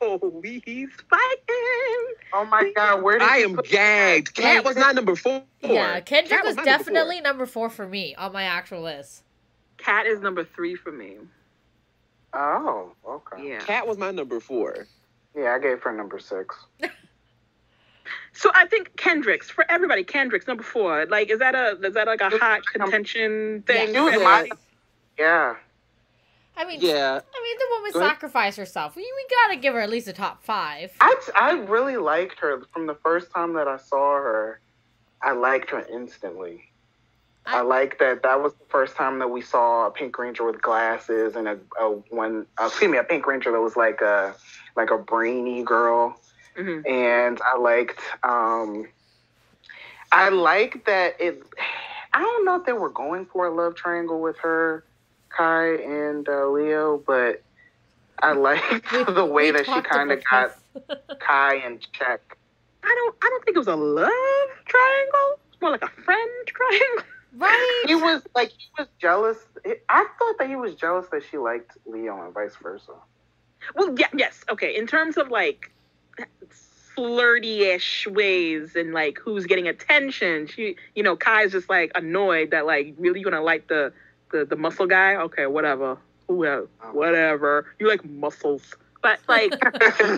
Oh, he's fighting. Oh my God, where did I you am put gagged. Cat was not number 4. Yeah, Kendrick Cat was not number definitely 4. number 4 for me on my actual list. Cat is number 3 for me. Oh, okay. Yeah. Cat was my number 4. Yeah, I gave her number 6. So I think Kendrick's for everybody. Kendrick's number 4. Like, is that like a hot contention thing? Yeah. I mean, yeah. The woman sacrificed herself. We gotta give her at least a top 5. I really liked her from the first time that I saw her. I liked her instantly. I like that was the first time that we saw a Pink Ranger with glasses and a Pink Ranger that was like a brainy girl. Mm-hmm. And I liked that it. I don't know if they were going for a love triangle with her, Kai and Leo, but I liked the way that she kind of got Kai in check. I don't think it was a love triangle. It's more like a friend triangle. Right. He was jealous. I thought that he was jealous that she liked Leo and vice versa. Well, yeah, yes, okay. In terms of like flirty-ish ways and like who's getting attention, Kai's just like annoyed that like really you gonna like the muscle guy? Okay, whatever. Whatever. You like muscles. But like after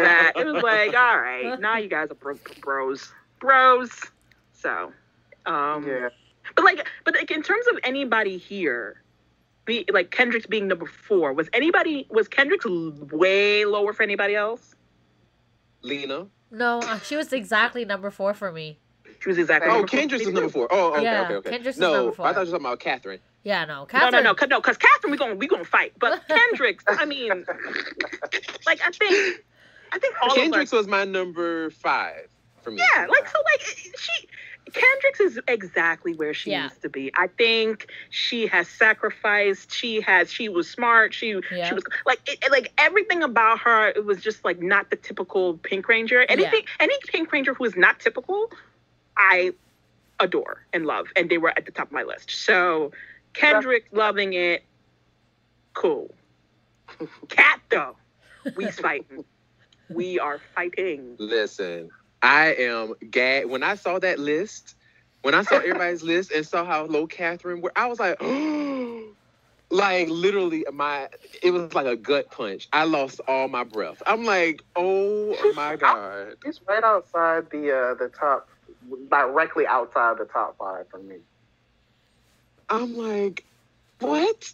that, it was like, all right, now you guys are bros. So, yeah. But like in terms of anybody here, like Kendrick's being number 4, was Kendrick's way lower for anybody else? Lena? No, she was exactly number 4 for me. She was exactly. Oh, Kendrick's is number 4. Oh, okay, yeah, okay. Kendrick's is number 4. I thought you were talking about Catherine. Yeah, no, Catherine. No, because Catherine, we gonna fight. But Kendrick's, I mean, like I think all Kendrick's of us, was my number 5 for me. Yeah, like so, like Kendrick's is exactly where she needs to be. I think she has sacrificed. She was smart. She was like everything about her. It was just like not the typical Pink Ranger. Any Pink Ranger who is not typical, I adore and love, and they were at the top of my list. So Kendrick loving it, cool. Cat though, we's fighting. We are fighting. Listen, I am gagged. When I saw that list, when I saw everybody's list and saw how low Catherine were, I was like, oh, like literally it was like a gut punch. I lost all my breath. I'm like, oh my God. It's right outside the top, directly outside the top 5 for me. I'm like, what?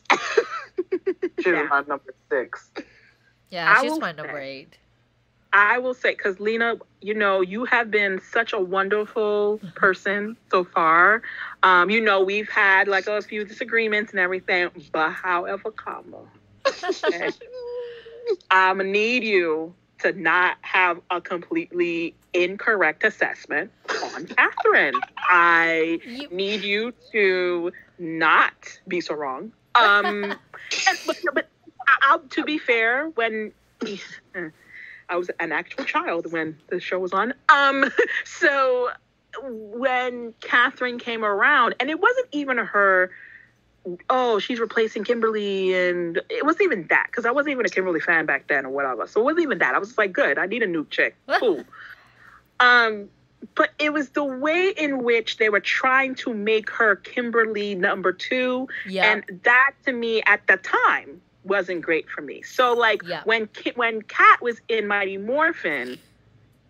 She's my number 6. Yeah, she's my number 8. I will say, because Lena, you have been such a wonderful person so far. We've had like a few disagreements and everything, but however, okay, I'm gonna need you to not have a completely incorrect assessment on Catherine. I need you to not be so wrong. But to be fair, when I was an actual child when the show was on. So when Catherine came around, and it wasn't even her, she's replacing Kimberly, and it wasn't even that, because I wasn't even a Kimberly fan back then or whatever. So it wasn't even that. I was just like, good, I need a new chick. Cool. But it was the way in which they were trying to make her Kimberly number 2. Yeah. And that, to me, at the time, wasn't great for me. So, like, when Kat was in Mighty Morphin,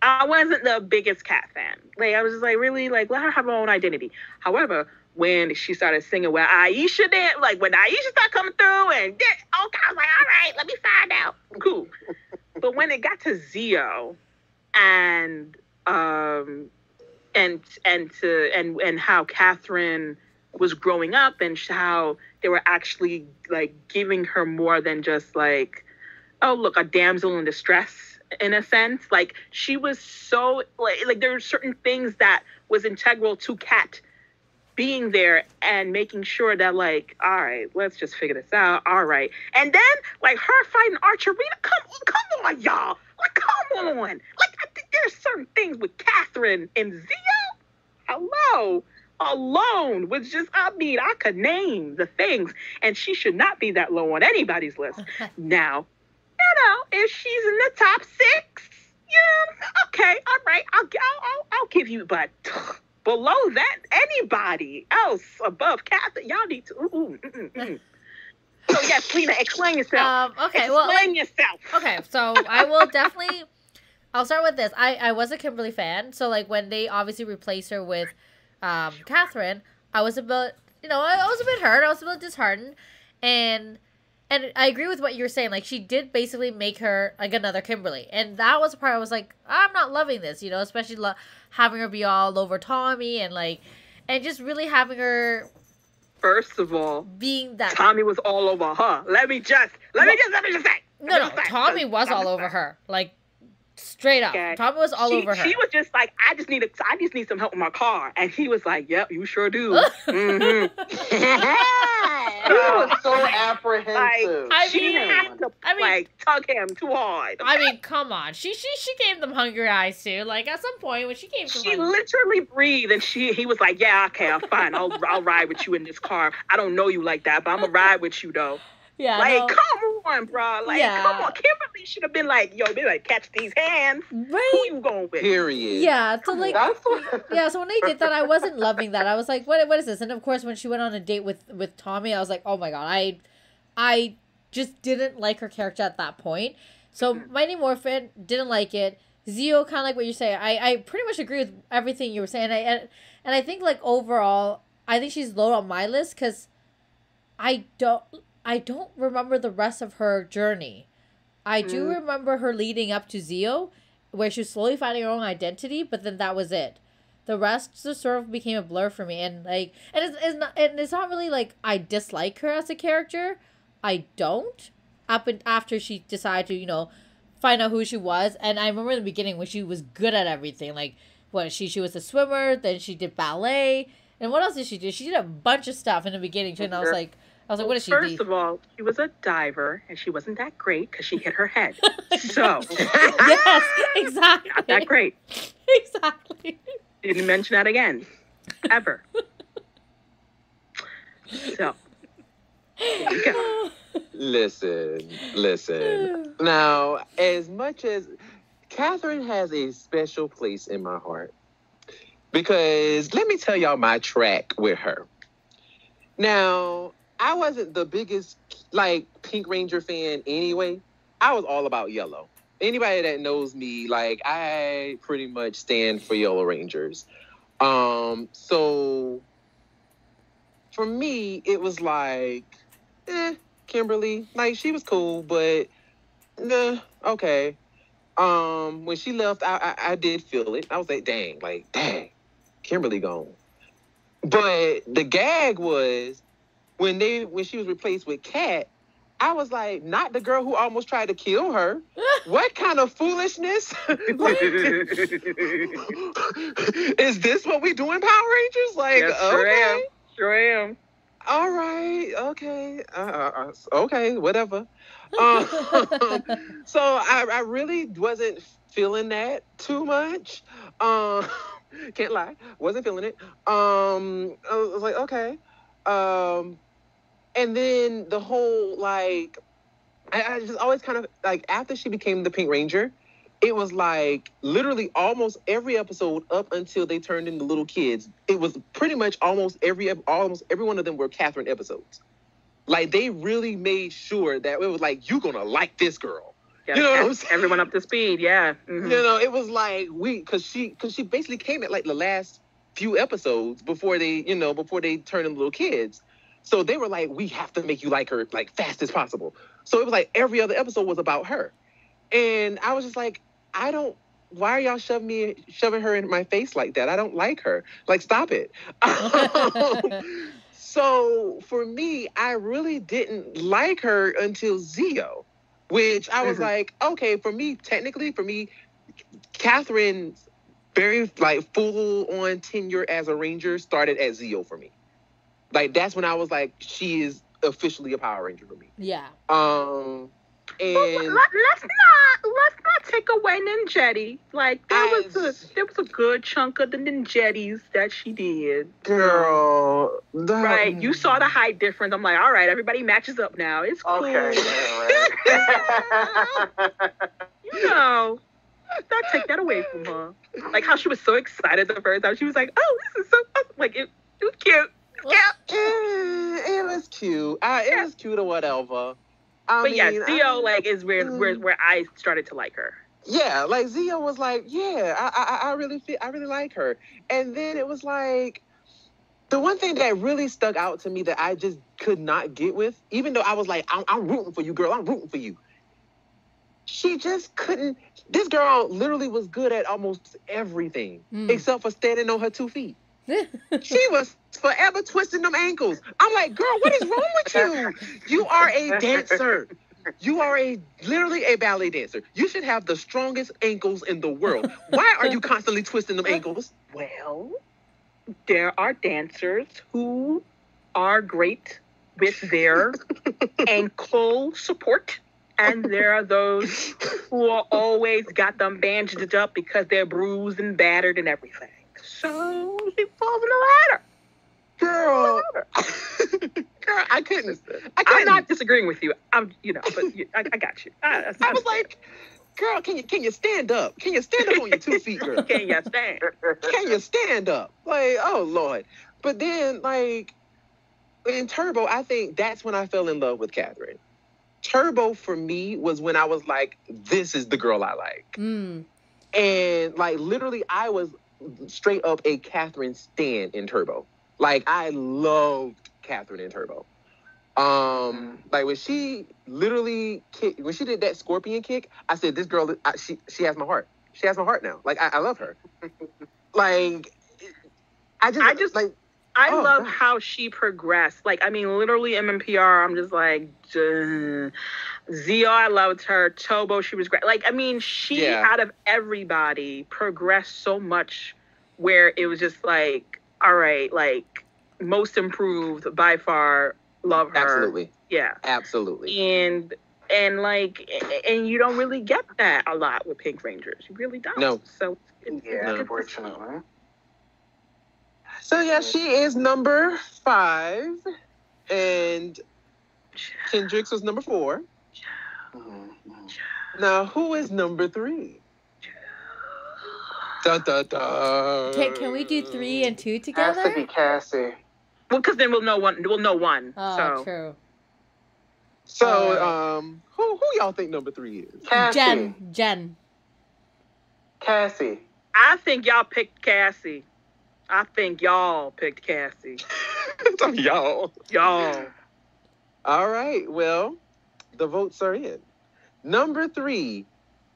I wasn't the biggest Kat fan. Like, I was just like, really? Like, let her have her own identity. However, when she started singing where Aisha did, like, when Aisha started coming through and okay, I was like, all right, let me find out. Cool. But when it got to Zio and how Catherine was growing up and how they were actually like giving her more than just like, oh, look, a damsel in distress in a sense. Like she was so like there were certain things that was integral to Kat being there and making sure that like, all right, let's just figure this out. All right. And then like her fighting Archerita, come on, y'all. Like, come on. Like, I think there's certain things with Catherine and Zio. Hello. Alone was just, I could name the things, and she should not be that low on anybody's list. Now, if she's in the top 6, okay, all right, I'll give you, but below that, anybody else above Catherine, y'all need to, So yes, Lena, explain yourself. Explain yourself. Okay, so I will definitely. I'll start with this. I was a Kimberly fan, so like when they obviously replaced her with Catherine, I was a bit, I was a bit hurt. I was a bit disheartened, and I agree with what you were saying. Like she did basically make her like another Kimberly, and that was the part I was like, I'm not loving this, especially having her be all over Tommy and just really having her. First of all, being that Tommy was all over her. Let me just say. No, Tommy was all over her. Like straight up. Okay. Tommy was all over her. She was just like, I just need some help with my car. And he was like, yep, you sure do. Mm-hmm. He was so apprehensive. She had to tug him too hard. Okay? I mean, come on. She gave them hungry eyes too. Like at some point when she came to literally breathed and he was like, yeah, okay, I'm fine. I'll ride with you in this car. I don't know you like that, but I'm gonna ride with you though. Yeah, come on, bro. Come on. Kimberly should have been like, yo, catch these hands. Right. Who you going with? Period. Yeah. So so when they did that, I wasn't loving that. I was like, what is this? And of course, when she went on a date with Tommy, I was like, oh my God, I just didn't like her character at that point. So Mighty Morphin didn't like it. Zio, kind of like what you say. I pretty much agree with everything you were saying. And I think like overall, I think she's low on my list because I don't remember the rest of her journey. I do remember her leading up to Zio, where she was slowly finding her own identity, but then that was it. The rest just sort of became a blur for me, and it's not really like I dislike her as a character. I don't. After she decided to, find out who she was, and I remember in the beginning when she was good at everything, like she was a swimmer, then she did ballet, and what else did she do? She did a bunch of stuff in the beginning too, and I was like, what is she? First of all, she was a diver, and she wasn't that great because she hit her head. So, yes, exactly. Not that great. Exactly. Didn't mention that again, ever. So, there you go. Listen. Now, as much as Catherine has a special place in my heart, because let me tell y'all my track with her. Now, I wasn't the biggest, Pink Ranger fan anyway. I was all about Yellow. Anybody that knows me, I pretty much stand for Yellow Rangers. So, for me, it was Kimberly. She was cool, but, okay. When she left, I did feel it. I was like, dang, Kimberly gone. But the gag was, when she was replaced with Kat, I was like, not the girl who almost tried to kill her. What kind of foolishness? Is this what we do in Power Rangers? Yes, okay. Sure am. All right. Okay. Okay. Whatever. So I really wasn't feeling that too much. Can't lie. Wasn't feeling it. I was like, okay. And then the whole, I just always kind of, after she became the Pink Ranger, it was literally almost every episode up until they turned into little kids, it was pretty much almost every one of them were Catherine episodes. They really made sure that it was you're going to like this girl. Yeah, you know what I'm saying? Everyone up to speed, yeah. Mm-hmm. It was because she basically came at the last few episodes before they turned into little kids. So they were we have to make you like her fast as possible. So it was every other episode was about her. And I was just why are y'all shoving her in my face like that? I don't like her. Stop it. So for me, I really didn't like her until Zio, which I was okay, for me, Catherine's very full on tenure as a Ranger started at Zio for me. That's when I was she is officially a Power Ranger for me. Yeah. And let's not take away Ninjetti. There was a good chunk of the Ninjettis that she did. Girl. Right. You saw the height difference. I'm all right, everybody matches up now. It's cool. Okay. Don't take that away from her. How she was so excited the first time. She was oh, this is so awesome. It was cute. It was cute. It was cute or whatever. But yeah, Zio is where I started to like her. Yeah, like Zio was like, yeah, I really like her. And then it was like, the one thing that really stuck out to me that I just could not get with, even though I was like, I'm rooting for you, girl, I'm rooting for you. She just couldn't. This girl literally was good at almost everything except for standing on her 2 feet. She was forever twisting them ankles. I'm like, girl, what is wrong with you? You are a dancer. You are literally a ballet dancer. You should have the strongest ankles in the world. Why are you constantly twisting them ankles? Well, there are dancers who are great with their ankle support. And there are those who are always got them bandaged up because they're bruised and battered and everything. So she falls in the ladder. Girl, I couldn't. I'm not disagreeing with you. I got you. I was like, girl, can you stand up? Can you stand up on your 2 feet, girl? Can you stand? Can you stand up? Like, oh Lord. But then, like, in Turbo, I think that's when I fell in love with Catherine. Turbo for me was when I was like, this is the girl I like. And like literally I was straight up a Catherine stan in Turbo. Like I loved Catherine in Turbo. Like when she literally when she did that scorpion kick, I said, this girl, she has my heart. She has my heart now. Like I love her. Like I love how she progressed. Like, I mean, literally MMPR, I'm just like, Zio, I loved her. Tobo, she was great. Like, I mean, she, out of everybody, progressed so much where it was just like, all right, like, most improved by far, love her. Absolutely. Yeah. Absolutely. And you don't really get that a lot with Pink Rangers. You really don't. No. So, unfortunately. So yeah, she is number 5, and Kendricks was number 4. Now, who is number 3? Dun, dun, dun. Can we do 3 and 2 together? Has to be Cassie. Well, because then we'll know one. We'll know one. Oh, true. So, who y'all think number 3 is? Cassie. Jen. Cassie. I think y'all picked Cassie. I think y'all picked Cassie. Y'all. All right. Well, the votes are in. Number 3,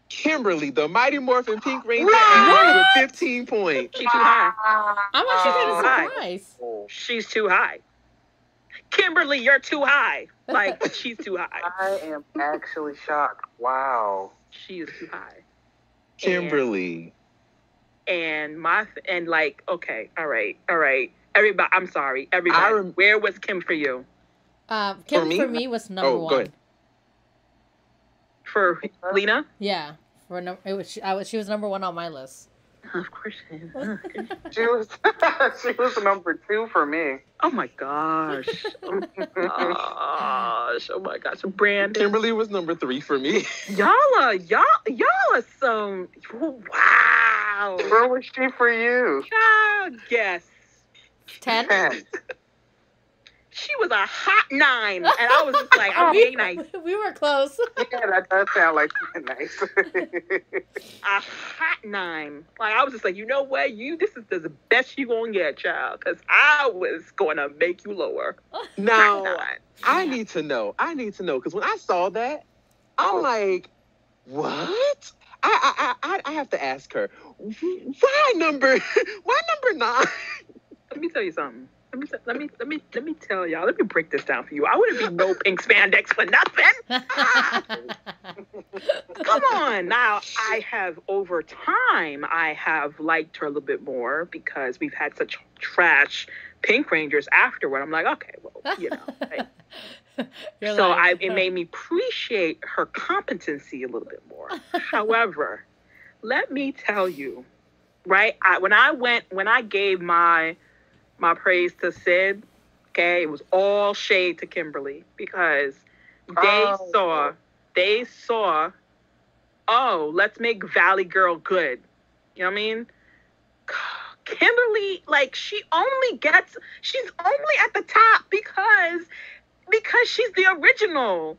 Kimberly, the Mighty Morphin Pink Ranger, with 15 points. She's too high. I'm actually kind of surprised. She's too high. Kimberly, you're too high. Like, she's too high. I am actually shocked. Wow. She is too high. Kimberly. Okay, all right. Everybody, I'm sorry. Everybody, where was Kim for you? Kim for me was number 1. Go ahead. For Lena? Yeah. She was number 1 on my list. Of course she is. She was number 2 for me. Oh my gosh. Oh my gosh. Brandon. Kimberly was number 3 for me. Y'all are some, wow. Where was she for you? Guess. 10? She was a hot 9, and I was just like, I'm being nice. We were close. Yeah, that does sound like being nice. A hot 9. Like, I was just like, you know what? This is the best you gonna get, child, because I was gonna make you lower. Now, I need to know, because when I saw that, I'm like, what? I have to ask her, why number 9? Let me tell you something. Let me tell y'all. Let me break this down for you. I wouldn't be no pink spandex for nothing. Come on. Now, over time, I have liked her a little bit more because we've had such trash Pink Rangers afterward. I'm like, okay, well, you know. It made me appreciate her competency a little bit more. However, let me tell you, right? When I gave my praise to Sid, okay, it was all shade to Kimberly because they saw, oh, let's make Valley Girl good. You know what I mean? Kimberly, like, she's only at the top because she's the original.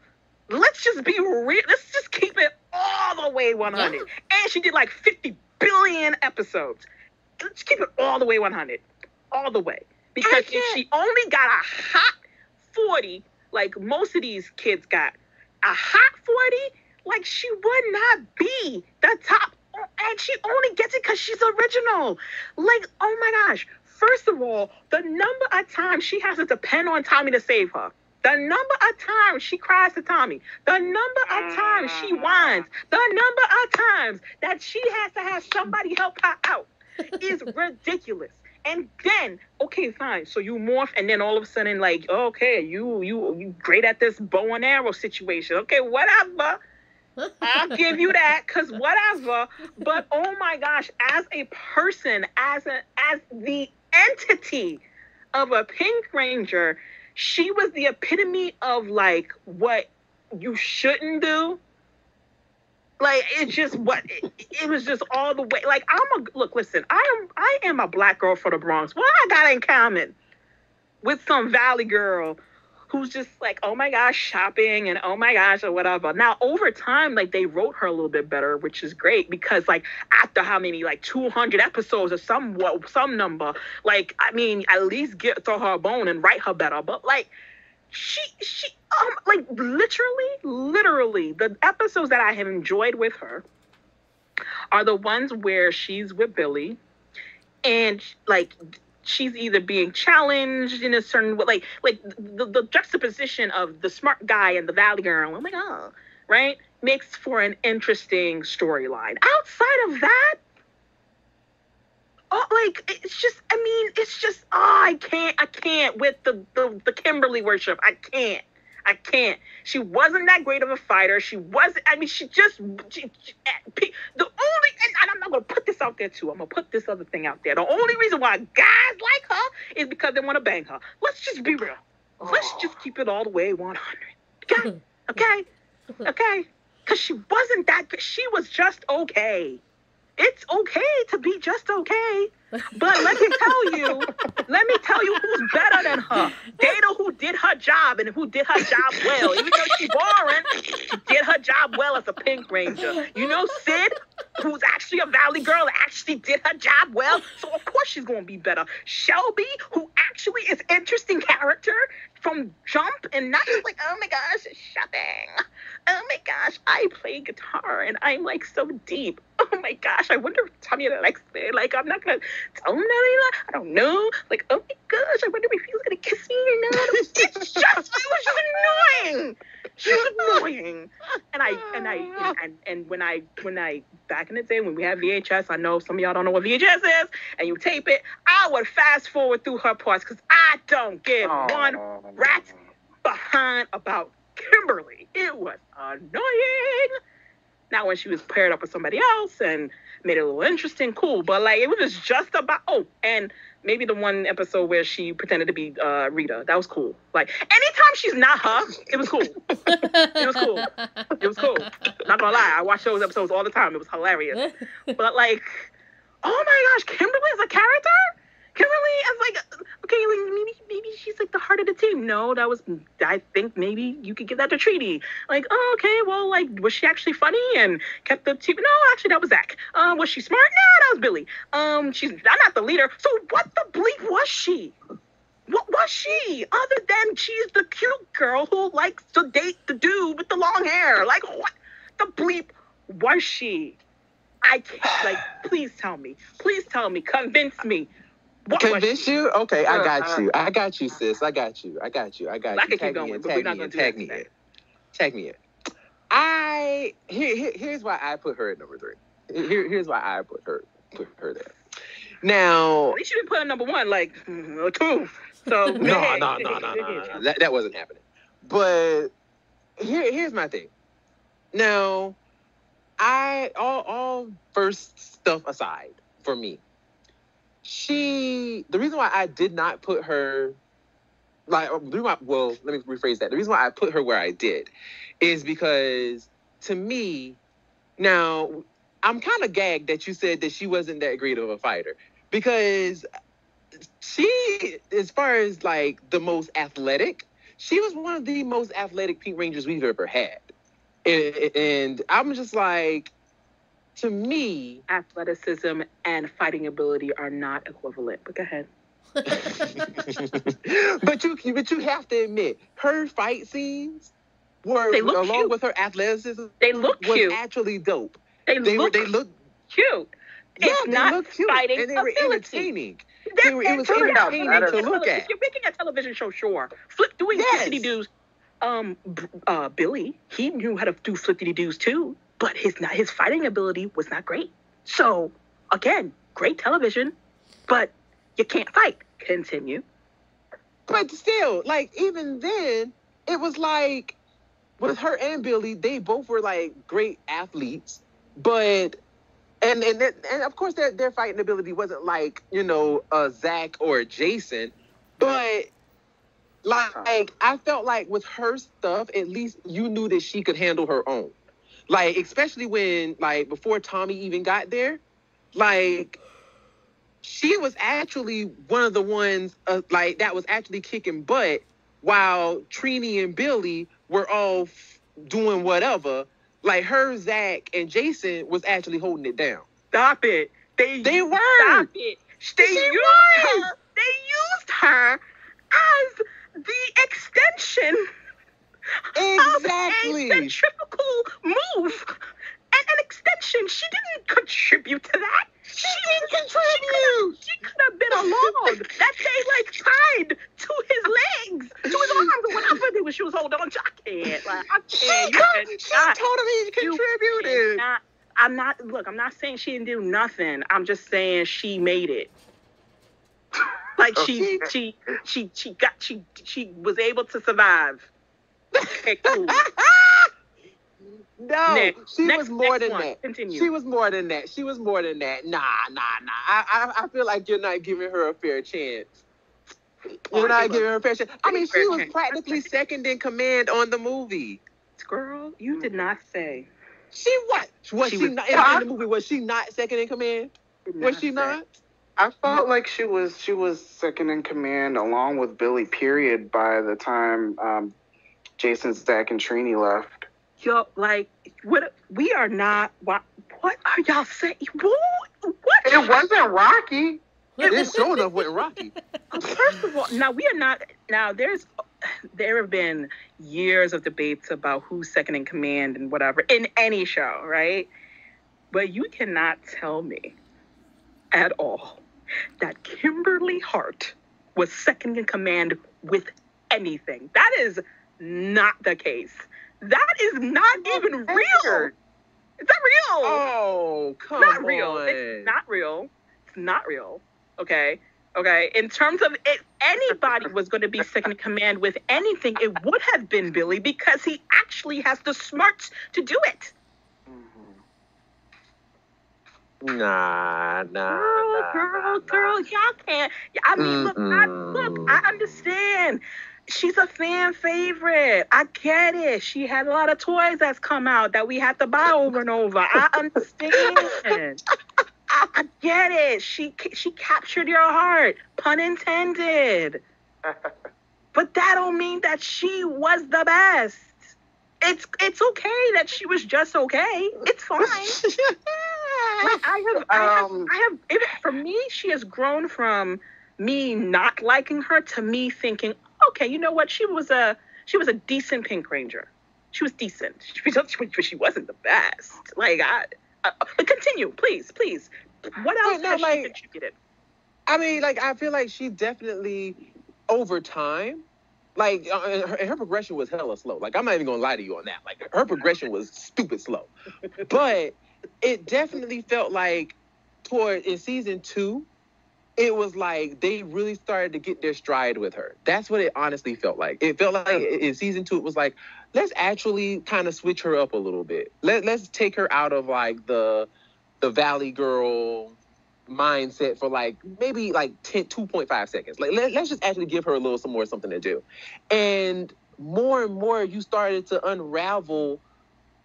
Let's just be real. Let's just keep it all the way 100. Yeah. And she did like 50 billion episodes. Let's keep it all the way 100. All the way. Because if she only got a hot 40, like most of these kids got a hot 40, like, she would not be the top. And she only gets it because she's original. Like, oh my gosh. First of all, the number of times she has to depend on Tommy to save her. The number of times she cries to Tommy. The number of times she whines. The number of times that she has to have somebody help her out is ridiculous. And then, okay, fine. So you morph, and then all of a sudden, like, okay, you great at this bow and arrow situation. Okay, whatever. I'll give you that, because whatever. But oh my gosh, as a person, as the entity of a Pink Ranger, she was the epitome of, like, what you shouldn't do. Like, it was just all the way. Like, listen, I am a black girl for the Bronx. What I got in common with some Valley girl who's just like, oh my gosh, shopping and oh my gosh, or whatever. Now, over time, like, they wrote her a little bit better, which is great, because, like, after how many, like, 200 episodes or some number, like, I mean, at least throw her a bone and write her better. But, like, she like, literally, the episodes that I have enjoyed with her are the ones where she's with Billy and, like, she's either being challenged in a certain way, like the juxtaposition of the smart guy and the Valley girl. I'm like, oh, right, makes for an interesting storyline. Outside of that, like, it's just, I can't with the Kimberly worship. I can't. She wasn't that great of a fighter. She wasn't, the only, and I'm not going to put this out there too. I'm going to put this other thing out there. The only reason why guys like her is because they want to bang her. Let's just be real. Let's just keep it all the way 100. Okay? Because she wasn't that good. She was just okay. It's okay to be just okay. But let me tell you who's better than her. Data, who did her job and who did her job well. Even though she's boring, she did her job well as a Pink Ranger. You know, Sid, who's actually a Valley girl, actually did her job well. So of course she's going to be better. Shelby, who actually is an interesting character from jump and not just like, oh my gosh, shopping. Oh my gosh, I play guitar and I'm, like, so deep. Oh my gosh, I wonder if Tommy likes me. Like, I'm not gonna tell him that. I don't know. Like, oh my gosh, I wonder if he was gonna kiss me or not. It was just annoying. She was annoying. And when I back in the day when we had VHS, I know some of y'all don't know what VHS is, and you tape it, I would fast forward through her parts because I don't give one rat's behind about Kimberly. It was annoying. Now, when she was paired up with somebody else and made it a little interesting, cool. But, like, it was just about, and maybe the one episode where she pretended to be Rita. That was cool. Like, anytime she's not her, it was cool. It was cool. Not gonna lie, I watch those episodes all the time. It was hilarious. But, like, oh my gosh, Kimberly is a character? Kimberly is like, okay, like, maybe she's like the heart of the team. No, I think maybe you could give that to Treaty. Like, oh, okay, well, like, was she actually funny and kept the team? No, actually, that was Zach. Was she smart? No, that was Billy. I'm not the leader. So what the bleep was she? What was she? Other than she's the cute girl who likes to date the dude with the long hair. Like, what the bleep was she? I can't, like, please tell me, convince me. Convince you? Okay, I got you, sis. I got you. I can keep going, but we're not going to tag me in. Tag me in. Here's why I put her at number 3. Here's why I put her there. Now, at least you didn't put her number 1, like, or 2. So no. That wasn't happening. But here's my thing. Now, all first stuff aside for me, the reason why I did not put her, let me rephrase that. The reason why I put her where I did is because, to me, now, I'm kind of gagged that you said that she wasn't that great of a fighter. because she, as far as like the most athletic, she was one of the most athletic Pink Rangers we've ever had. And I'm just like, to me, athleticism and fighting ability are not equivalent. But go ahead. but you have to admit, her fight scenes were, along cute. with her athleticism, They look cute. Was actually dope. They look Yeah, cute. It's they not look cute, fighting and they were ability. entertaining. It was entertaining to look at. If you're making a television show, sure. Doing flippity-doos. Billy, he knew how to do flippity-doos too, but his fighting ability was not great. So, again, great television, but you can't fight. Continue. But still, like, even then, it was like, with her and Billy, they both were, like, great athletes, but... And of course, their fighting ability wasn't like, Zach or Jason, but like I felt like with her stuff, at least you knew that she could handle her own. Like, especially when, like, before Tommy even got there, like, she was actually one of the ones, like, that was actually kicking butt while Trini and Billy were all doing whatever. Like, her, Zach, and Jason was actually holding it down. Stop it. They were. Stop it. They used her as the extension exactly. of a centrifugal move. And an extension. She didn't contribute to that. She didn't contribute. She could have been a log that they, like, tied to his legs, to his arms, or whatever she was holding on to. I can't. Like, I can't. She totally contributed. I'm not saying she didn't do nothing. I'm just saying she made it. Like, she was able to survive. Okay, cool. No, she was more than that. Continue. She was more than that. Nah. I feel like you're not giving her a fair chance. You're not giving her a fair chance. I mean, she was practically second in command on the movie. Girl, you did not say. She what? Was she not in the movie? Was she not second in command? Was she not? I felt like she was second in command along with Billy, period, by the time Jason, Zach, and Trini left. Yo, like, what? We are not. What are y'all saying? What? It wasn't Rocky. It sure enough wasn't Rocky. First of all, now we are not. Now there have been years of debates about who's second in command and whatever in any show, right? But you cannot tell me at all that Kimberly Hart was second in command with anything. That is not the case. That is not even real. It's not real. Oh, come on. It's not real. It's not real. It's not real. Okay. In terms of if anybody was going to be second in command with anything, it would have been Billy because he actually has the smarts to do it. Nah. Girl, y'all can't. I mean, look, I understand. She's a fan favorite. I get it. She had a lot of toys that's come out that we had to buy over and over. I understand. I get it. She captured your heart. Pun intended. But that don't mean that she was the best. It's okay that she was just okay. It's fine. For me, she has grown from me not liking her to me thinking, okay, you know what? She was a decent Pink Ranger. She was decent. She wasn't the best. Like, continue, please. What else has she contributed? I mean, like, I feel like she definitely, over time, like, her progression was hella slow. Like, I'm not even gonna lie to you on that. Like, her progression was stupid slow. But it definitely felt like in season 2, it was like they really started to get their stride with her. That's what it honestly felt like. It felt like in season 2, it was like, let's actually kind of switch her up a little bit. Let's take her out of like the Valley Girl mindset for like maybe like 2.5 seconds. Like let's just actually give her something to do. And more you started to unravel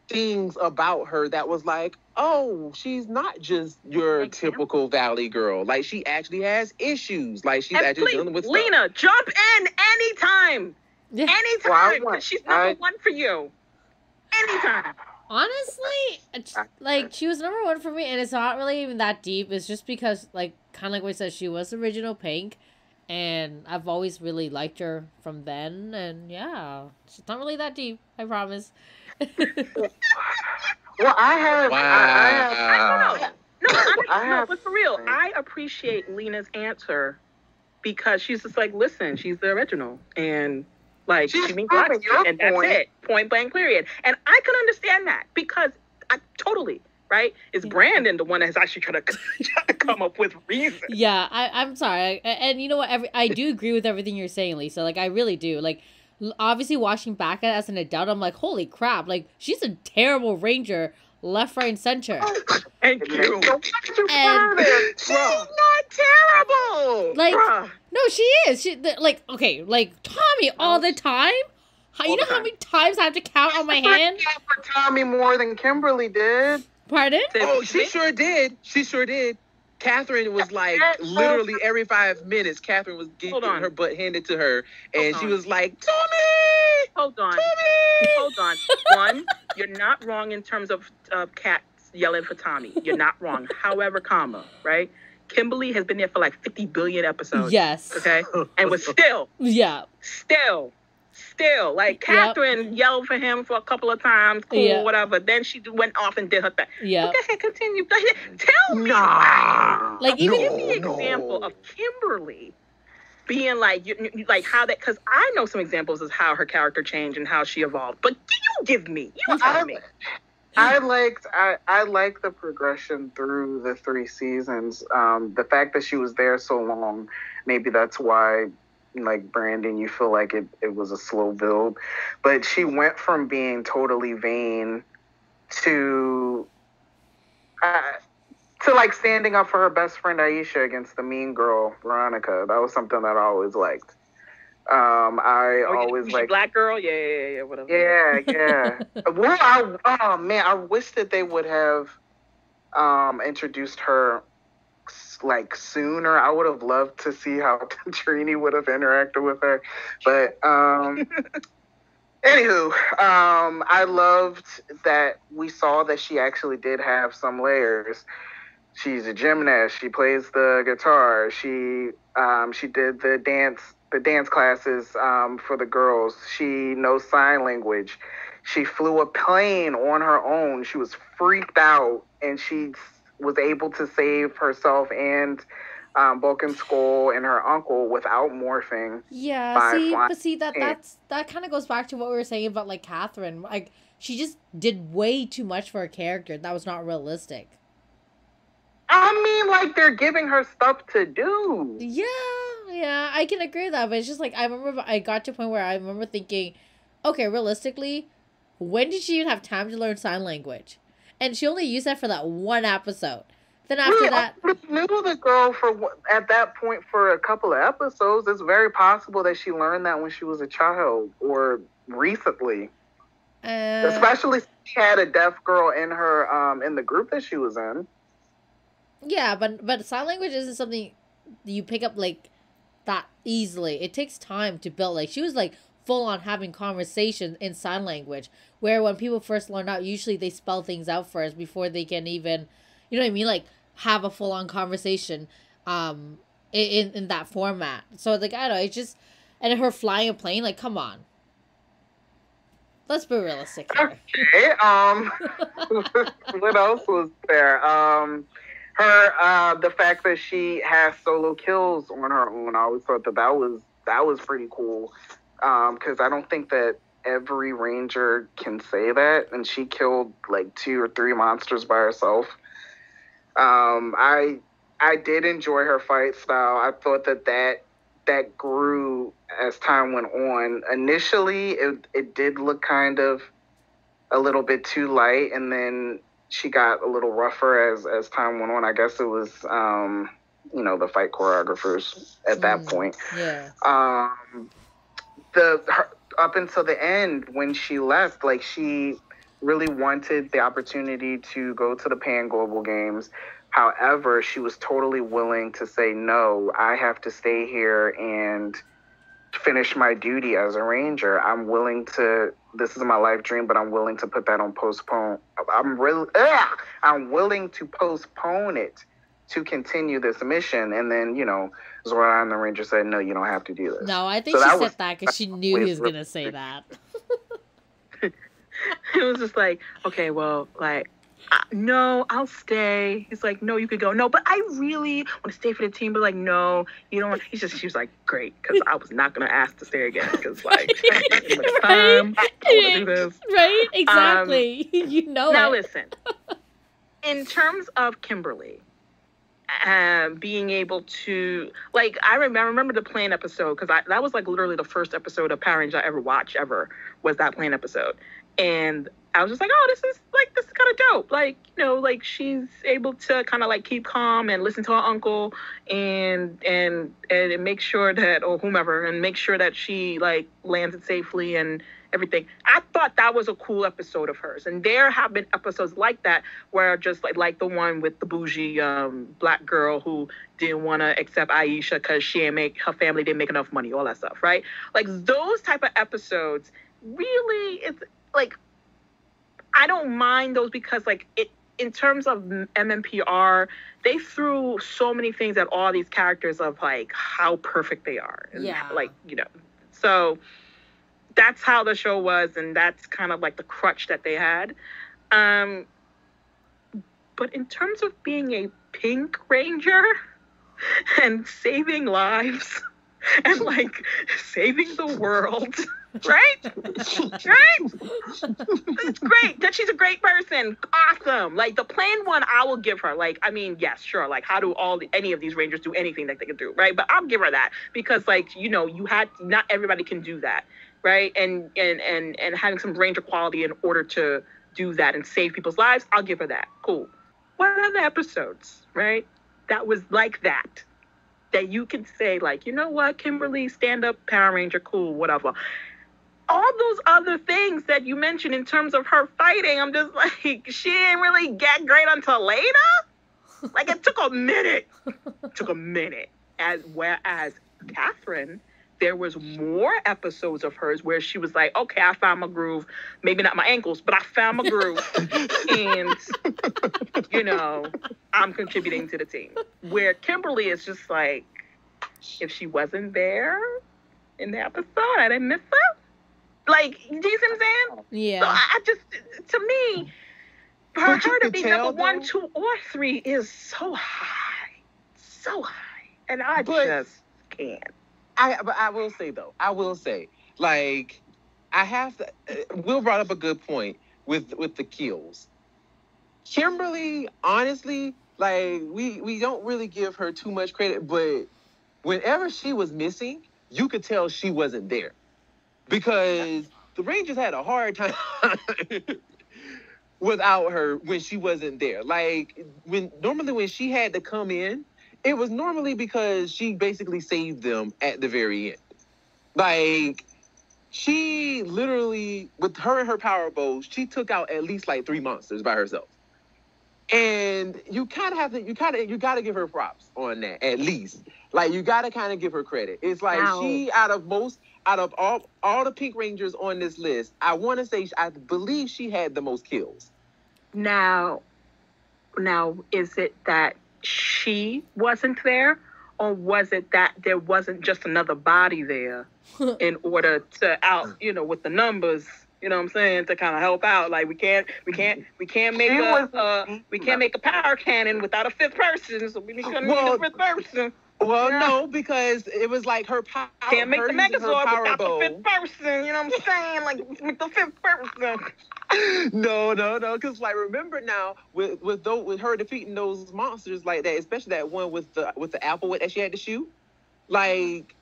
things about her that was like, oh, she's not just your typical Valley girl. Like, she actually has issues. Like, she's actually dealing with Lena, stuff. jump in anytime. Yeah. Anytime. Well, she's number one for you. Anytime. Honestly, like, she was number one for me, and it's not really even that deep. It's just because, like, kind of like we said, she was original Pink, and I've always really liked her from then, and yeah, she's not really that deep, I promise. Well, I have. Wow. No, but for real, I appreciate Lena's answer because she's just like, listen, she's the original, and like she means lots, and that's it, point blank, period. And I can understand that because I totally right. It's Brandon the one that's actually trying to come up with reasons. Yeah, I'm sorry, and you know what? I do agree with everything you're saying, Lisa. Like, I really do. Like, obviously, watching back at it as an adult, I'm like, holy crap! Like, she's a terrible ranger, left, right, and center. Thank you. And she's not terrible. Like, no, she is. Like, okay, like Tommy all the time. You know how many times I have to count on my hand? For Tommy more than Kimberly did. Pardon? Oh, she sure did. She sure did. Catherine was like, literally every 5 minutes, Catherine was getting her butt handed to her, and she was like, Tommy! Hold on. One, you're not wrong in terms of cats yelling for Tommy. You're not wrong. However, right? Kimberly has been there for like 50 billion episodes. Yes. Okay? And was still. Yeah. Still, like, Catherine yelled for him for a couple of times, cool, whatever. Then she went off and did her thing. Yeah. Okay, continue. Tell me. Like, even give me an example of Kimberly being like, you like how that, because I know some examples of how her character changed and how she evolved. But you give me. You tell me. I liked the progression through the 3 seasons. The fact that she was there so long, maybe that's why, like Brandon, you feel like it was a slow build. But she went from being totally vain to like standing up for her best friend Aisha against the mean girl Veronica. That was something that I always liked. Always like black girl, yeah, whatever. Yeah. Well, I wish that they would have introduced her like sooner. I would have loved to see how Trini would have interacted with her, but anywho, I loved that we saw that she actually did have some layers. She's a gymnast. She plays the guitar. She did the dance classes for the girls. She knows sign language. She flew a plane on her own. She was freaked out, and she was able to save herself and Bulk Skull and her uncle without morphing. Yeah, that kind of goes back to what we were saying about, like, Catherine. Like, she just did way too much for her character. That was not realistic. I mean, like, they're giving her stuff to do. Yeah, I can agree with that, but it's just like, I remember I got to a point where I remember thinking, okay, realistically, when did she even have time to learn sign language? And she only used that for that one episode. Then after that, I knew the girl at that point for a couple of episodes. It's very possible that she learned that when she was a child or recently. Especially since she had a deaf girl in her in the group that she was in. Yeah, but sign language isn't something you pick up like that easily. It takes time to build. Like, she was like full on having conversation in sign language, where when people first learn out, usually they spell things out first before they can even, you know what I mean, like have a full on conversation in that format. So like, I don't know, it's just, and her flying a plane, like, come on. Let's be realistic here. Okay, what else was there? The fact that she has solo kills on her own, I always thought that was pretty cool. Because I don't think that every ranger can say that, and she killed like 2 or 3 monsters by herself. I did enjoy her fight style. I thought that grew as time went on. Initially, it did look kind of a little bit too light, and then she got a little rougher as time went on. I guess it was, the fight choreographers at that point. Yeah. Up until the end, when she left, like, she really wanted the opportunity to go to the Pan Global Games. However, she was totally willing to say, no, I have to stay here and finish my duty as a ranger. I'm willing to, this is my life dream, but I'm willing to put that on postpone. I'm willing to postpone it to continue this mission. And then, Zora and the ranger said, no, you don't have to do this. No, I think she said that because she knew he was going to say that. It was just like, okay, well, like, no, I'll stay. He's like, no, you could go. No, but I really want to stay for the team. But like, no, you don't want. She was like, great, because I was not going to ask to stay again. Because like, much time, I want to do this. Right, exactly. Now listen, in terms of Kimberly, being able to, like, I remember the plane episode, because that was like literally the first episode of Power Rangers I ever watched was that plane episode. And I was just like, oh, this is kind of dope. Like, like she's able to kind of like keep calm and listen to her uncle and make sure that, or whomever, and make sure that she like lands it safely and everything. I thought that was a cool episode of hers. And there have been episodes like that where just like the one with the bougie black girl who didn't want to accept Aisha because her family didn't make enough money, all that stuff, right? Like those type of episodes, really, it's like, I don't mind those because like in terms of MMPR, they threw so many things at all these characters of like how perfect they are. And like, so that's how the show was. And that's kind of like the crutch that they had. But in terms of being a Pink Ranger and saving lives and like saving the world, right? It's great that she's a great person. Awesome. Like the plain one, I will give her. Like, I mean, yes, sure. Like, how do any of these Rangers do anything that they can do, right? But I'll give her that because, like, not everybody can do that, right? And having some Ranger quality in order to do that and save people's lives, I'll give her that. Cool. What other episodes, right? That was like that you can say, like, you know what, Kimberly, stand up Power Ranger, cool, whatever. All those other things that you mentioned in terms of her fighting, I'm just like, she didn't really get great until later? Like, it took a minute. Whereas Catherine, there was more episodes of hers where she was like, okay, I found my groove. Maybe not my ankles, but I found my groove. And, I'm contributing to the team. Where Kimberly is just like, if she wasn't there in the episode, I didn't miss her. Like, do you see what I'm saying? Yeah. So I just, to me, for her to be number 1, 2, or 3 is so high. So high. And I just can't. But I will say, like, I have to, Will brought up a good point with the kills. Kimberly, honestly, like, we don't really give her too much credit, but whenever she was missing, you could tell she wasn't there. Because the Rangers had a hard time without her when she wasn't there. Like, normally when she had to come in, it was normally because she basically saved them at the very end. Like, she literally, with her and her power bows, she took out at least like 3 monsters by herself. And you gotta give her props on that, at least. Like, you gotta kind of give her credit. It's like she, out of all the Pink Rangers on this list, I believe she had the most kills. Now, is it that she wasn't there, or was it that there wasn't just another body there in order to with the numbers? You know what I'm saying? To kind of help out. Like, we can't make a power cannon without a fifth person. So we need a fifth person. Well, no, because it was like her power. Can't make the Megazord without the fifth person. You know what I'm saying? Like, with the fifth person. No. Because, like, remember now with her defeating those monsters like that, especially that one with the apple that she had to shoot. Like,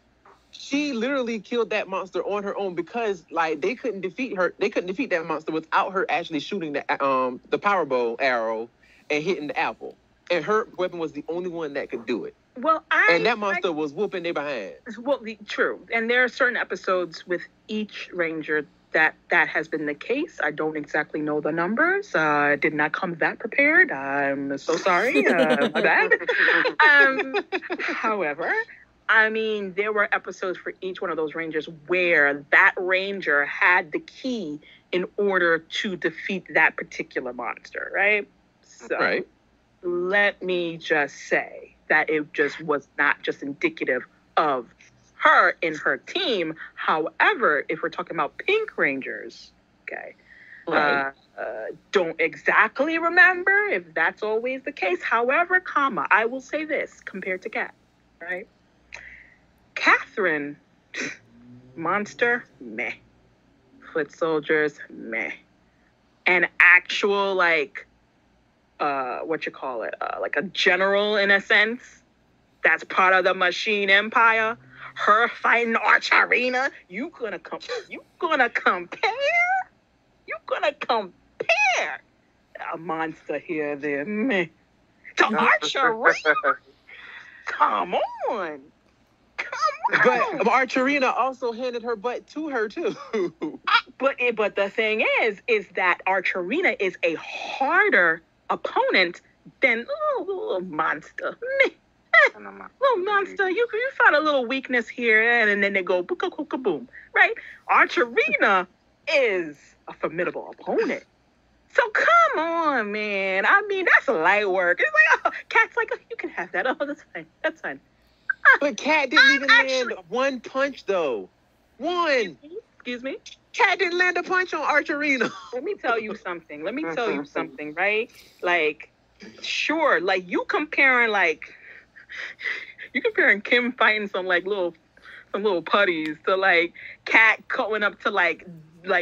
she literally killed that monster on her own because, like, they couldn't defeat her. They couldn't defeat that monster without her actually shooting the power bow arrow and hitting the apple. And her weapon was the only one that could do it. Well, and that monster was whooping their behind. Well, true. And there are certain episodes with each Ranger that has been the case. I don't exactly know the numbers. I did not come that prepared. I'm so sorry. My bad. However, I mean, there were episodes for each one of those rangers where that ranger had the key in order to defeat that particular monster, right? So Right. let me just say that it just was not just indicative of her and her team. However, if we're talking about Pink Rangers, okay, Right. don't exactly remember if that's always the case. However, I will say this compared to Kat, right? Catherine, monster, meh. Foot soldiers, meh. And actual, like, like a general in a sense, that's part of the machine empire. Her fighting Archerina, you gonna compare a monster here, there, meh. To Archerina? Come on. But Marchionno also handed her butt to her too. But the thing is that Archerina is a harder opponent than little monster. Little monster, you find a little weakness here, and then they go boom, right? Archerina is a formidable opponent. So come on, man. I mean, that's light work. It's like, oh, Kat's like, oh, you can have that. Oh, that's fine. That's fine. But Kat didn't even land one punch though. One. Excuse me? Kat didn't land a punch on Archerina. Let me tell you something, right? Like, sure, like you comparing Kim fighting some little putties to like Kat going up to like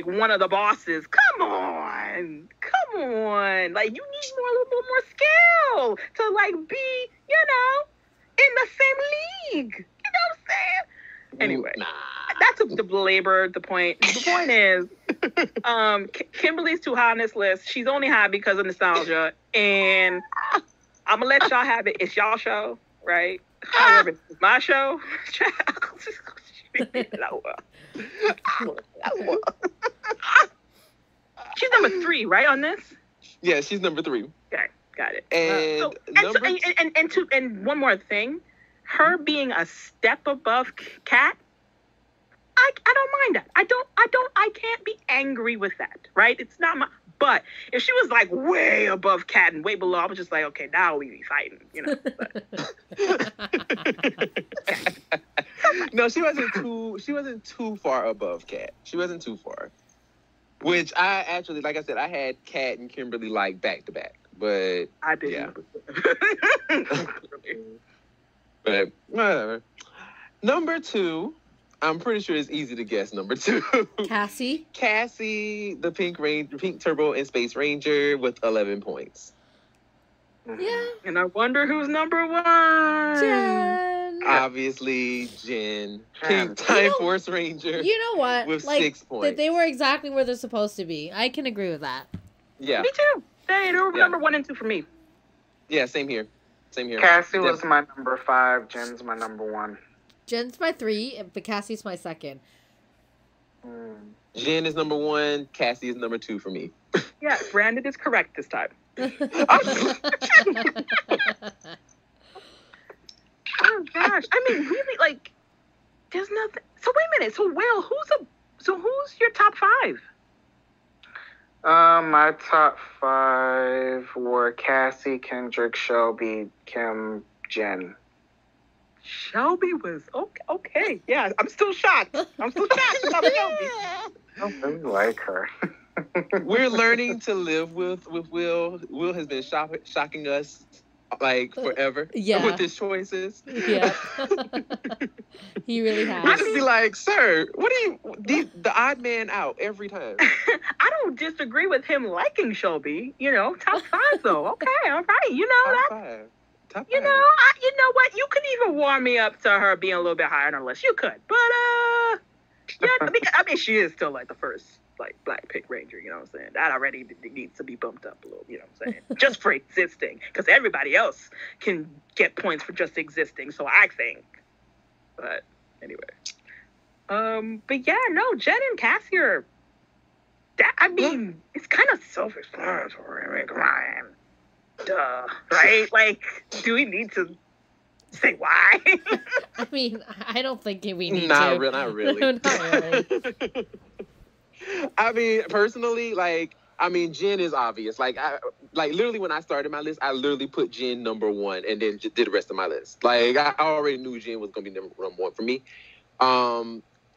one of the bosses. Come on. Like you need a little bit more skill to like be, in the same league. You know what I'm saying? Anyway, that's to belabor the point. The point is, Kimberly's too high on this list. She's only high because of nostalgia, and I'm gonna let y'all have it. It's y'all show, right? However, it's my show. She's number 3, right, on this? Yeah, she's number 3. Okay, got it. And one more thing, her being a step above Kat, I don't mind that. I can't be angry with that, right? It's not my. But if she was like way above Kat and way below, I was just like, okay, now we be fighting, No, she wasn't too far above Kat. She wasn't too far. Which I actually, like I said, I had Kat and Kimberly like back to back. But I did. Yeah. But whatever. Number 2, I'm pretty sure it's easy to guess. Number 2, Cassie, the Pink Turbo and Space Ranger with 11 points. yeah, And I wonder who's number 1. Jen. Obviously, Jen. Pink Time Force Ranger. You know what? With like, 6 points. They were exactly where they're supposed to be. I can agree with that. Yeah. Me too. They were number 1 and 2 for me. Yeah, same here. Cassie was my number 5. Jen's my number 1. Jen's my 3, but Cassie's my 2nd. Jen is number 1. Cassie is number 2 for me. Yeah, Brandon is correct this time. Oh gosh, I mean, really, like, there's nothing. So wait a minute. So Will, who's your top 5? My top 5 were Cassie, Kendrick, Shelby, Kim, Jen. Shelby was okay. Yeah, I'm still shocked. About Shelby. I really like her. We're learning to live with Will. Will has been shocking us like forever with his choices. Yeah. He really has. I just be like, sir, what are you, the odd man out every time. I don't disagree with him liking Shelby. Top 5 though. Okay, all right. Top 5. You know what? You could even warm me up to her being a little bit higher on her list. You could, but I mean, she is still like the first like Black Pink Ranger. You know what I'm saying? That already needs to be bumped up a little. You know what I'm saying? Just for existing, because everybody else can get points for just existing. So I think, but anyway, but yeah, no, Jen and Cassie are I mean, it's kind of self-explanatory. I mean, come on. Duh. Right? Like, do we need to say why? I mean, I don't think we need not to. Not really. Not really. I mean, personally, like, I mean, Jen is obvious. Like, literally when I started my list, I literally put Jen number 1 and then just did the rest of my list. Like, I already knew Jen was going to be number 1 for me.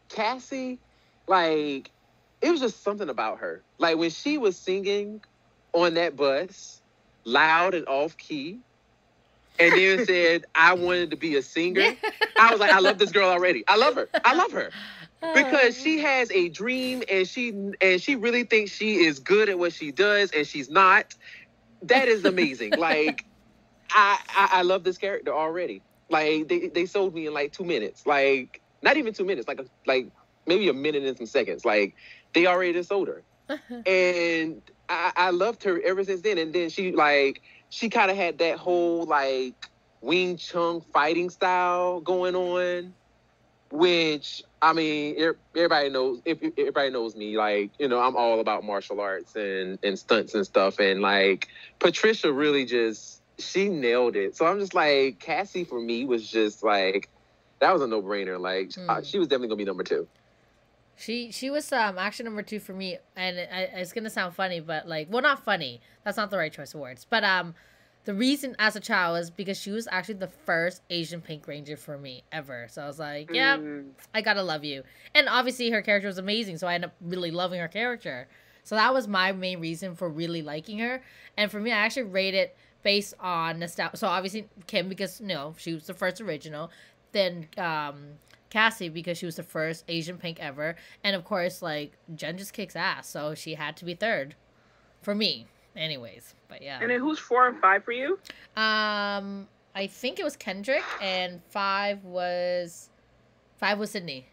Cassie, like, it was just something about her. Like, when she was singing on that bus, loud and off key, and then said, I wanted to be a singer, I was like, I love this girl already. I love her. Because she has a dream, and she really thinks she is good at what she does, and she's not. That is amazing. Like, I love this character already. Like, they sold me in like 2 minutes. Like, not even 2 minutes. Like maybe a minute and some seconds. Like, they already just sold her. And I loved her ever since then. And then she kind of had that whole like Wing Chun fighting style going on, which, I mean, everybody knows. If everybody knows me, like, you know, I'm all about martial arts and stunts and stuff. And like, Patricia really she nailed it. So I'm just like, Cassie for me was just like, that was a no-brainer. Like, she was definitely gonna be number 2. She was actually number 2 for me, and it's gonna sound funny, but like, well, not funny. That's not the right choice of words. But the reason as a child was because she was actually the first Asian Pink Ranger for me ever. So I was like, yeah, I gotta love you. And obviously her character was amazing, so I ended up really loving her character. So that was my main reason for really liking her. And for me, I actually rated based on nostalgia. So obviously Kim, because she was the first original. Then Cassie, because she was the first Asian Pink ever. And of course, like, Jen just kicks ass, so she had to be 3rd for me. Anyways, but yeah. And then who's 4 and 5 for you? I think it was Kendrick, and 5 was Sydney.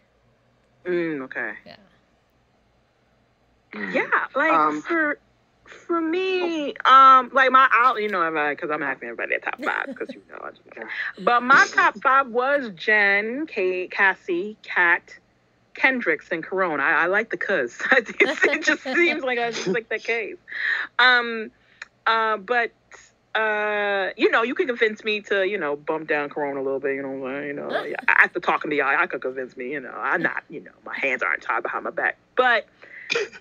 Okay. Yeah. Yeah, like for me, like because I'm asking everybody at top 5 because but my top 5 was Jen, Cassie, Kat, Kendricks, and Corona. I like the cuz. It just seems like the case. But you can convince me to bump down Corona a little bit. After talking to y'all, I could convince me. I'm not. My hands aren't tied behind my back, but.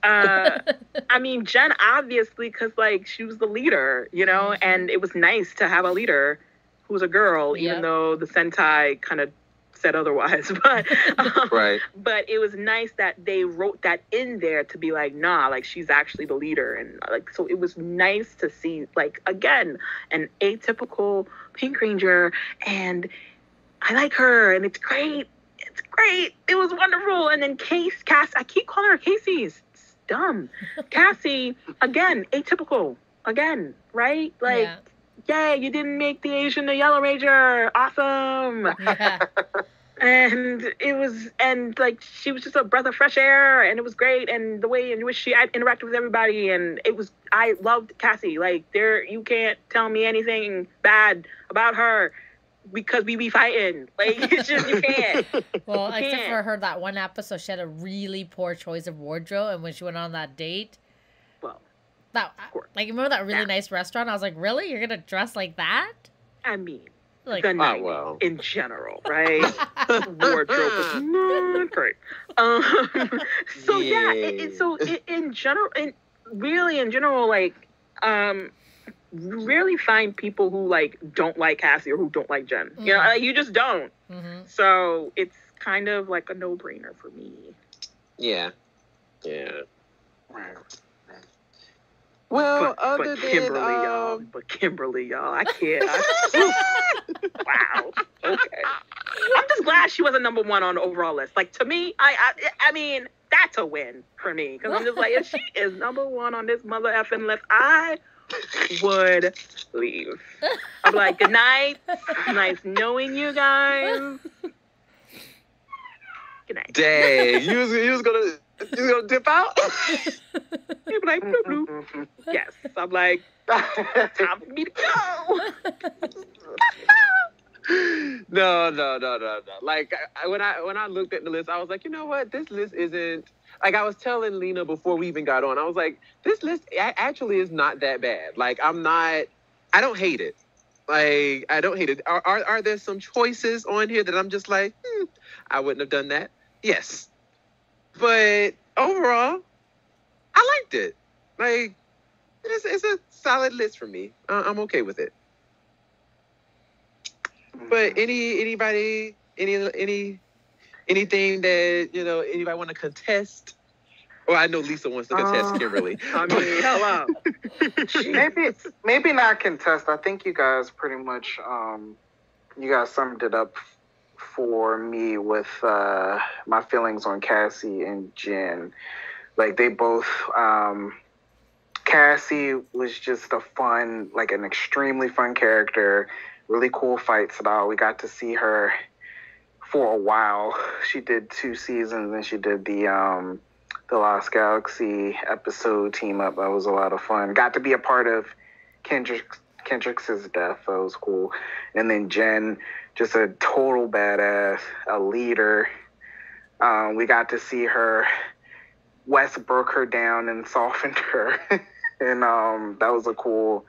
I mean, Jen, obviously, because like she was the leader, and it was nice to have a leader who was a girl, even though the Sentai kind of said otherwise. But right. But it was nice that they wrote that in there to be like, nah, like she's actually the leader, and like so it was nice to see like again an atypical Pink Ranger, and I like her, and it's great. It's great. It was wonderful. And then Cass, I keep calling her Casey. It's dumb. Cassie, again, atypical. Again, right? Like, yay, you didn't make the Asian the Yellow Ranger. Awesome. Yeah. And it was, and like, she was just a breath of fresh air, and it was great. And the way in which she interacted with everybody, and I loved Cassie. Like, you can't tell me anything bad about her. Because we be fighting. Like, it's just, you can't. Well, except for her, that one episode, she had a really poor choice of wardrobe. And when she went on that date, remember that really nice restaurant? I was like, really? You're going to dress like that? I mean, like, the night in general, right? Wardrobe was not great. So, in general, like, rarely find people who like don't like Cassie or who don't like Jen. You just don't. Mm-hmm. So it's kind of like a no-brainer for me. Yeah. Well, but Kimberly, y'all, I can't. Wow. Okay. I'm just glad she wasn't number 1 on the overall list. Like, to me, I mean, that's a win for me because I'm just like, if she is number 1 on this mother effing list, I would leave. I'm like, good night. Nice knowing you guys. Good night. Dang, you was gonna dip out? You'd be like, bloop, bloop. Yes. I'm like, time for me to go. No. Like when I looked at the list, I was like, you know what? This list isn't. like I was telling Lena before we even got on, I was like, this list actually is not that bad. Like, I don't hate it. Like, I don't hate it. Are there some choices on here that I'm just like, I wouldn't have done that? Yes. But overall, I liked it. Like, it's a solid list for me. I'm okay with it. But anybody, anything that, anybody want to contest? Oh, I know Lisa wants to contest Kimberly. I mean, hello. maybe not contest. I think you guys pretty much, you guys summed it up for me with my feelings on Cassie and Jen. Like, they both, Cassie was just an extremely fun character, really cool fight style. We got to see her for a while. She did 2 seasons, and she did the Lost Galaxy episode team up. That was a lot of fun. Got to be a part of Kendrick's death. That was cool. And then Jen, just a total badass, a leader. We got to see her. Wes broke her down and softened her. And that was a cool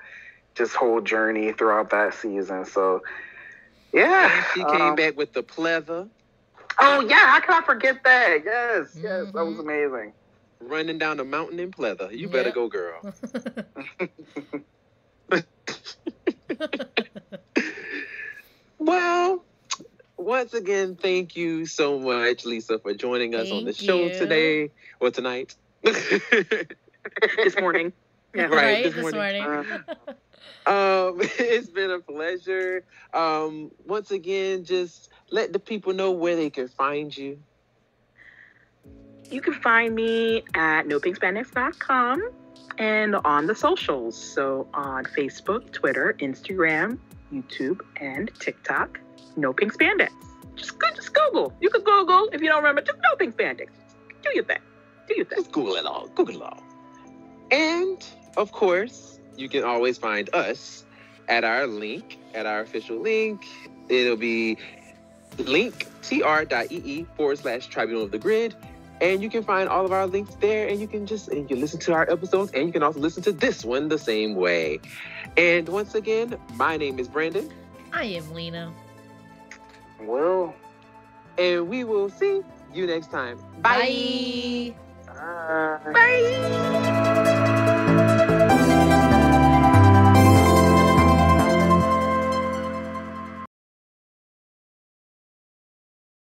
just whole journey throughout that season. So, yeah. And she came back with the pleather. Oh, yeah. How can I forget that? Yes. That was amazing. Running down the mountain in pleather. You better go, girl. Well, once again, thank you so much, Lisa, for joining us on the show today or tonight. This morning. Yeah. Right, this morning. It's been a pleasure. Once again, just let the people know where they can find you. You can find me at nopinkSpandex.com and on the socials. So on Facebook, Twitter, Instagram, YouTube, and TikTok, No Pink Spandex. Just Google. You can Google if you don't remember. Just No Pink Spandex. Do your thing. Just Google it all. And, of course, you can always find us at our official link. It'll be linktr.ee/Tribunal of the Grid. And you can find all of our links there, and you can listen to our episodes, and you can also listen to this one the same way. And once again, my name is Brandon. I am Lena. Will. And we will see you next time. Bye. Bye. Bye.